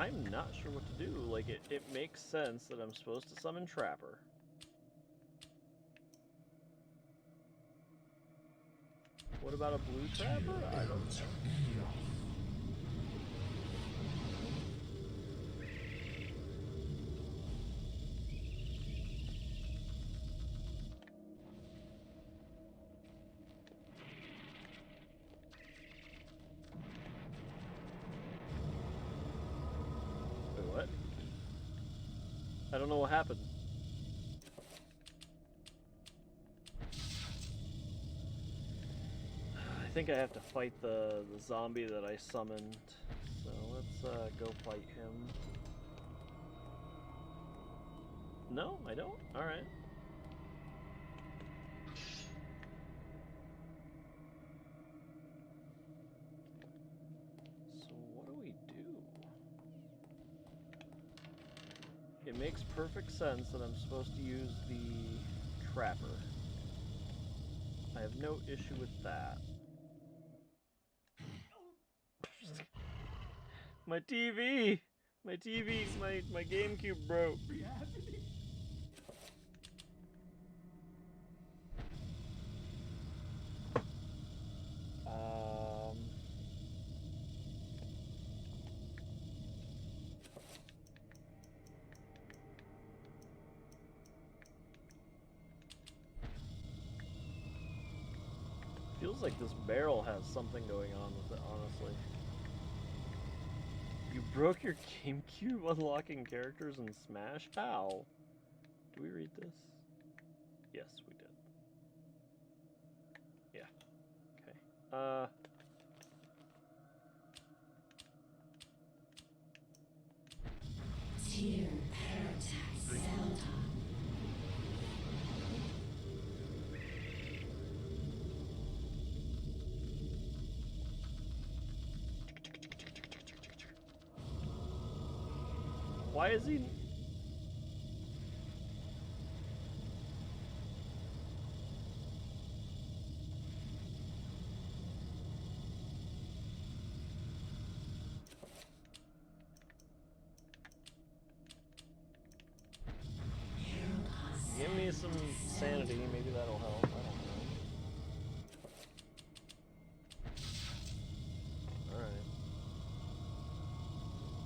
I'm not sure what to do. Like, it makes sense that I'm supposed to summon Trapper. What about a blue Trapper? I don't know. Wait, what? I don't know what happened. I think I have to fight the zombie that I summoned. So let's go fight him. No, I don't? Alright. So what do we do? It makes perfect sense that I'm supposed to use the Trapper. I have no issue with that. My TV! My TV, my GameCube broke. Feels like this barrel has something going on with it, honestly. You broke your GameCube unlocking characters in Smash? How? Do we read this? Yes, we did. Yeah. Okay. Tear Paradise Zelda. Why is he... Give me some sanity, maybe that'll help. I don't know. Alright.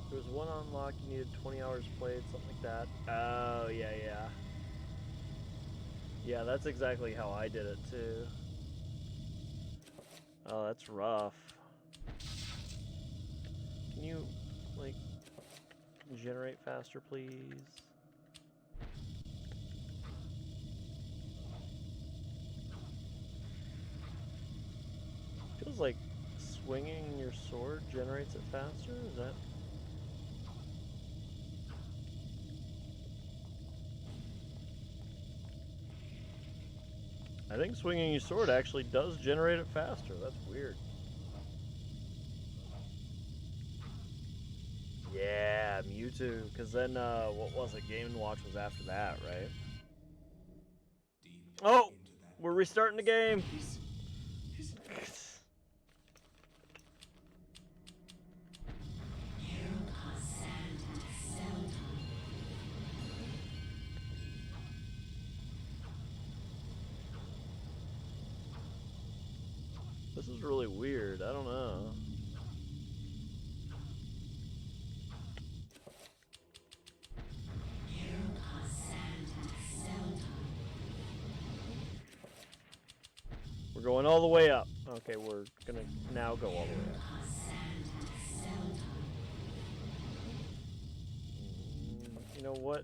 There was one unlock, you needed 20 hours played, something like that. Oh, yeah. Yeah, that's exactly how I did it, too. Oh, that's rough. Can you, like, generate faster, please? Feels like swinging your sword generates it faster? Is that... I think swinging your sword actually does generate it faster. That's weird. Yeah, Mewtwo. Because then, what was it? Game & Watch was after that, right? Oh! We're restarting the game! This is really weird. I don't know. We're going all the way up. Okay, we're gonna now go all the way up. You know what?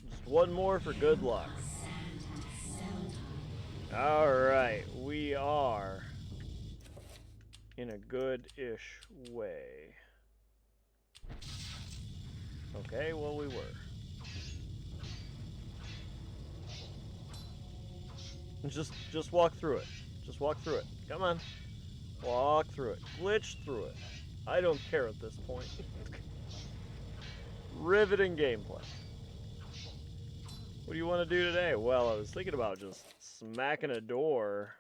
Just one more for good luck. Alright, we are in a good-ish way. Okay, well we were. Just walk through it. Just walk through it. Come on. Walk through it. Glitch through it. I don't care at this point. Riveting gameplay. What do you want to do today? Well, I was thinking about just smacking a door.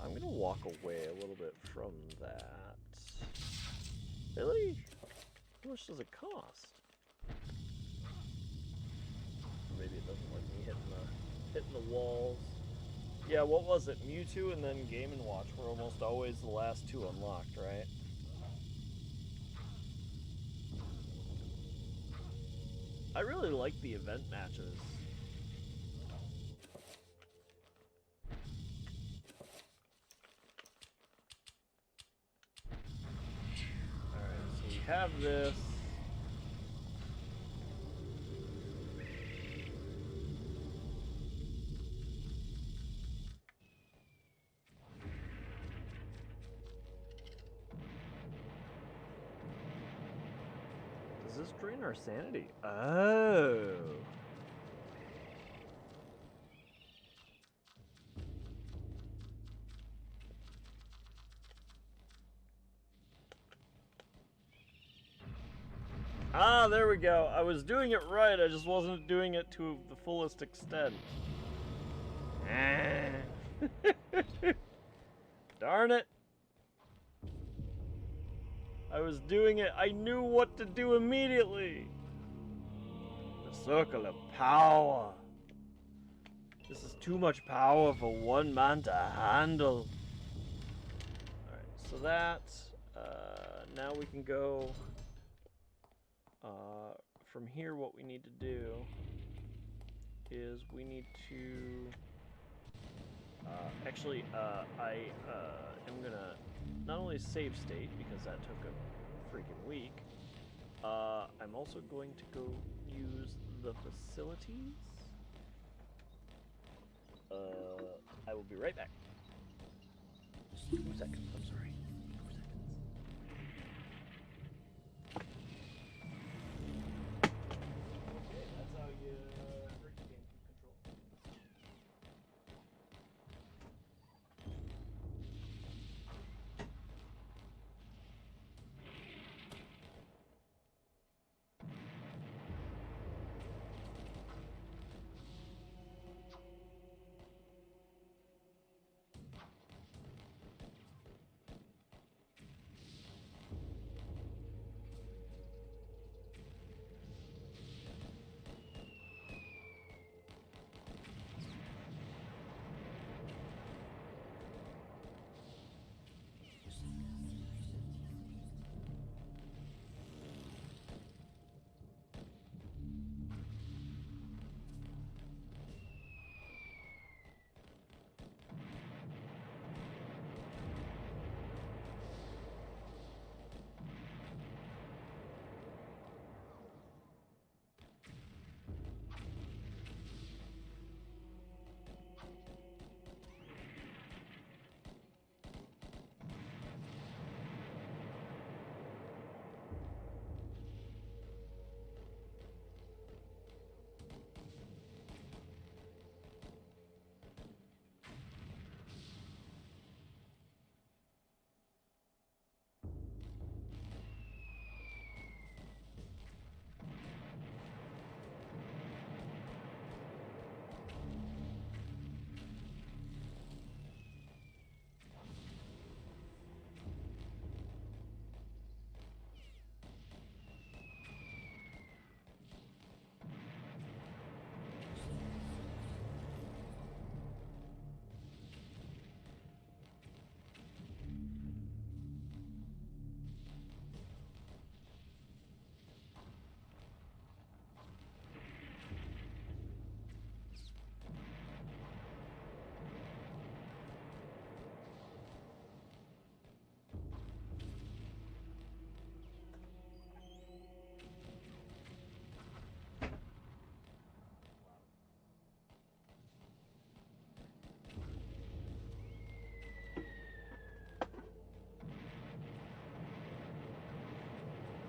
I'm going to walk away a little bit from that. Really? How much does it cost? Maybe it doesn't like me hitting the walls. Yeah, what was it? Mewtwo and then Game & Watch were almost always the last two unlocked, right? I really like the event matches. Alright, so we have this. Does this drain our sanity? Oh. Ah, there we go. I was doing it right, I just wasn't doing it to the fullest extent. Darn it. I was doing it. I knew what to do immediately. The circle of power. This is too much power for one man to handle. Alright, so that, now we can go, from here what we need to do is we need to, actually, I am gonna not only save state, because that took a freaking week, I'm also going to go use the facilities. I will be right back. 2 seconds, I'm sorry. 2 seconds. Okay, that's how you hurt the GameCube control.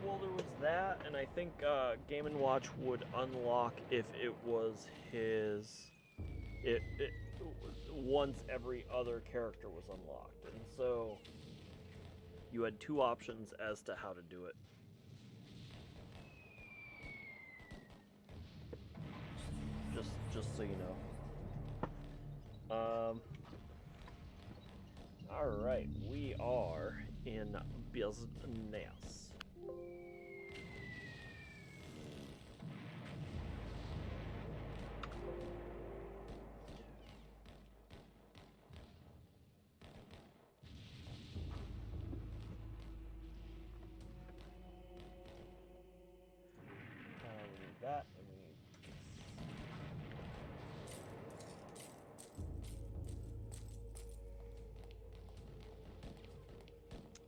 Well, there was that, and I think Game & Watch would unlock if it was his... It once every other character was unlocked, and so you had 2 options as to how to do it. Just so you know. Alright, we are in business.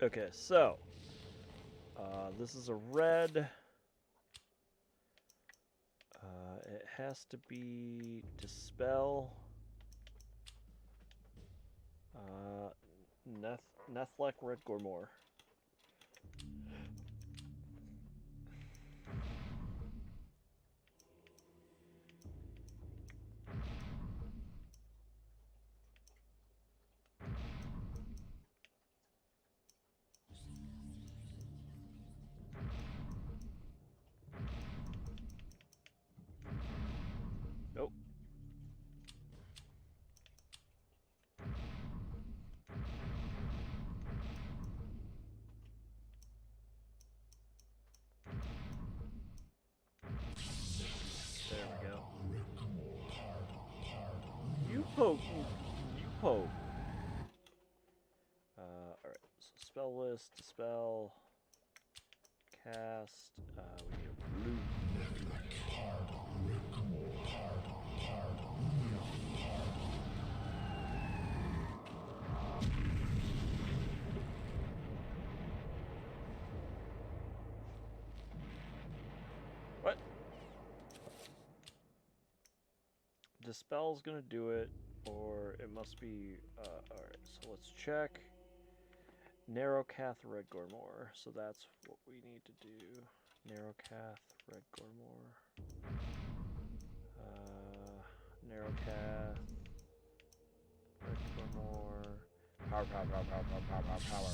Okay, so this is a red. It has to be dispel. Nethlek Red Gormor. Nope. There we go. You poke. You poke. Alright, so spell list, dispel, cast, we need a blue. What? Dispel's gonna do it, or it must be, alright, so let's check. Narrowcath Red Gormor, so that's what we need to do. Narrowcath Red Gormor. Narrowcath Red Gormor. Power, power, power, power, power, power, power, power.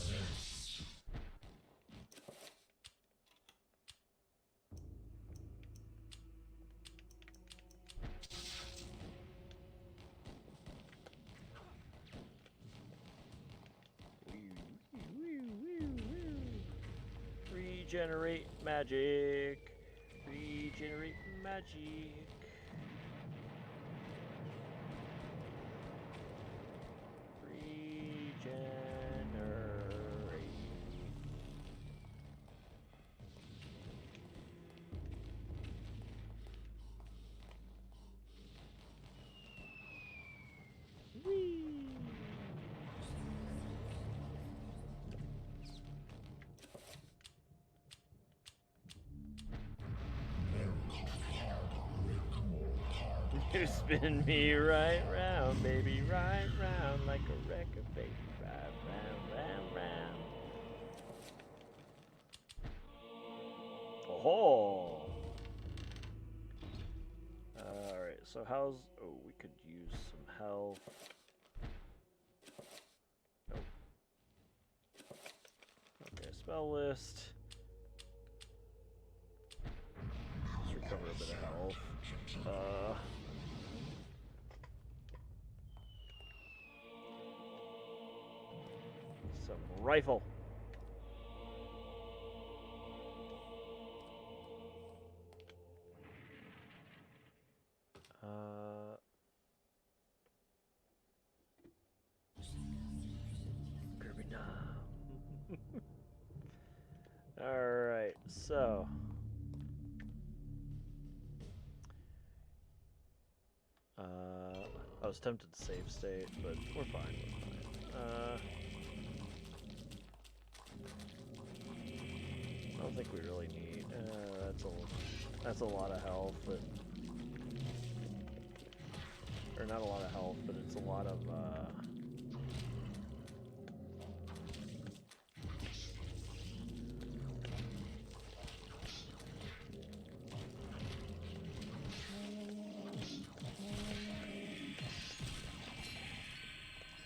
Regenerate magic. Regenerate magic. Regenerate. Whee! You spin me right round, baby, right round like a record, baby, right round, round, round. Oh. Alright, so how's... Oh, we could use some health. Nope. Okay, spell list. Let's recover a bit of health. Some rifle. Kirby now. Alright, so. I was tempted to save state, but we're fine. I don't think we really need. That's a lot of health, but or not a lot of health, but it's a lot of.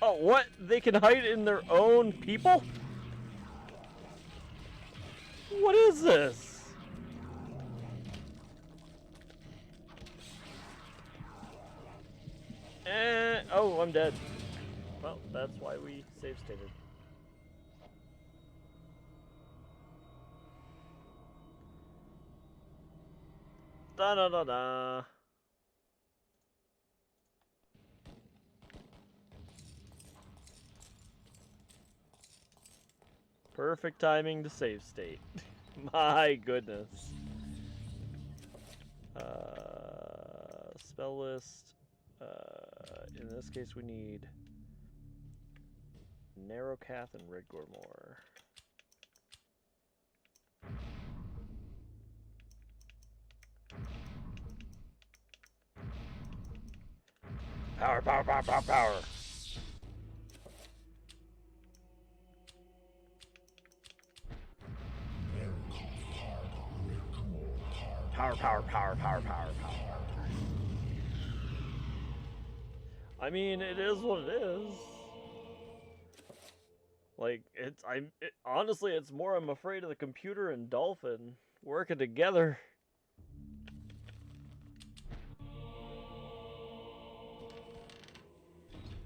Oh, what? They can hide in their own people? What is this? Oh, I'm dead. Well, that's why we save stated. Da da da da. Perfect timing to save state. My goodness. Spell list. In this case, we need Narrowcath and Red Gormor. Power, power, power. Power, power, power, power, power, power. I mean, it is what it is. Like, honestly, it's more I'm afraid of the computer and Dolphin working together.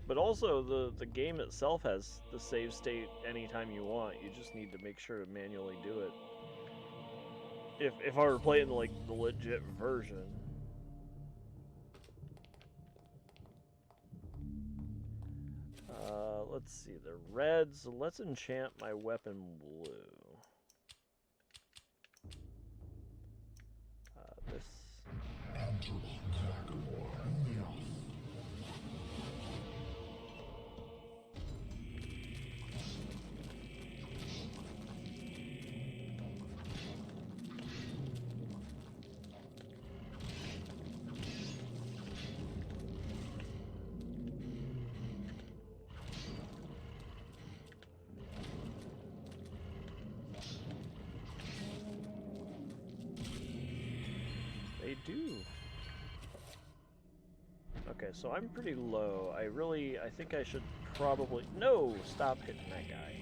But also, the game itself has the save state anytime you want. You just need to make sure to manually do it. If I were playing, like, the legit version. Let's see, the red, so let's enchant my weapon blue. This... They do. Okay, so I'm pretty low. I think I should probably... No! Stop hitting that guy.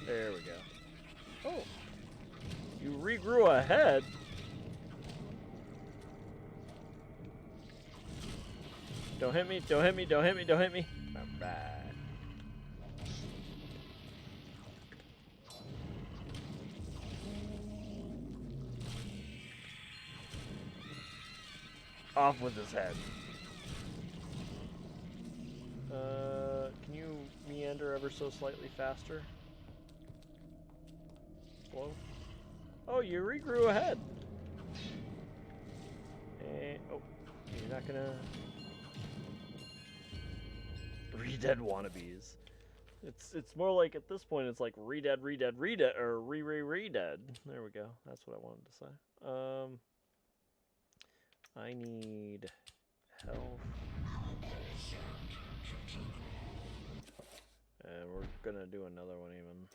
There we go. Oh! You regrew a head? Don't hit me, don't hit me, don't hit me, don't hit me. Alright. Off with his head. Can you meander ever so slightly faster? Slow? Oh, you regrew a head. And, oh, you're not gonna... Re-dead wannabes. It's more like, at this point, it's like re-dead, re-dead, re-dead, or re-re-re-dead. There we go. That's what I wanted to say. I need health. And we're gonna do another one even.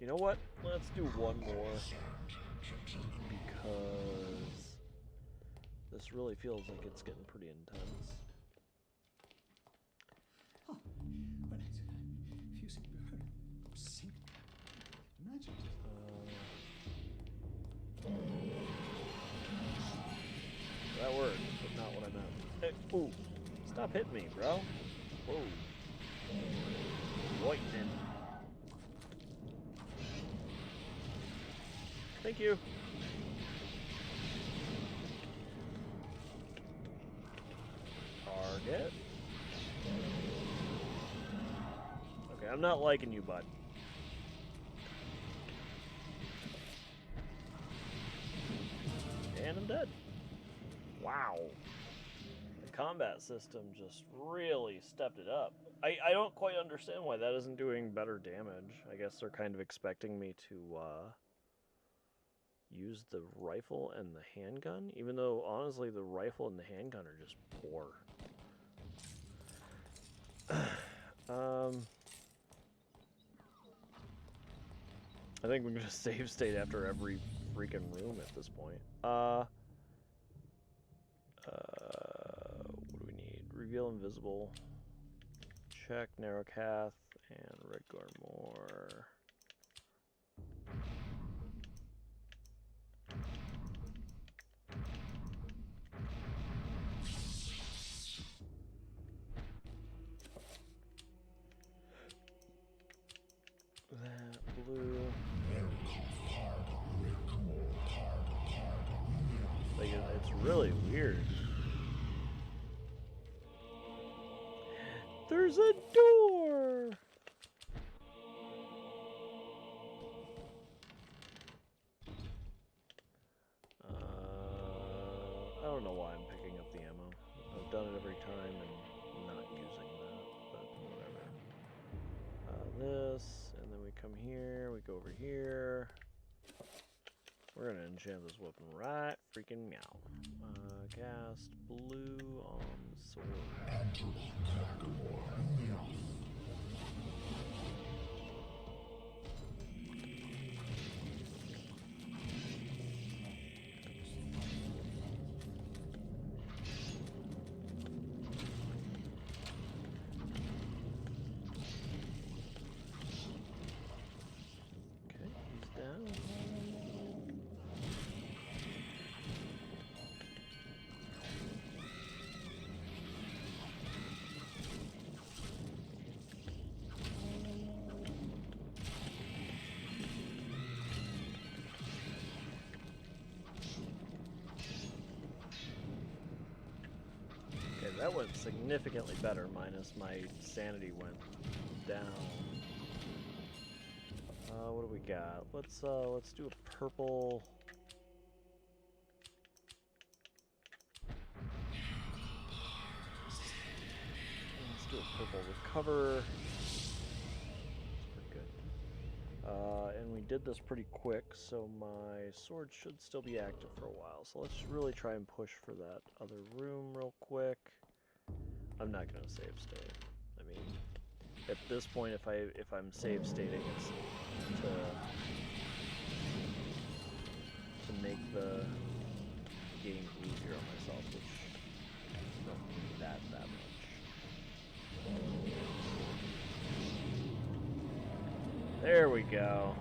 You know what? Let's do one more. Because this really feels like it's getting pretty intense. Oh, well, if you see her sing, imagine. That worked, but not what I meant. Hey, ooh, stop hitting me, bro. Whoa. Lightning. Thank you. Target. Okay, I'm not liking you, bud. And I'm dead. Wow. The combat system just really stepped it up. I don't quite understand why that isn't doing better damage. I guess they're kind of expecting me to use the rifle and the handgun, even though honestly the rifle and the handgun are just poor. I think we're gonna save state after every freaking room at this point. What do we need? Reveal invisible. Check narrow cath and red Gormore. That blue. Like it's really weird. There's a door. I don't know why I'm picking up the ammo. I've done it every time and not using that. this, and then we come here, we go over here. We're gonna enchant this weapon right freaking meow. Cast blue on the sword. Okay, he's down. Okay, that went significantly better, minus my sanity went down. What do we got? Let's do a purple. Let's do a purple recover. That's pretty good. And we did this pretty quick, so my sword should still be active for a while. So let's really try and push for that other room real quick. I'm not gonna save state. I mean, at this point, if I'm save stating, it's to make the game easier on myself, which I don't need that much. There we go.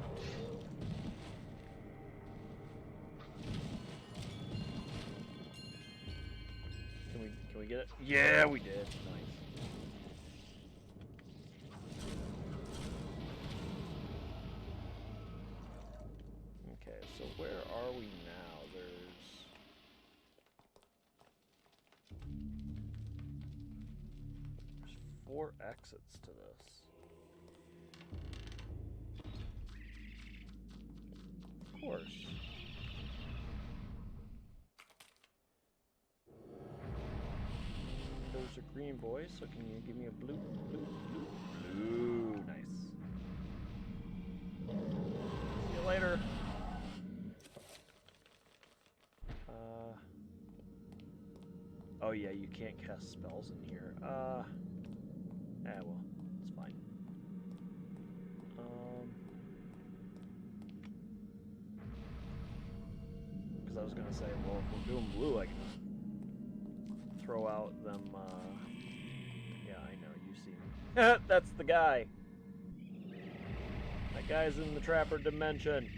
Can we get it? Yeah, we did. Nice. Okay, so where are we now? There's 4 exits to this. Of course. There's a green boy, so can you give me a blue? Blue, nice. See you later. Oh yeah, you can't cast spells in here. Well, it's fine. Because I was gonna say, well, if we're doing blue, I can just throw out them, yeah, I know, you see me. That's the guy! That guy's in the Trapper dimension!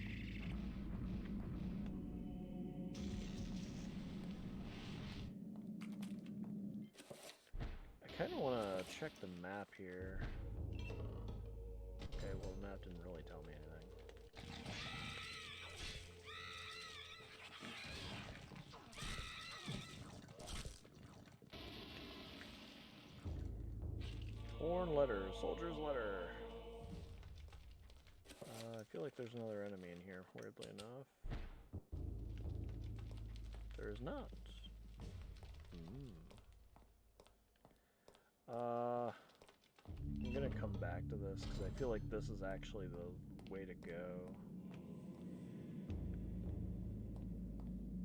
I kinda wanna check the map here. Okay, well, the map didn't really tell me anything. Torn letter, soldier's letter. I feel like there's another enemy in here, weirdly enough. There is not. I'm gonna come back to this because I feel like this is actually the way to go.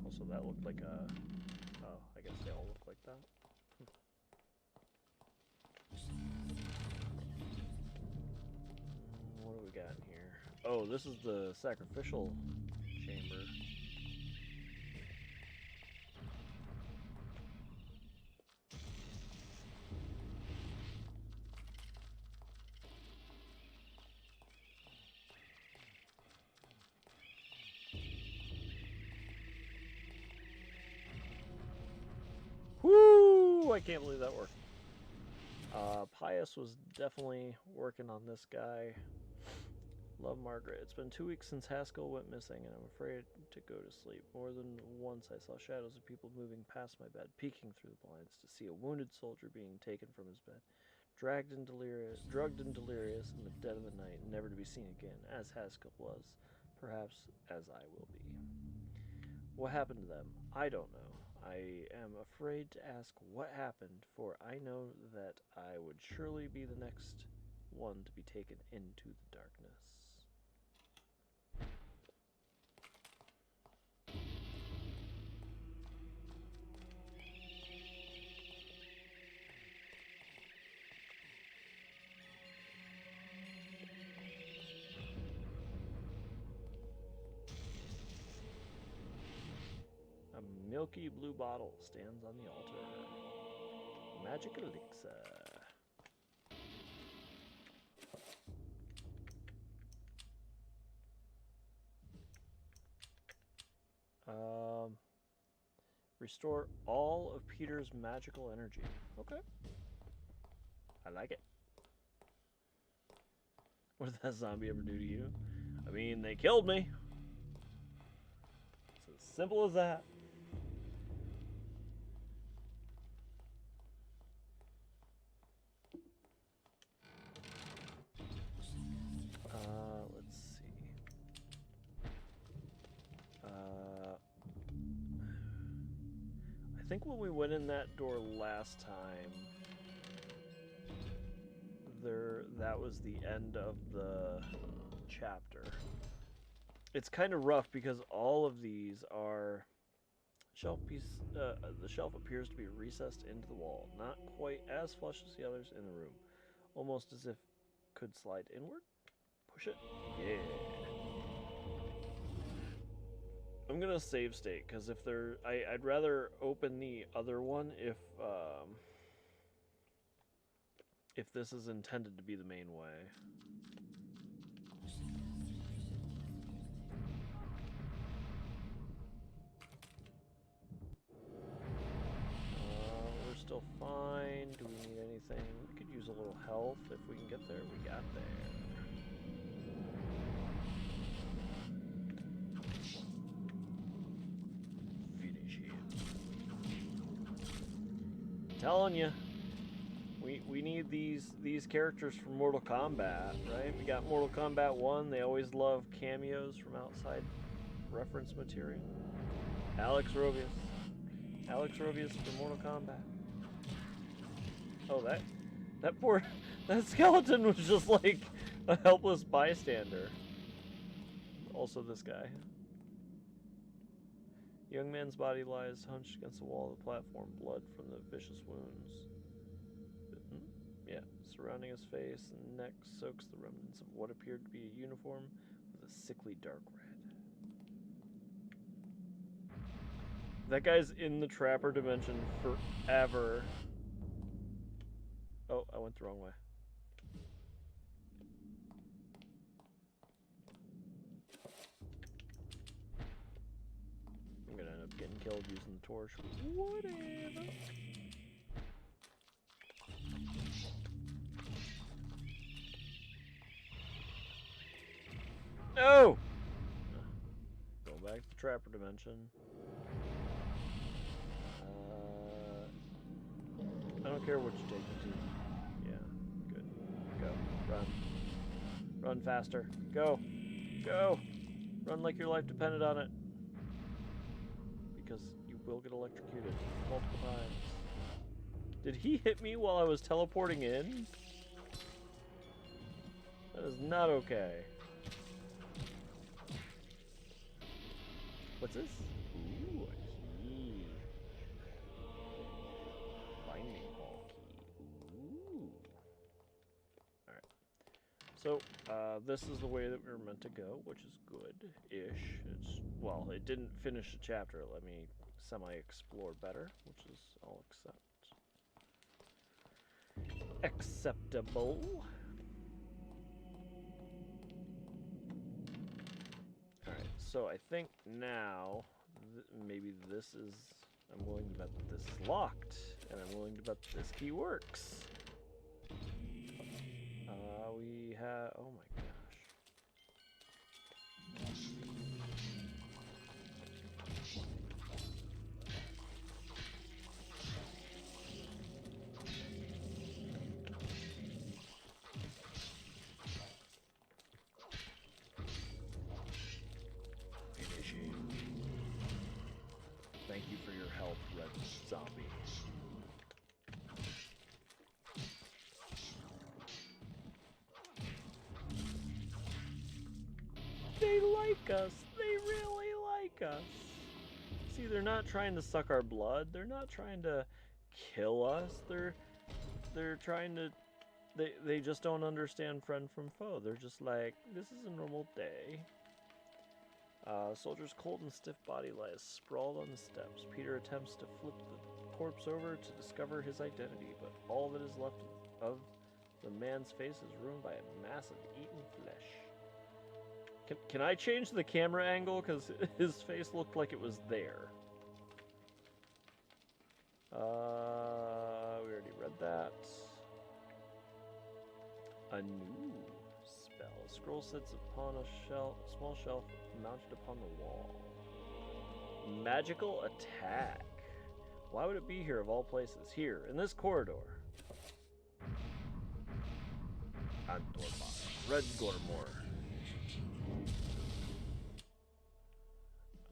Also, that looked like a... Oh, I guess they all look like that. What do we got in here? Oh, this is the sacrificial chamber. Woo! I can't believe that worked. Pius was definitely working on this guy. Love Margaret. It's been 2 weeks since Haskell went missing, and I'm afraid to go to sleep. More than once I saw shadows of people moving past my bed, peeking through the blinds to see a wounded soldier being taken from his bed, drugged and delirious in the dead of the night, never to be seen again, as Haskell was, perhaps as I will be. What happened to them? I don't know. I am afraid to ask what happened, for I know that I would surely be the next one to be taken into the darkness. A milky blue bottle stands on the altar. Magic elixir. Restore all of Peter's magical energy. Okay. I like it. What did that zombie ever do to you? I mean, they killed me. It's as simple as that. Let's see. I think when we went in that door last time, that was the end of the chapter. It's kind of rough because all of these are shelf piece. The shelf appears to be recessed into the wall, not quite as flush as the others in the room, almost as if could slide inward. Push it. Yeah. I'm gonna save state because if there, I'd rather open the other one if this is intended to be the main way. We're still fine. Do we need anything? We could use a little health if we can get there. We got there. Telling you, we need these characters from Mortal Kombat, right? We got Mortal Kombat 1. They always love cameos from outside reference material. Alex Robius from Mortal Kombat. Oh, that skeleton was just like a helpless bystander. Also, this guy. Young man's body lies hunched against the wall of the platform, blood from the vicious wounds. Yeah, surrounding his face and neck soaks the remnants of what appeared to be a uniform with a sickly dark red. That guy's in the Trapper dimension forever. Oh, I went the wrong way. I'm gonna end up getting killed using the torch. Whatever. No! Go back to the Trapper dimension. I don't care what you take me to. Yeah, good. Go. Run. Run faster. Go. Go! Run like your life depended on it. Because you will get electrocuted multiple times. Did he hit me while I was teleporting in? That is not okay. What's this? Ooh, a key. Binding hall key. Ooh. Alright. So, this is the way that we were meant to go, which is good-ish. Well, it didn't finish the chapter. Let me semi-explore better, which is I'll accept. Acceptable. Alright, so I think now, maybe this is, I'm willing to bet that this is locked, and I'm willing to bet that this key works. We have, oh my gosh. Thank you for your help, Red Zombie. They like us. They really like us. See, they're not trying to suck our blood. They're not trying to kill us. They're trying to they just don't understand friend from foe. They're just like, this is a normal day. Soldier's cold and stiff body lies sprawled on the steps. Peter attempts to flip the corpse over to discover his identity, but all that is left of the man's face is ruined by a mass of eaten flesh. Can I change the camera angle? Because his face looked like it was there. We already read that. A new spell. A scroll sits upon a small shelf mounted upon the wall. Magical attack. Why would it be here of all places? Here, in this corridor. Antormar. Red Gormor.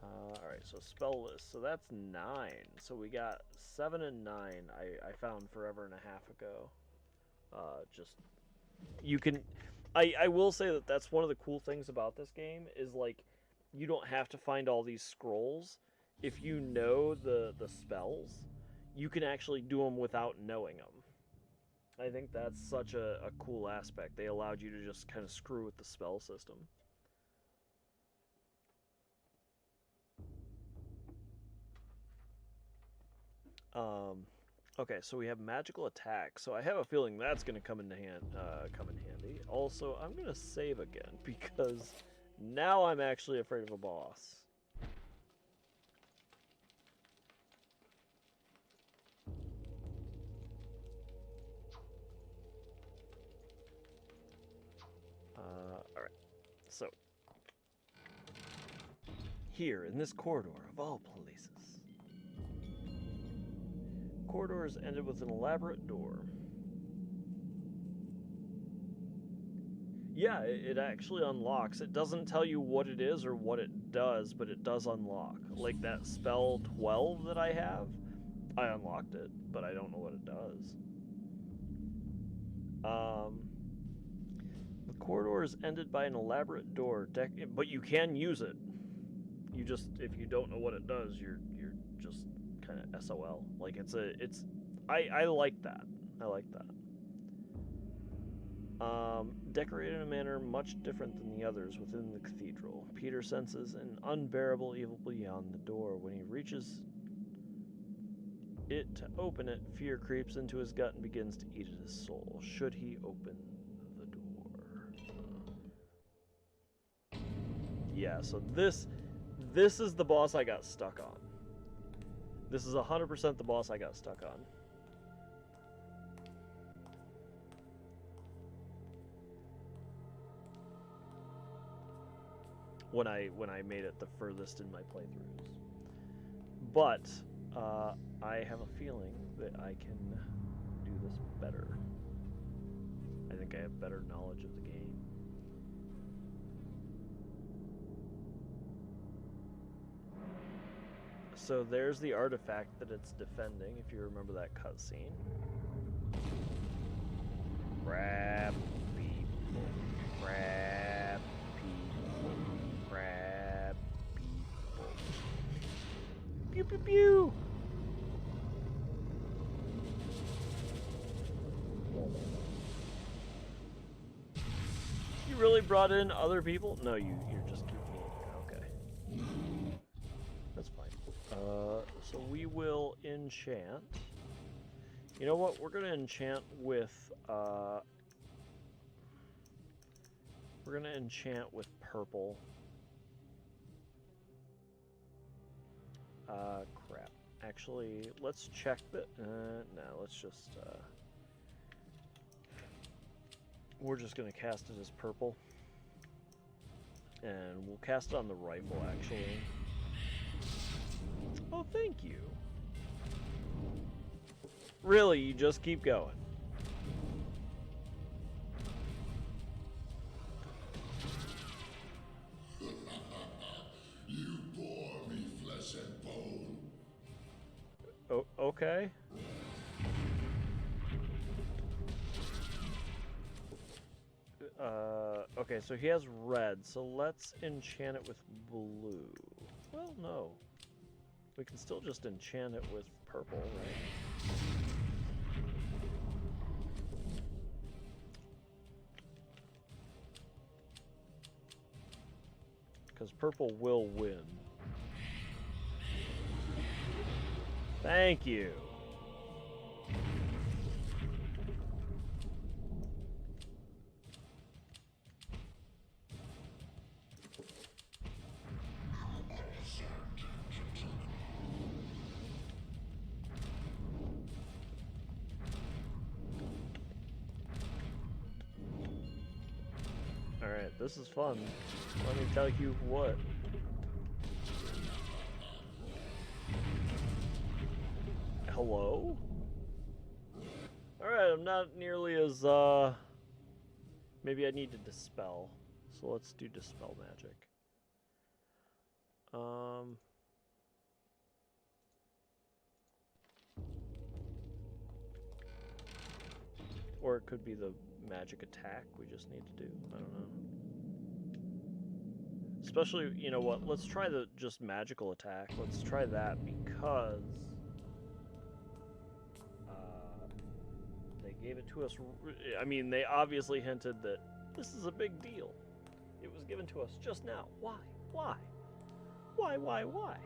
Alright, so spell list. So that's 9. So we got 7 and 9 I found forever and a half ago. Just... You can... I will say that that's one of the cool things about this game is, like, you don't have to find all these scrolls. If you know the spells, you can actually do them without knowing them. I think that's such a cool aspect. They allowed you to just kind of screw with the spell system. Okay, so we have magical attack. So I have a feeling that's going to come in handy. Also, I'm going to save again because now I'm actually afraid of a boss. Alright, so here in this corridor of all places, corridor is ended with an elaborate door. Yeah, it actually unlocks. It doesn't tell you what it is or what it does, but it does unlock. Like that spell 12 that I have, I unlocked it, but I don't know what it does. The corridor is ended by an elaborate door, but you can use it. You just, if you don't know what it does, you're just kind of SOL. Like I like that. I like that. Decorated in a manner much different than the others within the cathedral. Peter senses an unbearable evil beyond the door. When he reaches it to open it, fear creeps into his gut and begins to eat at his soul. Should he open the door? Yeah, so this is the boss I got stuck on. This is 100% the boss I got stuck on. When I made it the furthest in my playthroughs. But I have a feeling that I can do this better. I think I have better knowledge of the game. So there's the artifact that it's defending, if you remember that cutscene. Grab people. Grab people. Grab people. Pew pew pew! You really brought in other people? No, you're just keeping me in here. Okay. That's fine. So we will enchant. You know what? We're gonna enchant with purple. Crap. Actually, let's check the. No, let's just. We're just gonna cast it as purple, and we'll cast it on the rifle. Actually. Oh, thank you. Really, you just keep going. You bore me flesh and bone. Oh, okay. Okay, so he has red, so let's enchant it with blue. Well, no. We can still just enchant it with purple, right? Because purple will win. Thank you. Alright, this is fun. Let me tell you what. Hello? Alright, I'm not nearly as, maybe I need to dispel. So let's do dispel magic. Or it could be the magic attack we just need to do. I don't know. Especially, you know what, let's try the just magical attack. Let's try that because they gave it to us. I mean, they obviously hinted that this is a big deal. It was given to us just now. Why? Why? Why?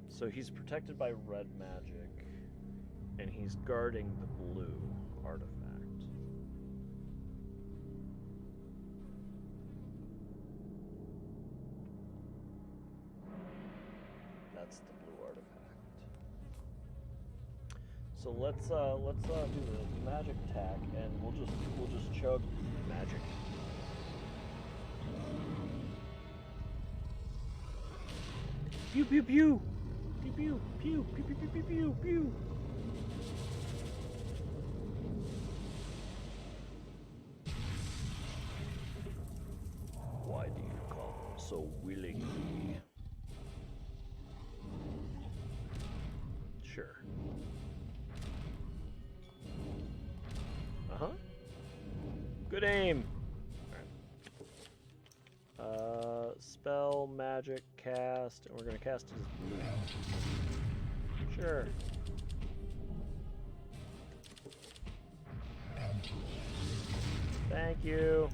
So he's protected by red magic, and he's guarding the blue artifact. That's the blue artifact. So let's do the magic attack, and we'll just chug magic. Pew pew pew. Pew pew pew pew pew pew pew pew. Why do you come so willingly? Sure. Uh-huh. Good aim. Spell, magic, cast, and we're gonna cast it as blue. Sure. Thank you.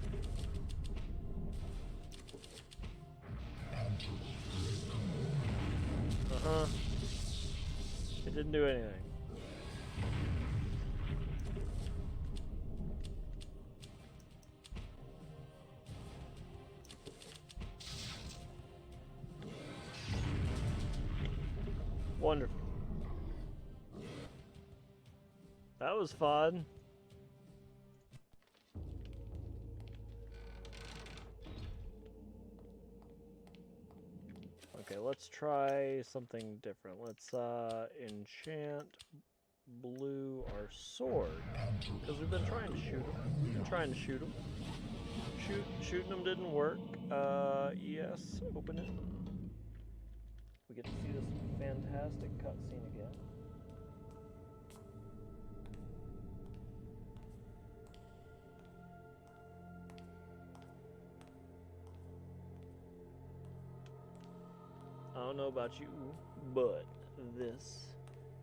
Uh-huh. It didn't do anything. Wonderful. That was fun. Okay, let's try something different. Let's enchant blue our sword, because we've been trying to shoot him. Shooting him didn't work. Yes, open it. We get to see this fantastic cutscene again. I don't know about you, but this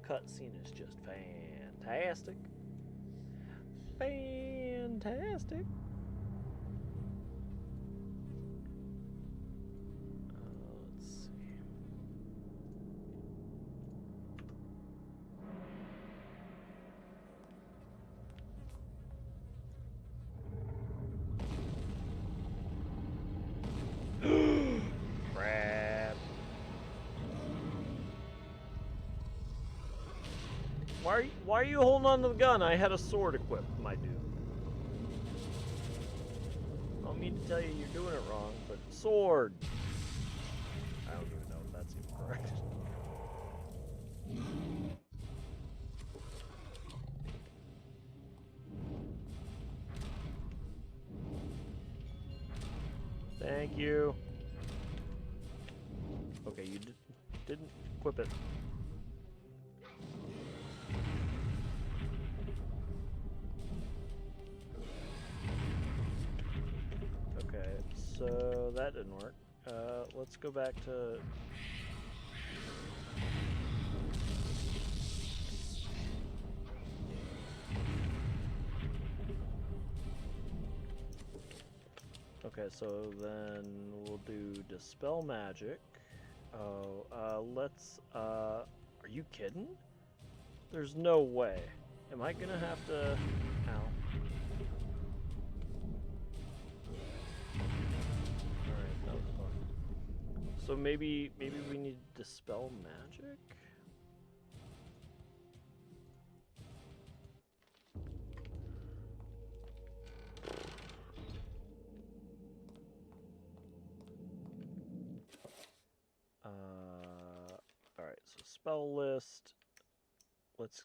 cutscene is just fantastic. Fantastic. Let's see. Crap. Why are you holding on to the gun? I had a sword equipped, my dude. I don't mean to tell you you're doing it wrong, but sword. I don't even know if that's even correct. Thank you. Okay, you didn't equip it. So that didn't work. Let's go back to... Okay, so then we'll do Dispel Magic. Oh, let's, are you kidding? There's no way. Am I gonna have to... Ow. Alright, that was fun. So maybe we need to Dispel Magic? Alright, so spell list. Let's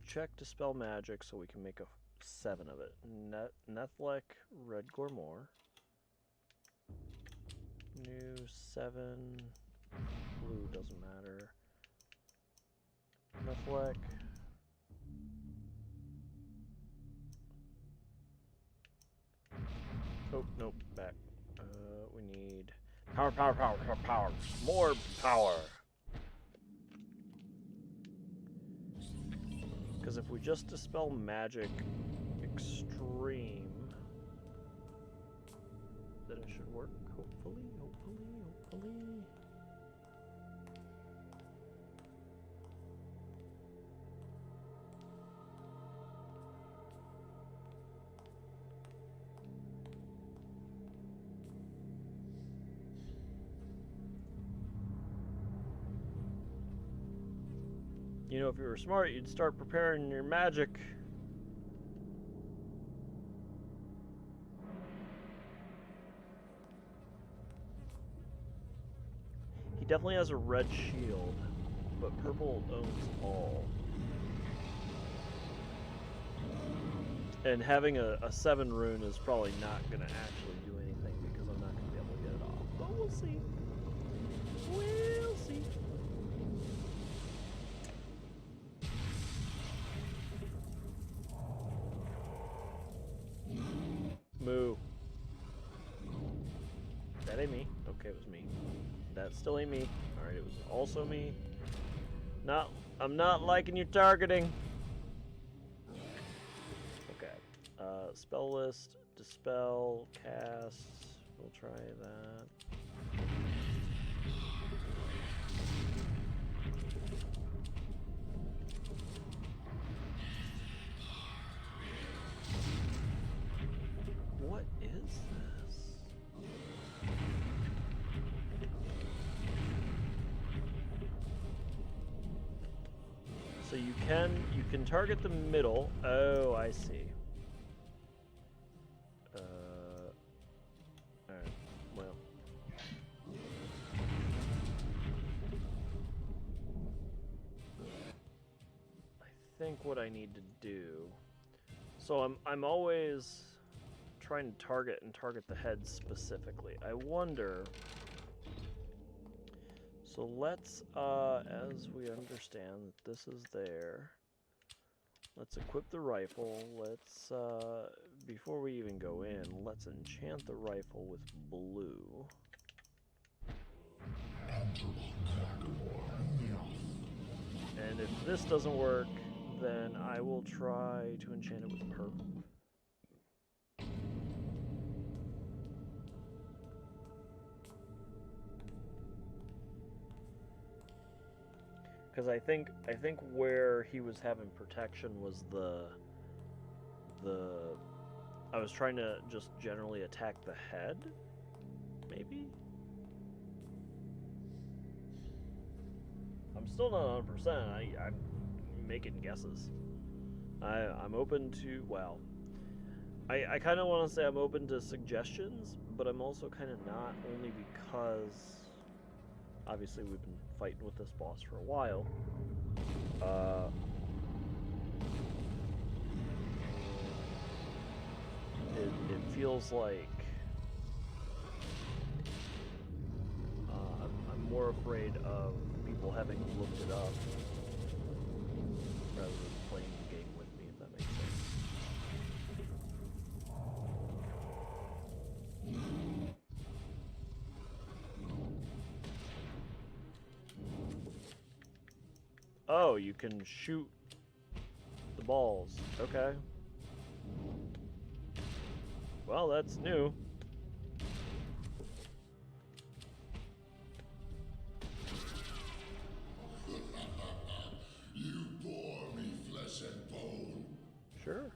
check Dispel Magic so we can make a 7 of it. Nethlek, Red Gormor. New 7. Blue doesn't matter. Nethlek. Oh, nope, back. We need power, power, power, power, power. More power. Because if we just Dispel Magic Extreme, then it should work. Hopefully, hopefully, hopefully. You know, if you were smart, you'd start preparing your magic. He definitely has a red shield, but purple owns all. And having a 7 rune is probably not going to actually do anything because I'm not going to be able to get it off. But we'll see. We'll see. Moo. That ain't me. Okay, it was me. That still ain't me. Alright, it was also me. I'm not liking your targeting. Okay. Spell list, dispel, cast. We'll try that. What is this? So you can target the middle. Oh, I see. Alright, well. I think what I need to do. So I'm always trying to target the head specifically. I wonder. So let's, as we understand that this is there, let's equip the rifle. Let's, before we even go in, let's enchant the rifle with blue. And if this doesn't work, then I will try to enchant it with purple. Because I think where he was having protection was I was trying to just generally attack the head, maybe? I'm still not 100%. I'm making guesses. I'm open to, well, I kind of want to say I'm open to suggestions, but I'm also kind of not, only because obviously we've been fighting with this boss for a while. It feels like I'm more afraid of people having looked it up rather than playing the game with me, if that makes sense. Oh, you can shoot the balls. Okay. Well, that's new. You bore me flesh and bone. Sure.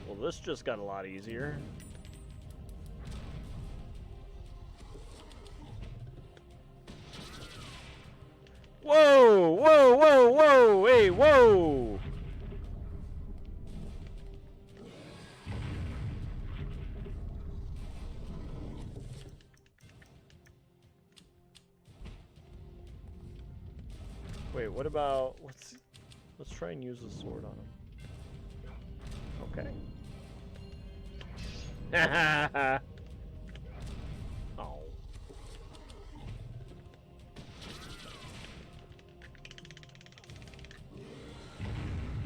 Well, this just got a lot easier. Whoa! Whoa! Whoa! Whoa! Hey! Whoa! Wait, what about let's try and use the sword on him. Okay. Oh.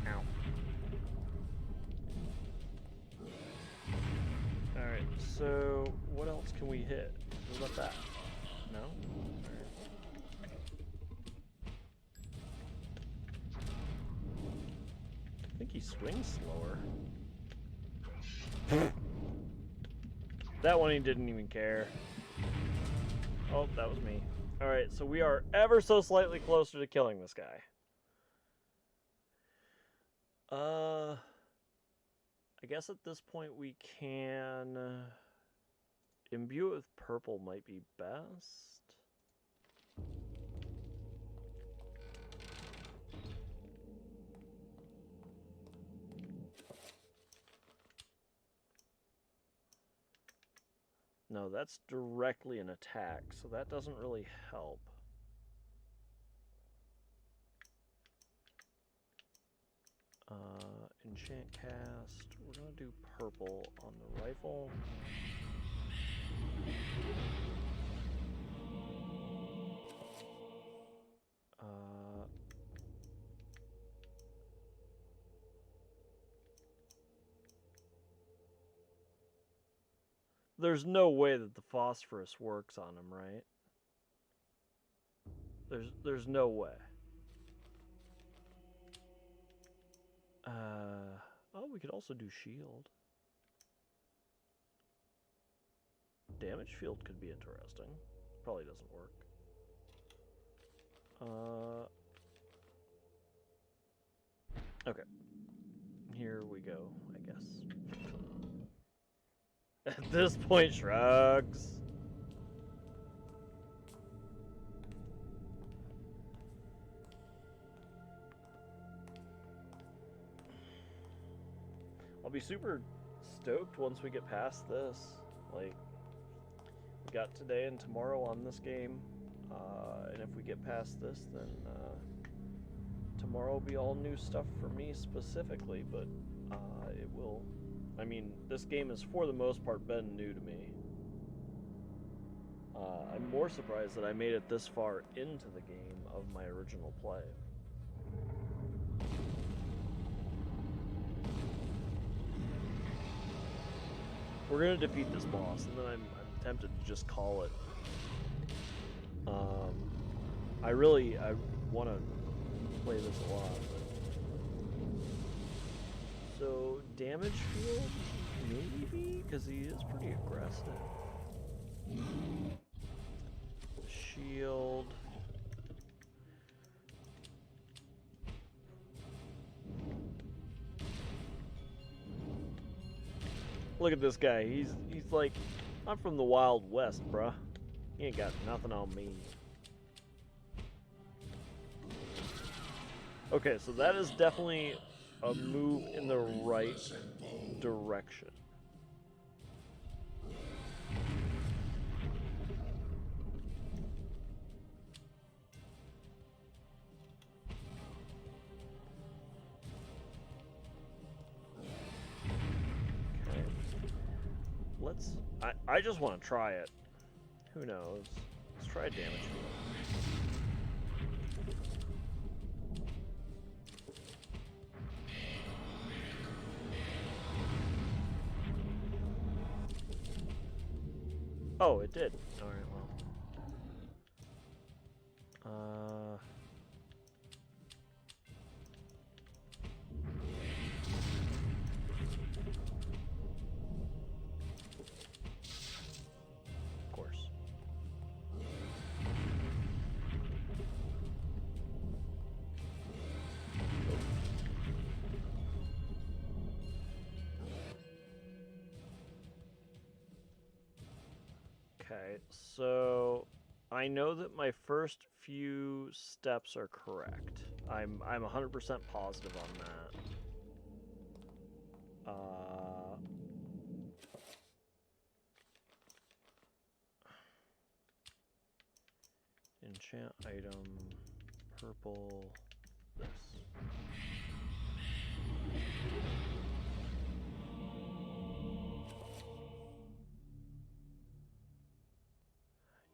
Ow. Alright, so what else can we hit? What about that? No? Alright. I think he swings slower. That one he didn't even care. Oh, that was me. Alright, so we are ever so slightly closer to killing this guy. I guess at this point we can imbue it with purple might be best. No, that's directly an attack, so that doesn't really help. Enchant cast. We're gonna do purple on the rifle. There's no way that the phosphorus works on him, right? There's no way. Oh, we could also do shield. Damage field could be interesting. Probably doesn't work. Okay. Here we go, I guess. At this point, shrugs. I'll be super stoked once we get past this. Like, we got today and tomorrow on this game, and if we get past this, then tomorrow will be all new stuff for me specifically, but it will... I mean, this game has for the most part been new to me. I'm more surprised that I made it this far into the game of my original play. We're gonna defeat this boss, and then I'm tempted to just call it. I want to play this a lot. So damage field, maybe, because he is pretty aggressive. Shield. Look at this guy. He's like, I'm from the Wild West, bruh. He ain't got nothing on me. Okay, so that is definitely a move in the right direction. Let's... I just want to try it. Who knows? Let's try damage. Oh, it did. Alright, well. Of course. Okay, so I know that my first few steps are correct. I'm 100% positive on that. Enchant item, purple, this.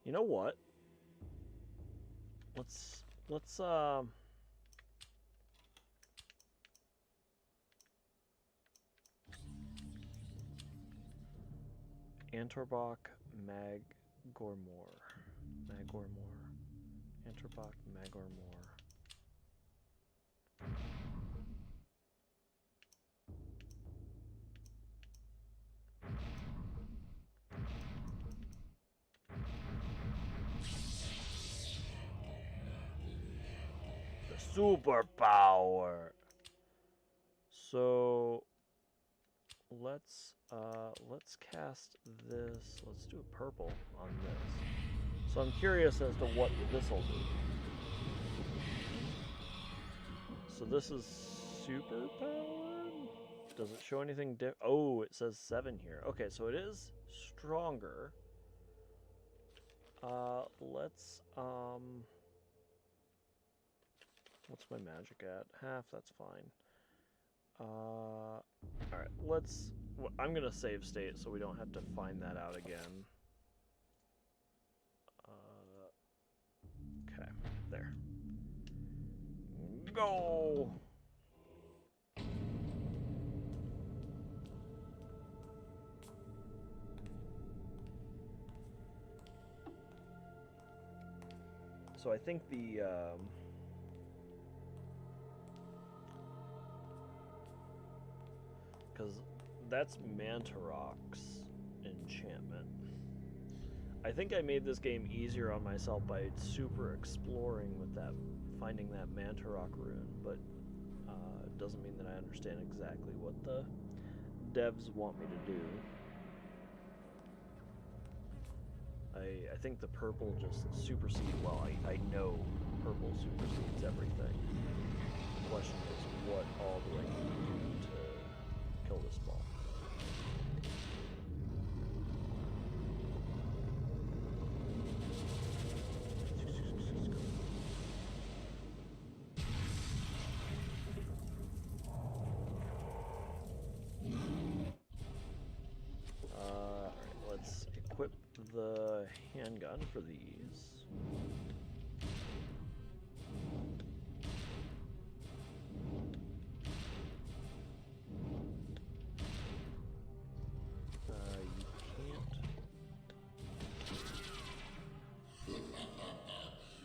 You know what? Let's Antorbach Magormor. Antorbach Magormor. The superpower. So let's cast this. Let's do a purple on this. So I'm curious as to what this will do. So this is super powered? Does it show anything oh, it says 7 here. Okay, so it is stronger. Let's what's my magic at? Half, that's fine. Alright, I'm gonna save state so we don't have to find that out again. Okay, there. Go! So I think the, because that's Mantarok's enchantment. I think I made this game easier on myself by super exploring with that, finding that Mantarok rune, but it doesn't mean that I understand exactly what the devs want me to do. I think the purple just supersedes, well, I know purple supersedes everything. The question is, what all do I need to do to kill this ball? Alright, let's equip the handgun for these.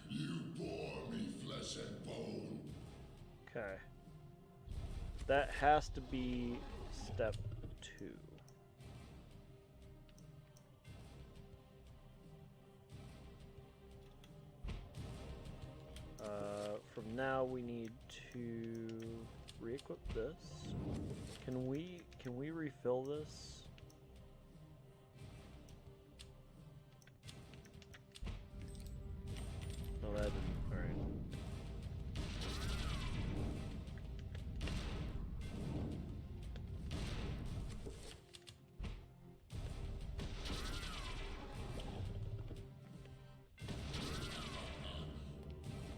You bore me flesh and bone. Okay. That has to be step 2. From now we need to re-equip this. Can we refill this? No, that didn't. Alright.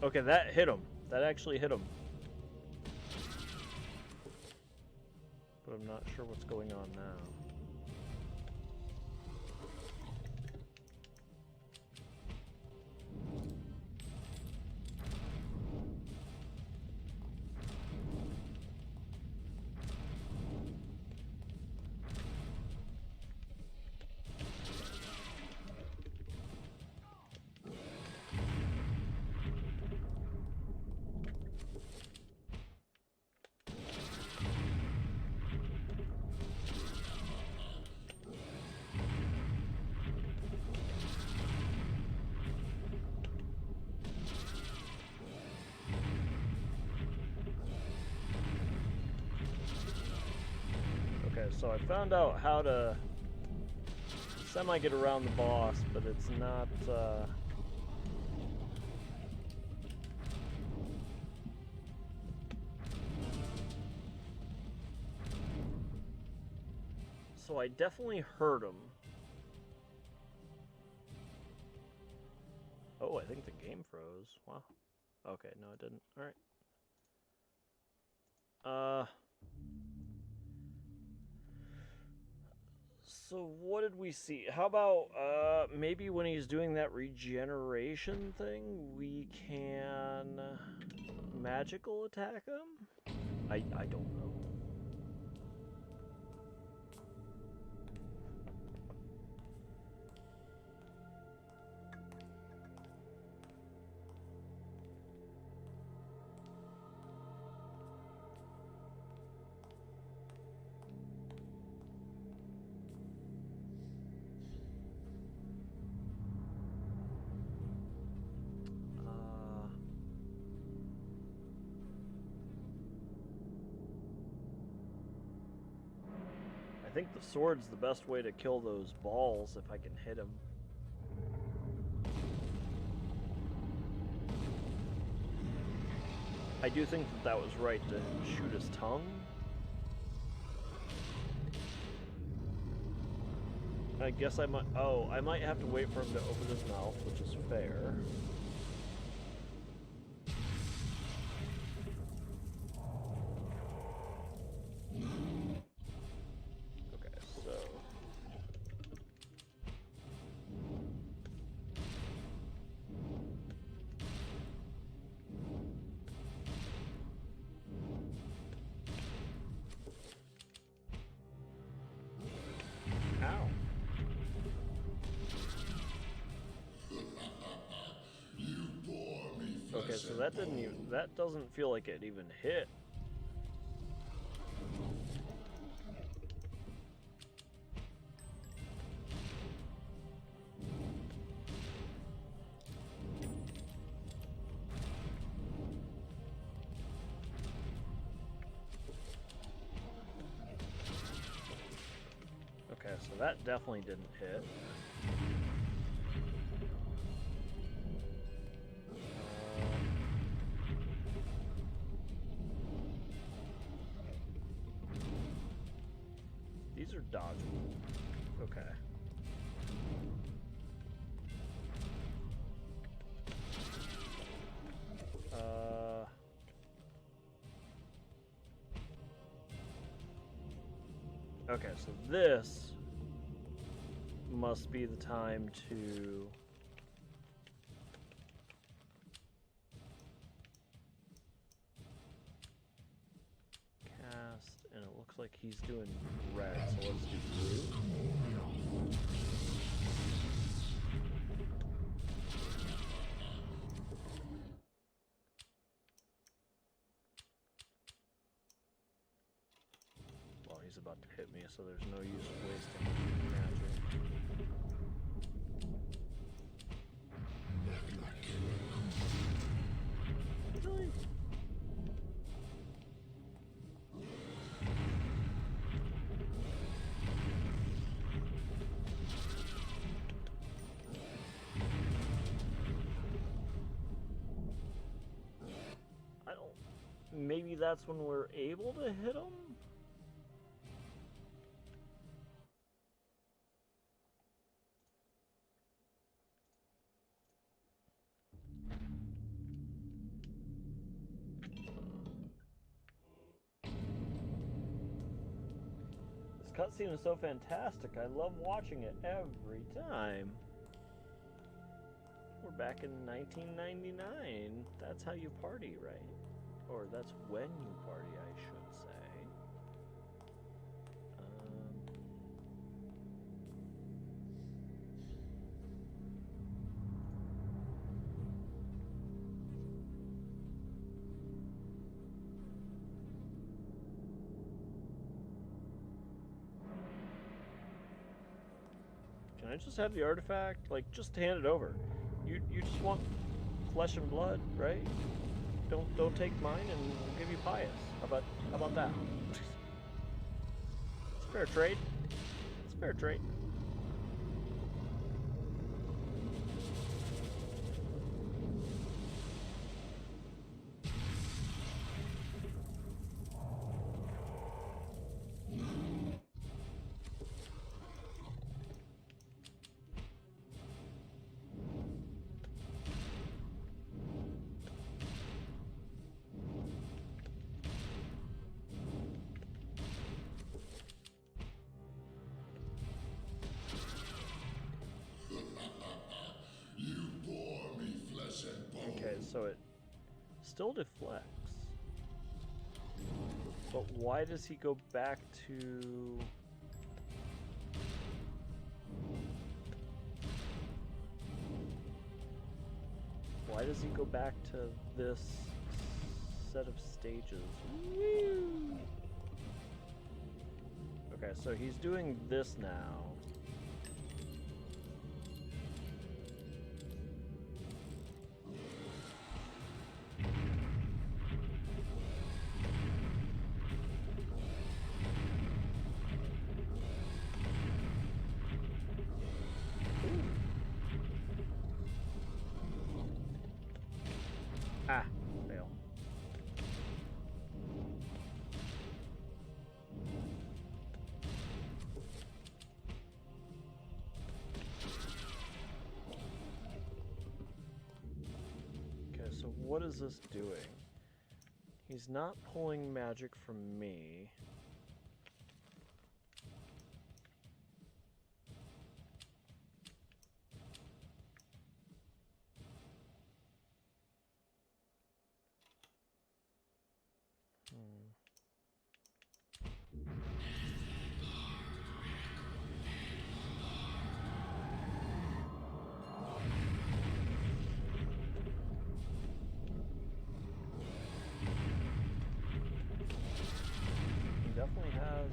Okay, that hit him. That actually hit him. But I'm not sure what's going on now. So I found out how to semi get around the boss, but it's not, So I definitely heard him. Oh, I think the game froze. Wow. Okay, no it didn't. Alright. So what did we see? How about, maybe when he's doing that regeneration thing, we can magical attack him? I don't know. I think the sword's the best way to kill those balls if I can hit him. I do think that that was right to shoot his tongue. I guess I might... Oh, I might have to wait for him to open his mouth, which is fair. Okay, so... Ow. Okay, so that didn't even... That doesn't feel like it even hit. Okay, so that definitely didn't hit. These are dodgeable. Okay. Okay, so this must be the time to cast, and it looks like he's doing red, so let's do blue. Well, he's about to hit me, so there's no use wasting magic. Really? I don't... Maybe that's when we're able to hit him? Cutscene is so fantastic. I love watching it every time. We're back in 1999. That's how you party, right? Or that's when you party, I should say. Can I just have the artifact? Like, just hand it over. You just want flesh and blood, right? Don't take mine, and we'll give you Pious. How about that? It's fair trade. It's fair trade. You bore me flesh and bone. Okay, so it still deflects. But why does he go back to... Why does he go back to this set of stages? Woo! Okay, so he's doing this now. Ah, fail. Okay, so what is this doing? He's not pulling magic from me. He definitely has...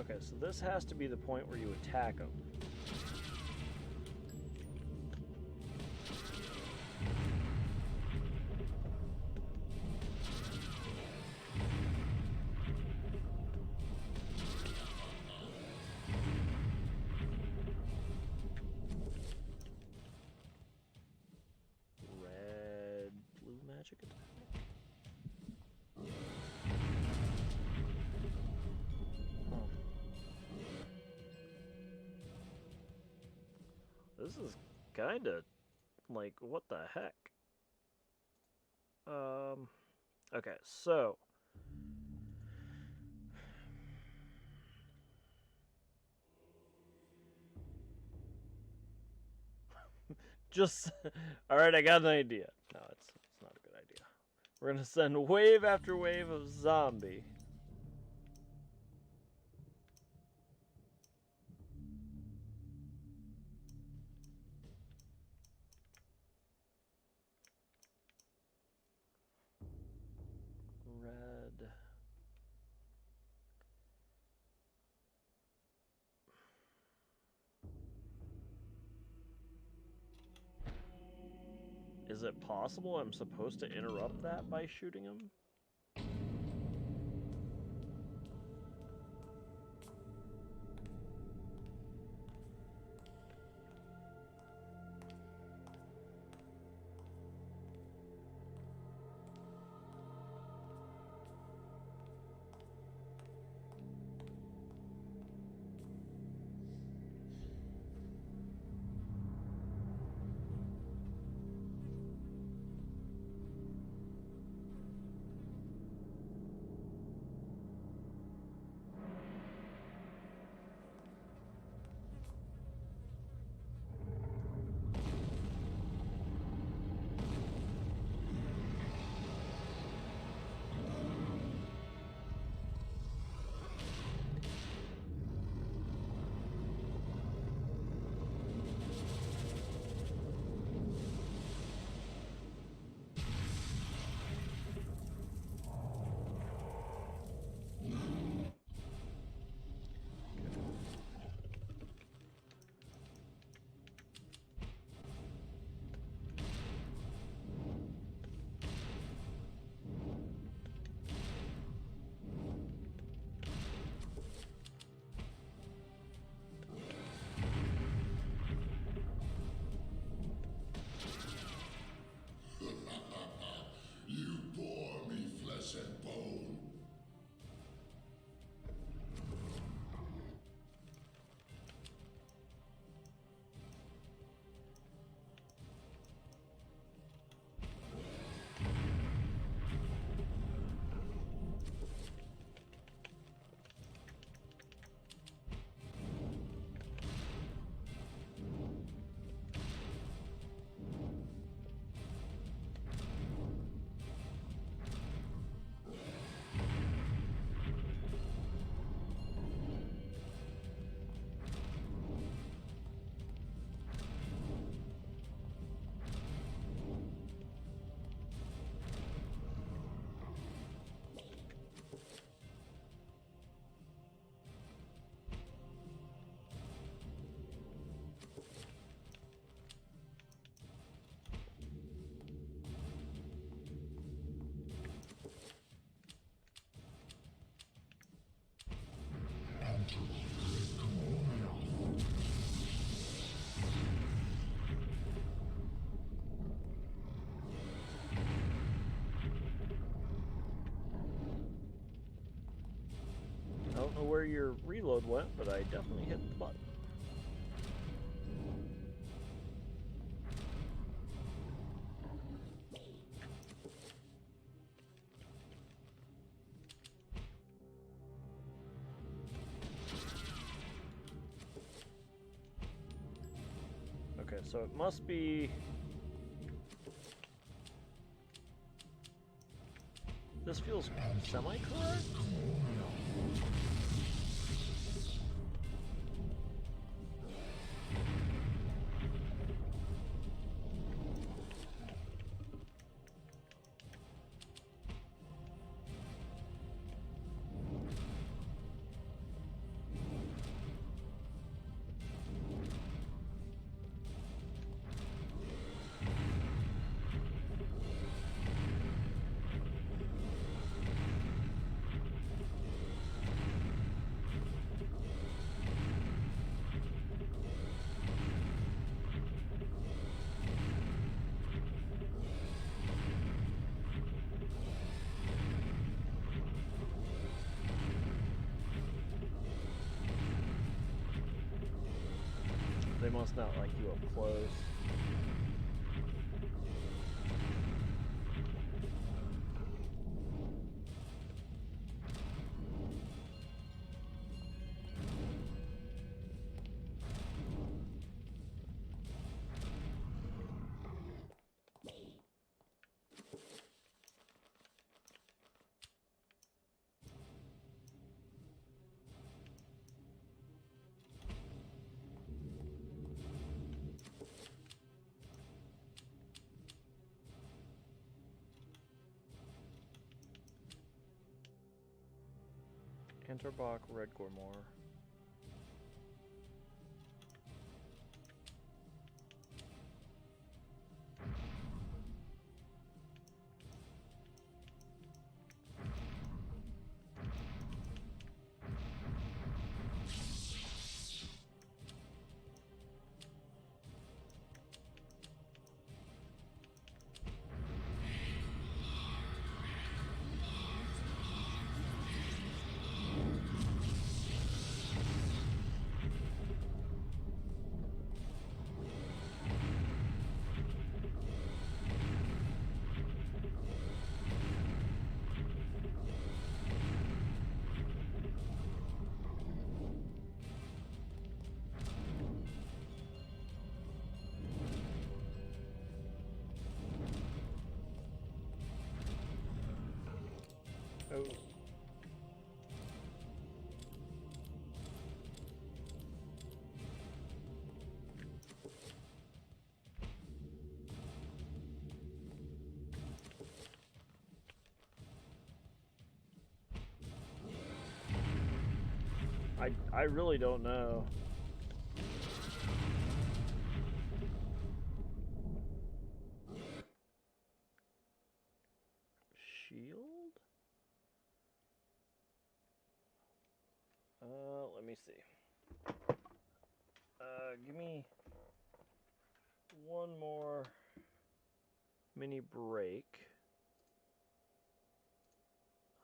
Okay, so this has to be the point where you attack him. Red, blue magic attack? This is kinda like, what the heck? Okay, so just alright, I got an idea. No, it's not a good idea. We're gonna send wave after wave of zombie. Red. Is it possible I'm supposed to interrupt that by shooting him? your reload went, but I definitely hit the button. Okay, so it must be... This feels semi-correct? They must not like you up close. Enterbach, Red Gormore. Oh. I really don't know. Shield? Let me see. Give me one more mini break.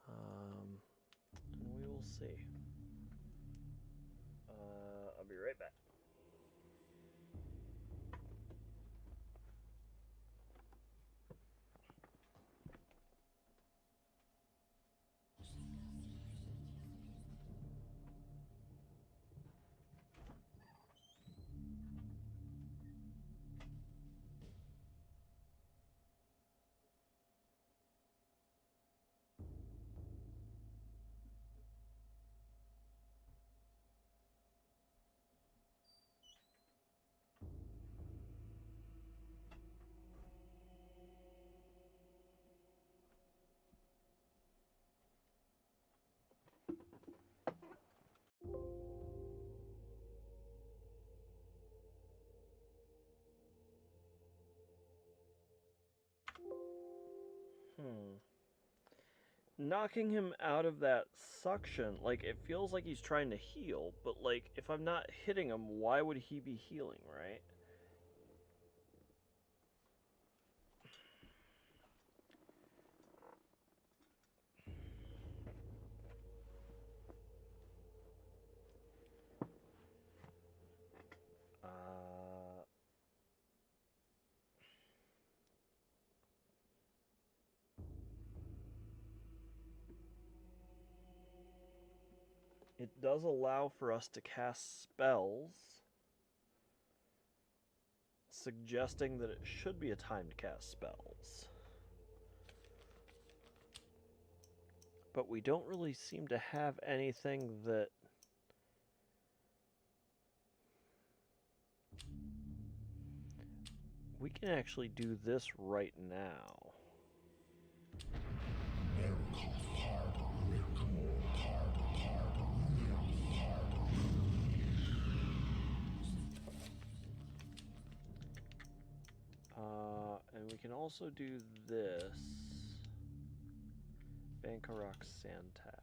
And we will see. I'll be right back. Knocking him out of that suction, like, it feels like he's trying to heal, but, like, if I'm not hitting him, why would he be healing, right? It does allow for us to cast spells, suggesting that it should be a time to cast spells. But we don't really seem to have anything that we can actually do this right now. And we can also do this. Bankarok Santak.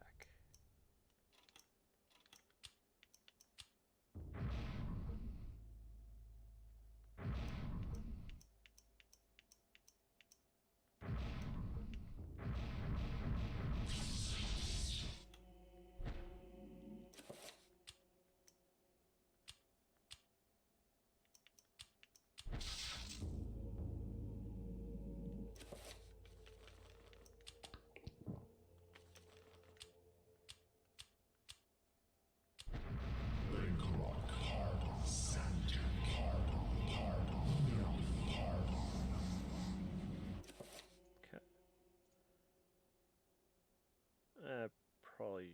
Probably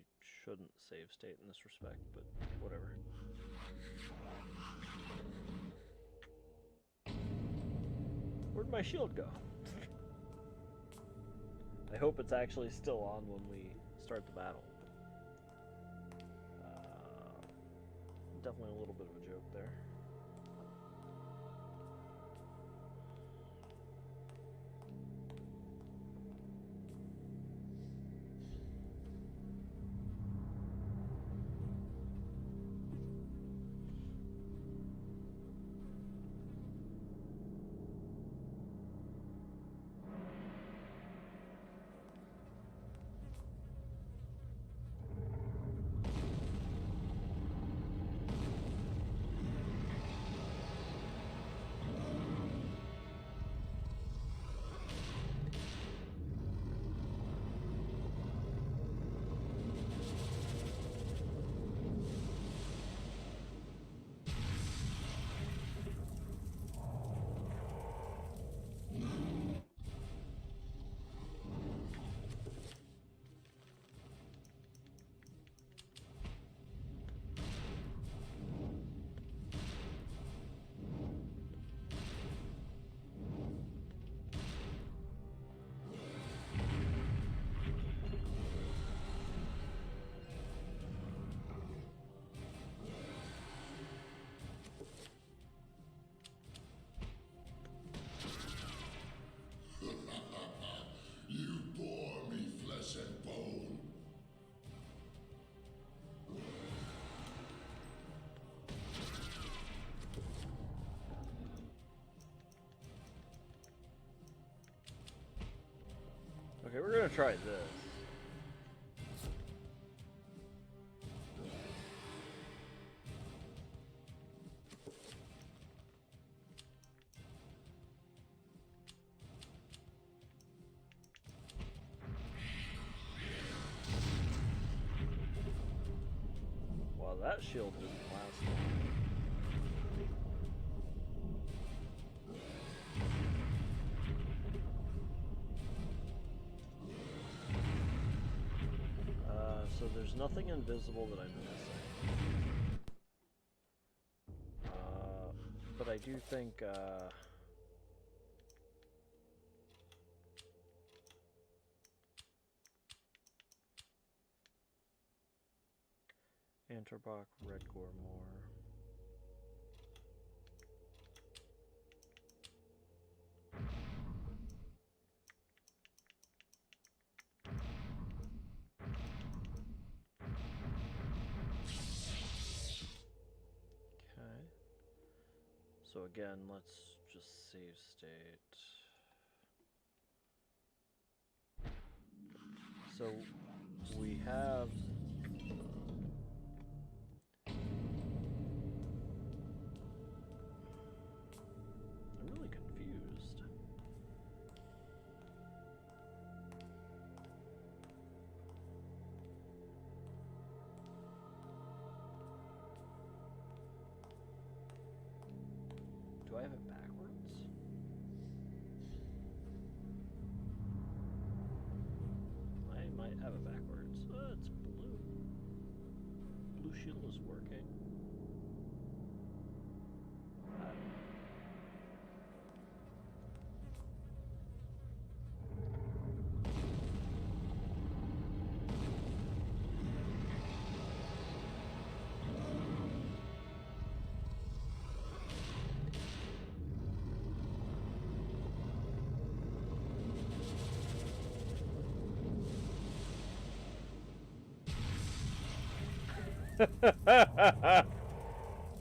shouldn't save state in this respect, but whatever. Where'd my shield go? I hope it's actually still on when we start the battle. Definitely a little bit of a joke there. You bore me flesh and bone. Okay, we're gonna try this. Wow, that shield didn't last long. So there's nothing invisible that I'm missing. But I do think, Anterbach, Red Gormore. Okay. So again, let's just save state. So we have I'm really confused. Do I have it backwards? I might have it backwards. It's blue. Blue shield is working.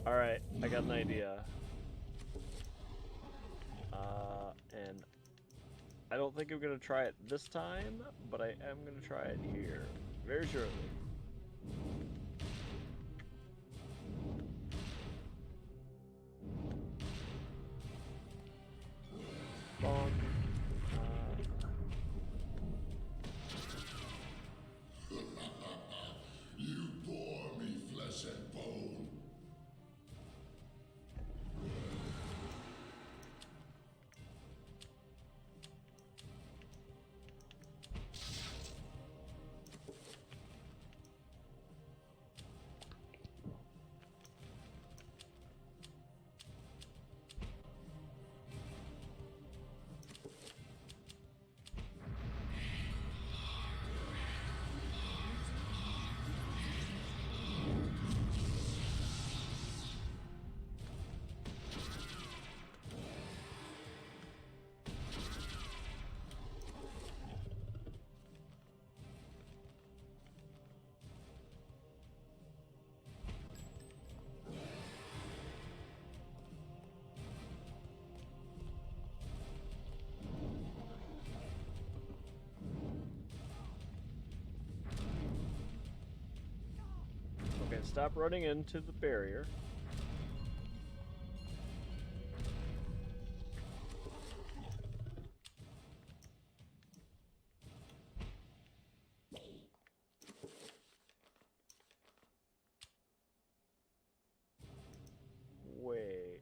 Alright, I got an idea. And I don't think I'm gonna try it this time, but I am gonna try it here very shortly. Bonk. You bore me flesh and bone. Okay, stop running into the barrier. Wait.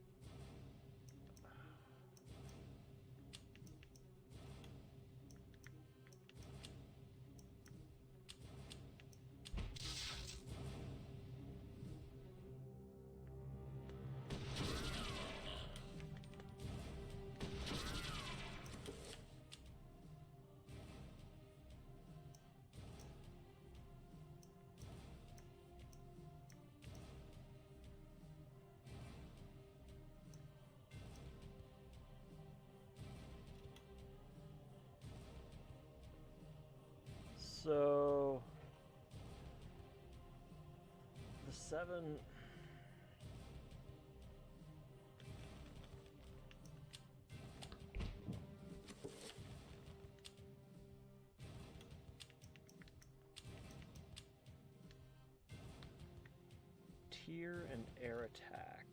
So the 7 tier and air attack.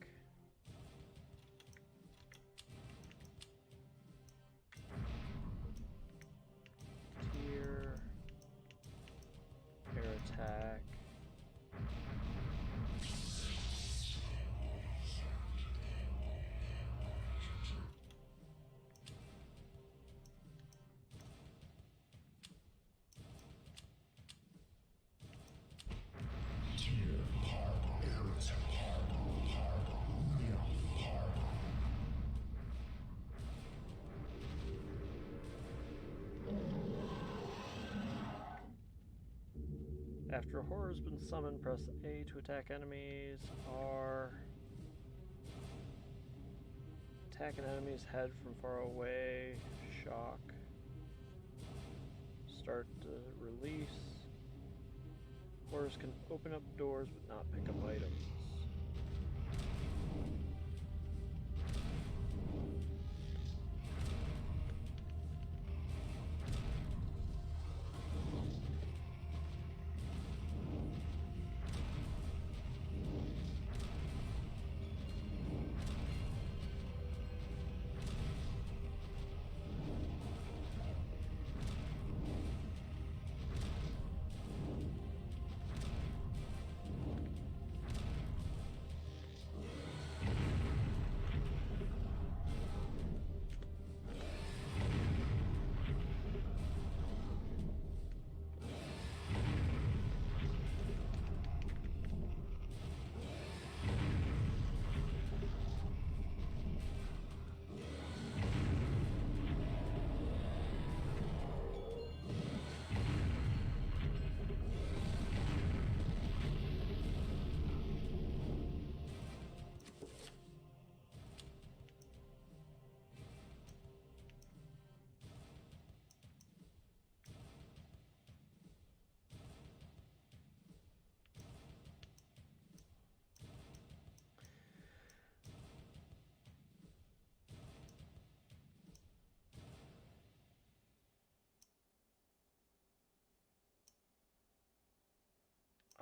Tier, air attack. After a horror has been summoned, press A to attack enemies. R. Attack an enemy's head from far away. Shock. Start to release. Horrors can open up doors but not pick up items.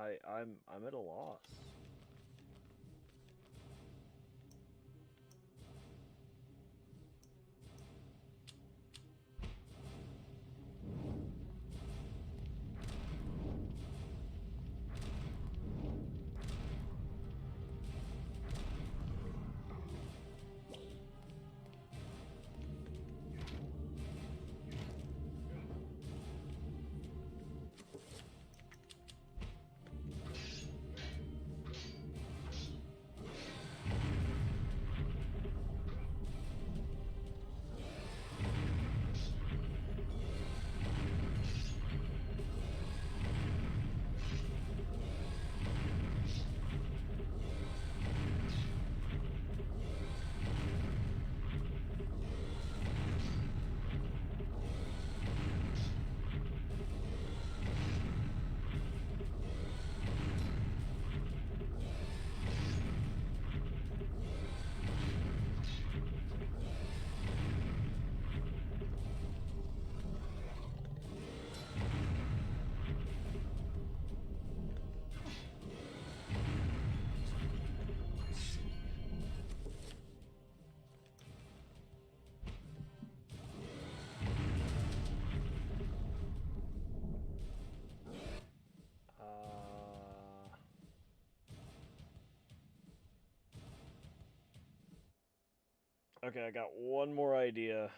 I'm at a loss. Okay, I got one more idea.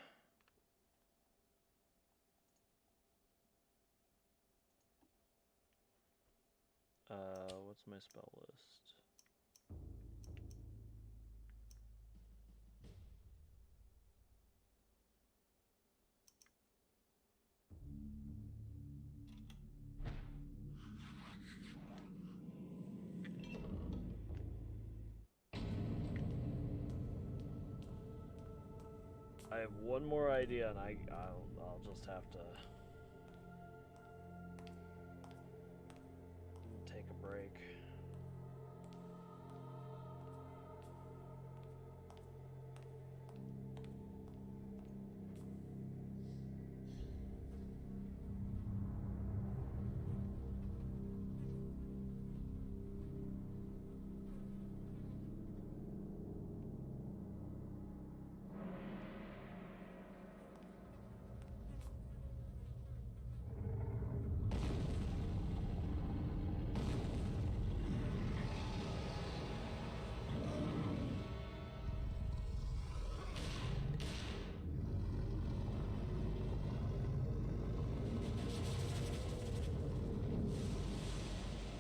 What's my spell list? I have one more idea, and I'll just have to take a break.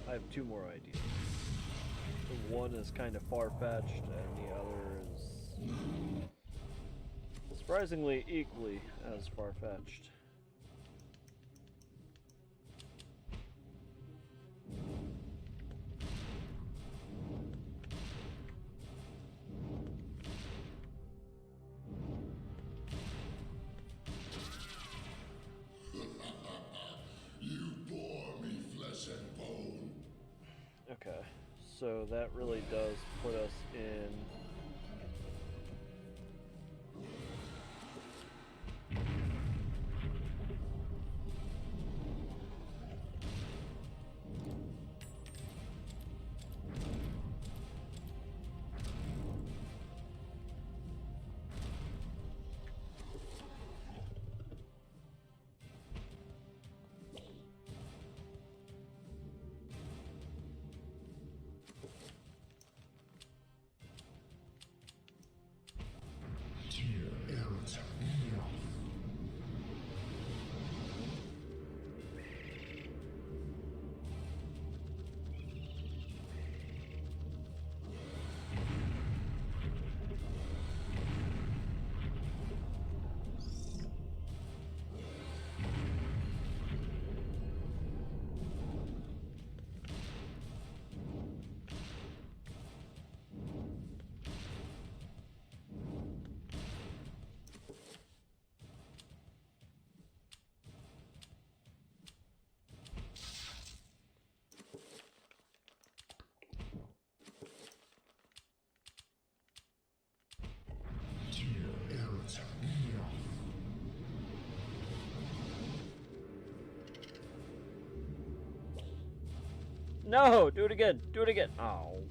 I have two more ideas. The one is kind of far-fetched, and the other is surprisingly equally as far-fetched. You bore me flesh and bone. Okay, so that really does put us in... No! Do it again! Do it again! Oh.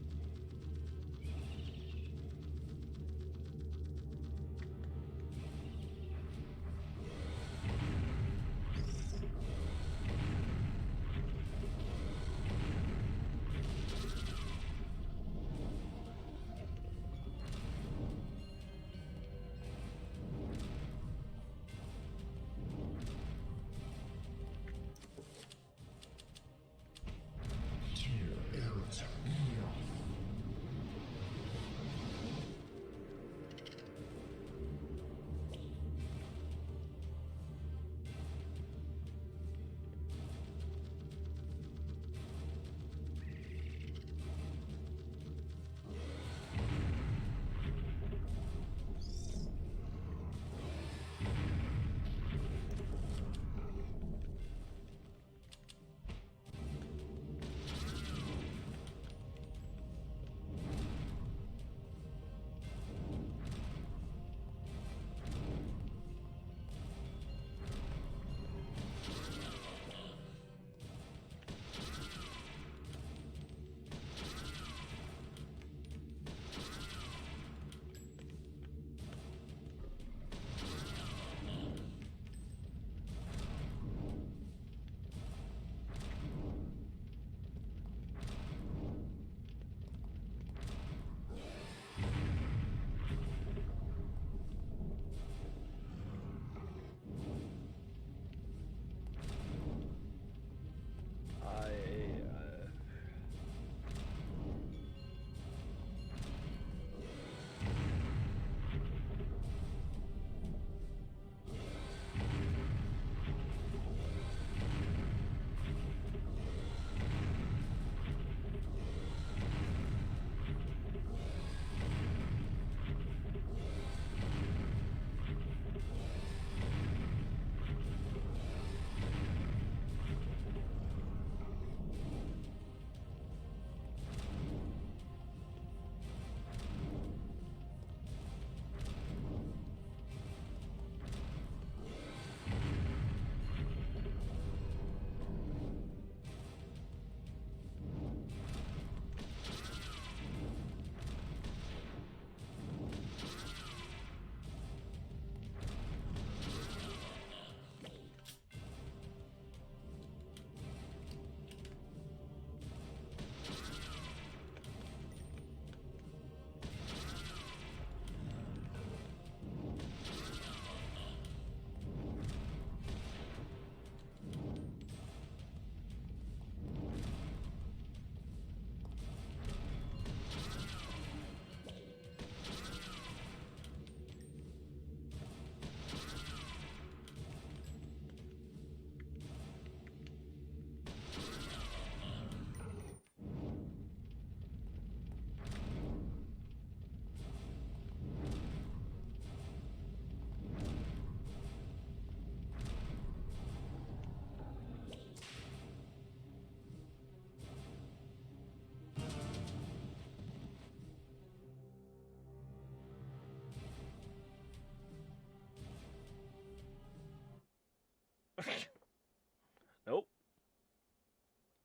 Nope.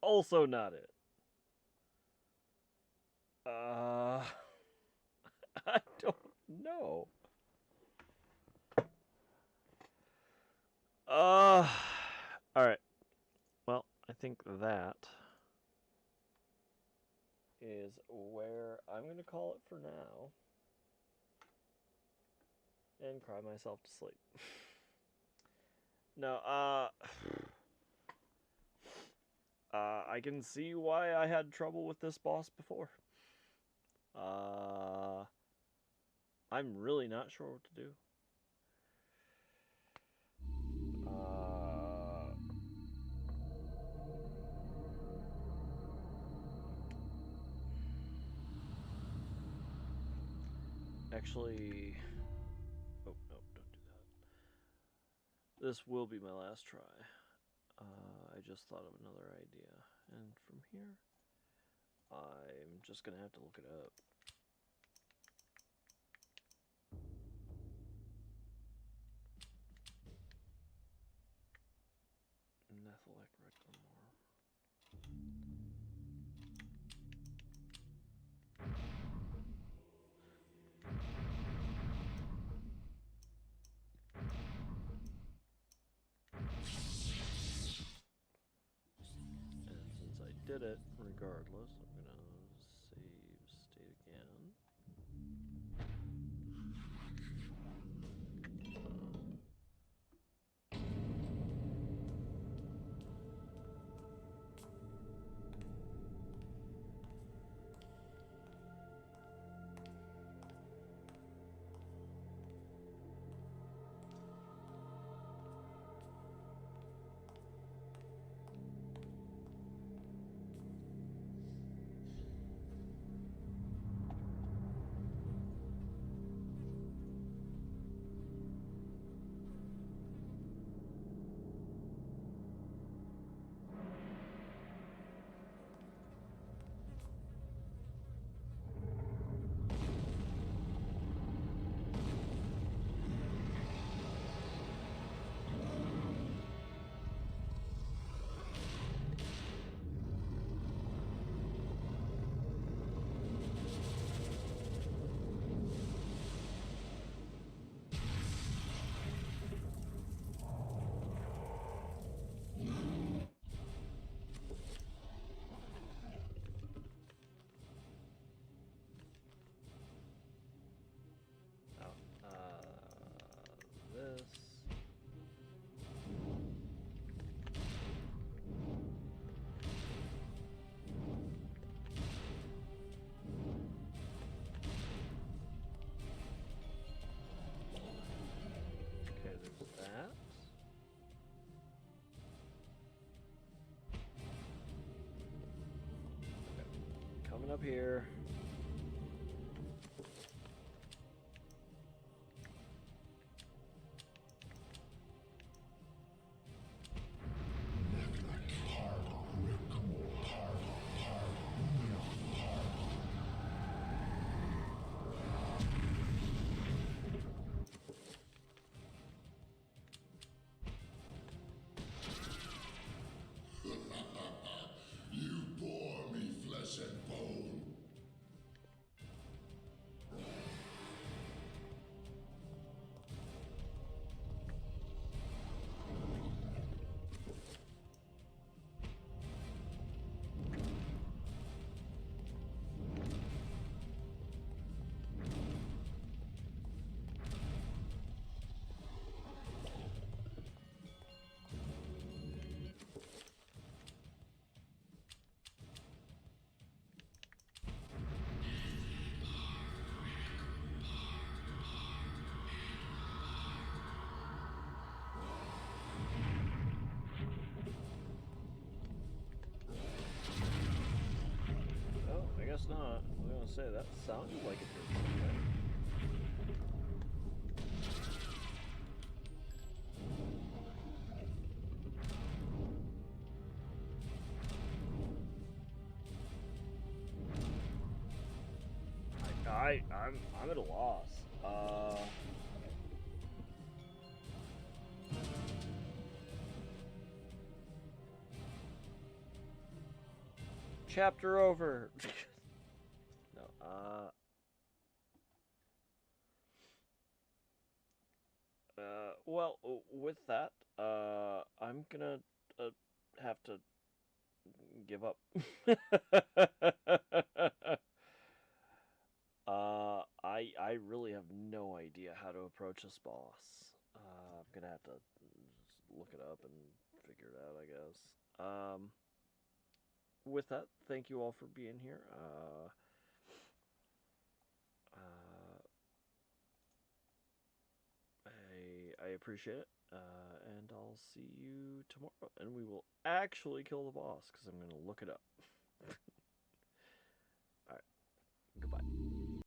Also not it. I don't know. Alright. Well, I think that is where I'm going to call it for now. And cry myself to sleep. No, I can see why I had trouble with this boss before. I'm really not sure what to do. Actually, oh no, don't do that. This will be my last try. I just thought of another idea, and from here, I'm just gonna have to look it up. Nethelec Reclamor. did it regardless. I'm gonna save state again. This. Okay, there's that. Okay. Coming up here. You bore me flesh and bone. Oh, I guess not. I was gonna say that sounded like it did something. I'm at a loss. Chapter over. No. Well, with that, I'm gonna have to give up. I really have no idea how to approach this boss. I'm gonna have to just look it up and figure it out, I guess. With that, thank you all for being here. I appreciate it, and I'll see you tomorrow. And we will actually kill the boss because I'm gonna look it up. All right, goodbye.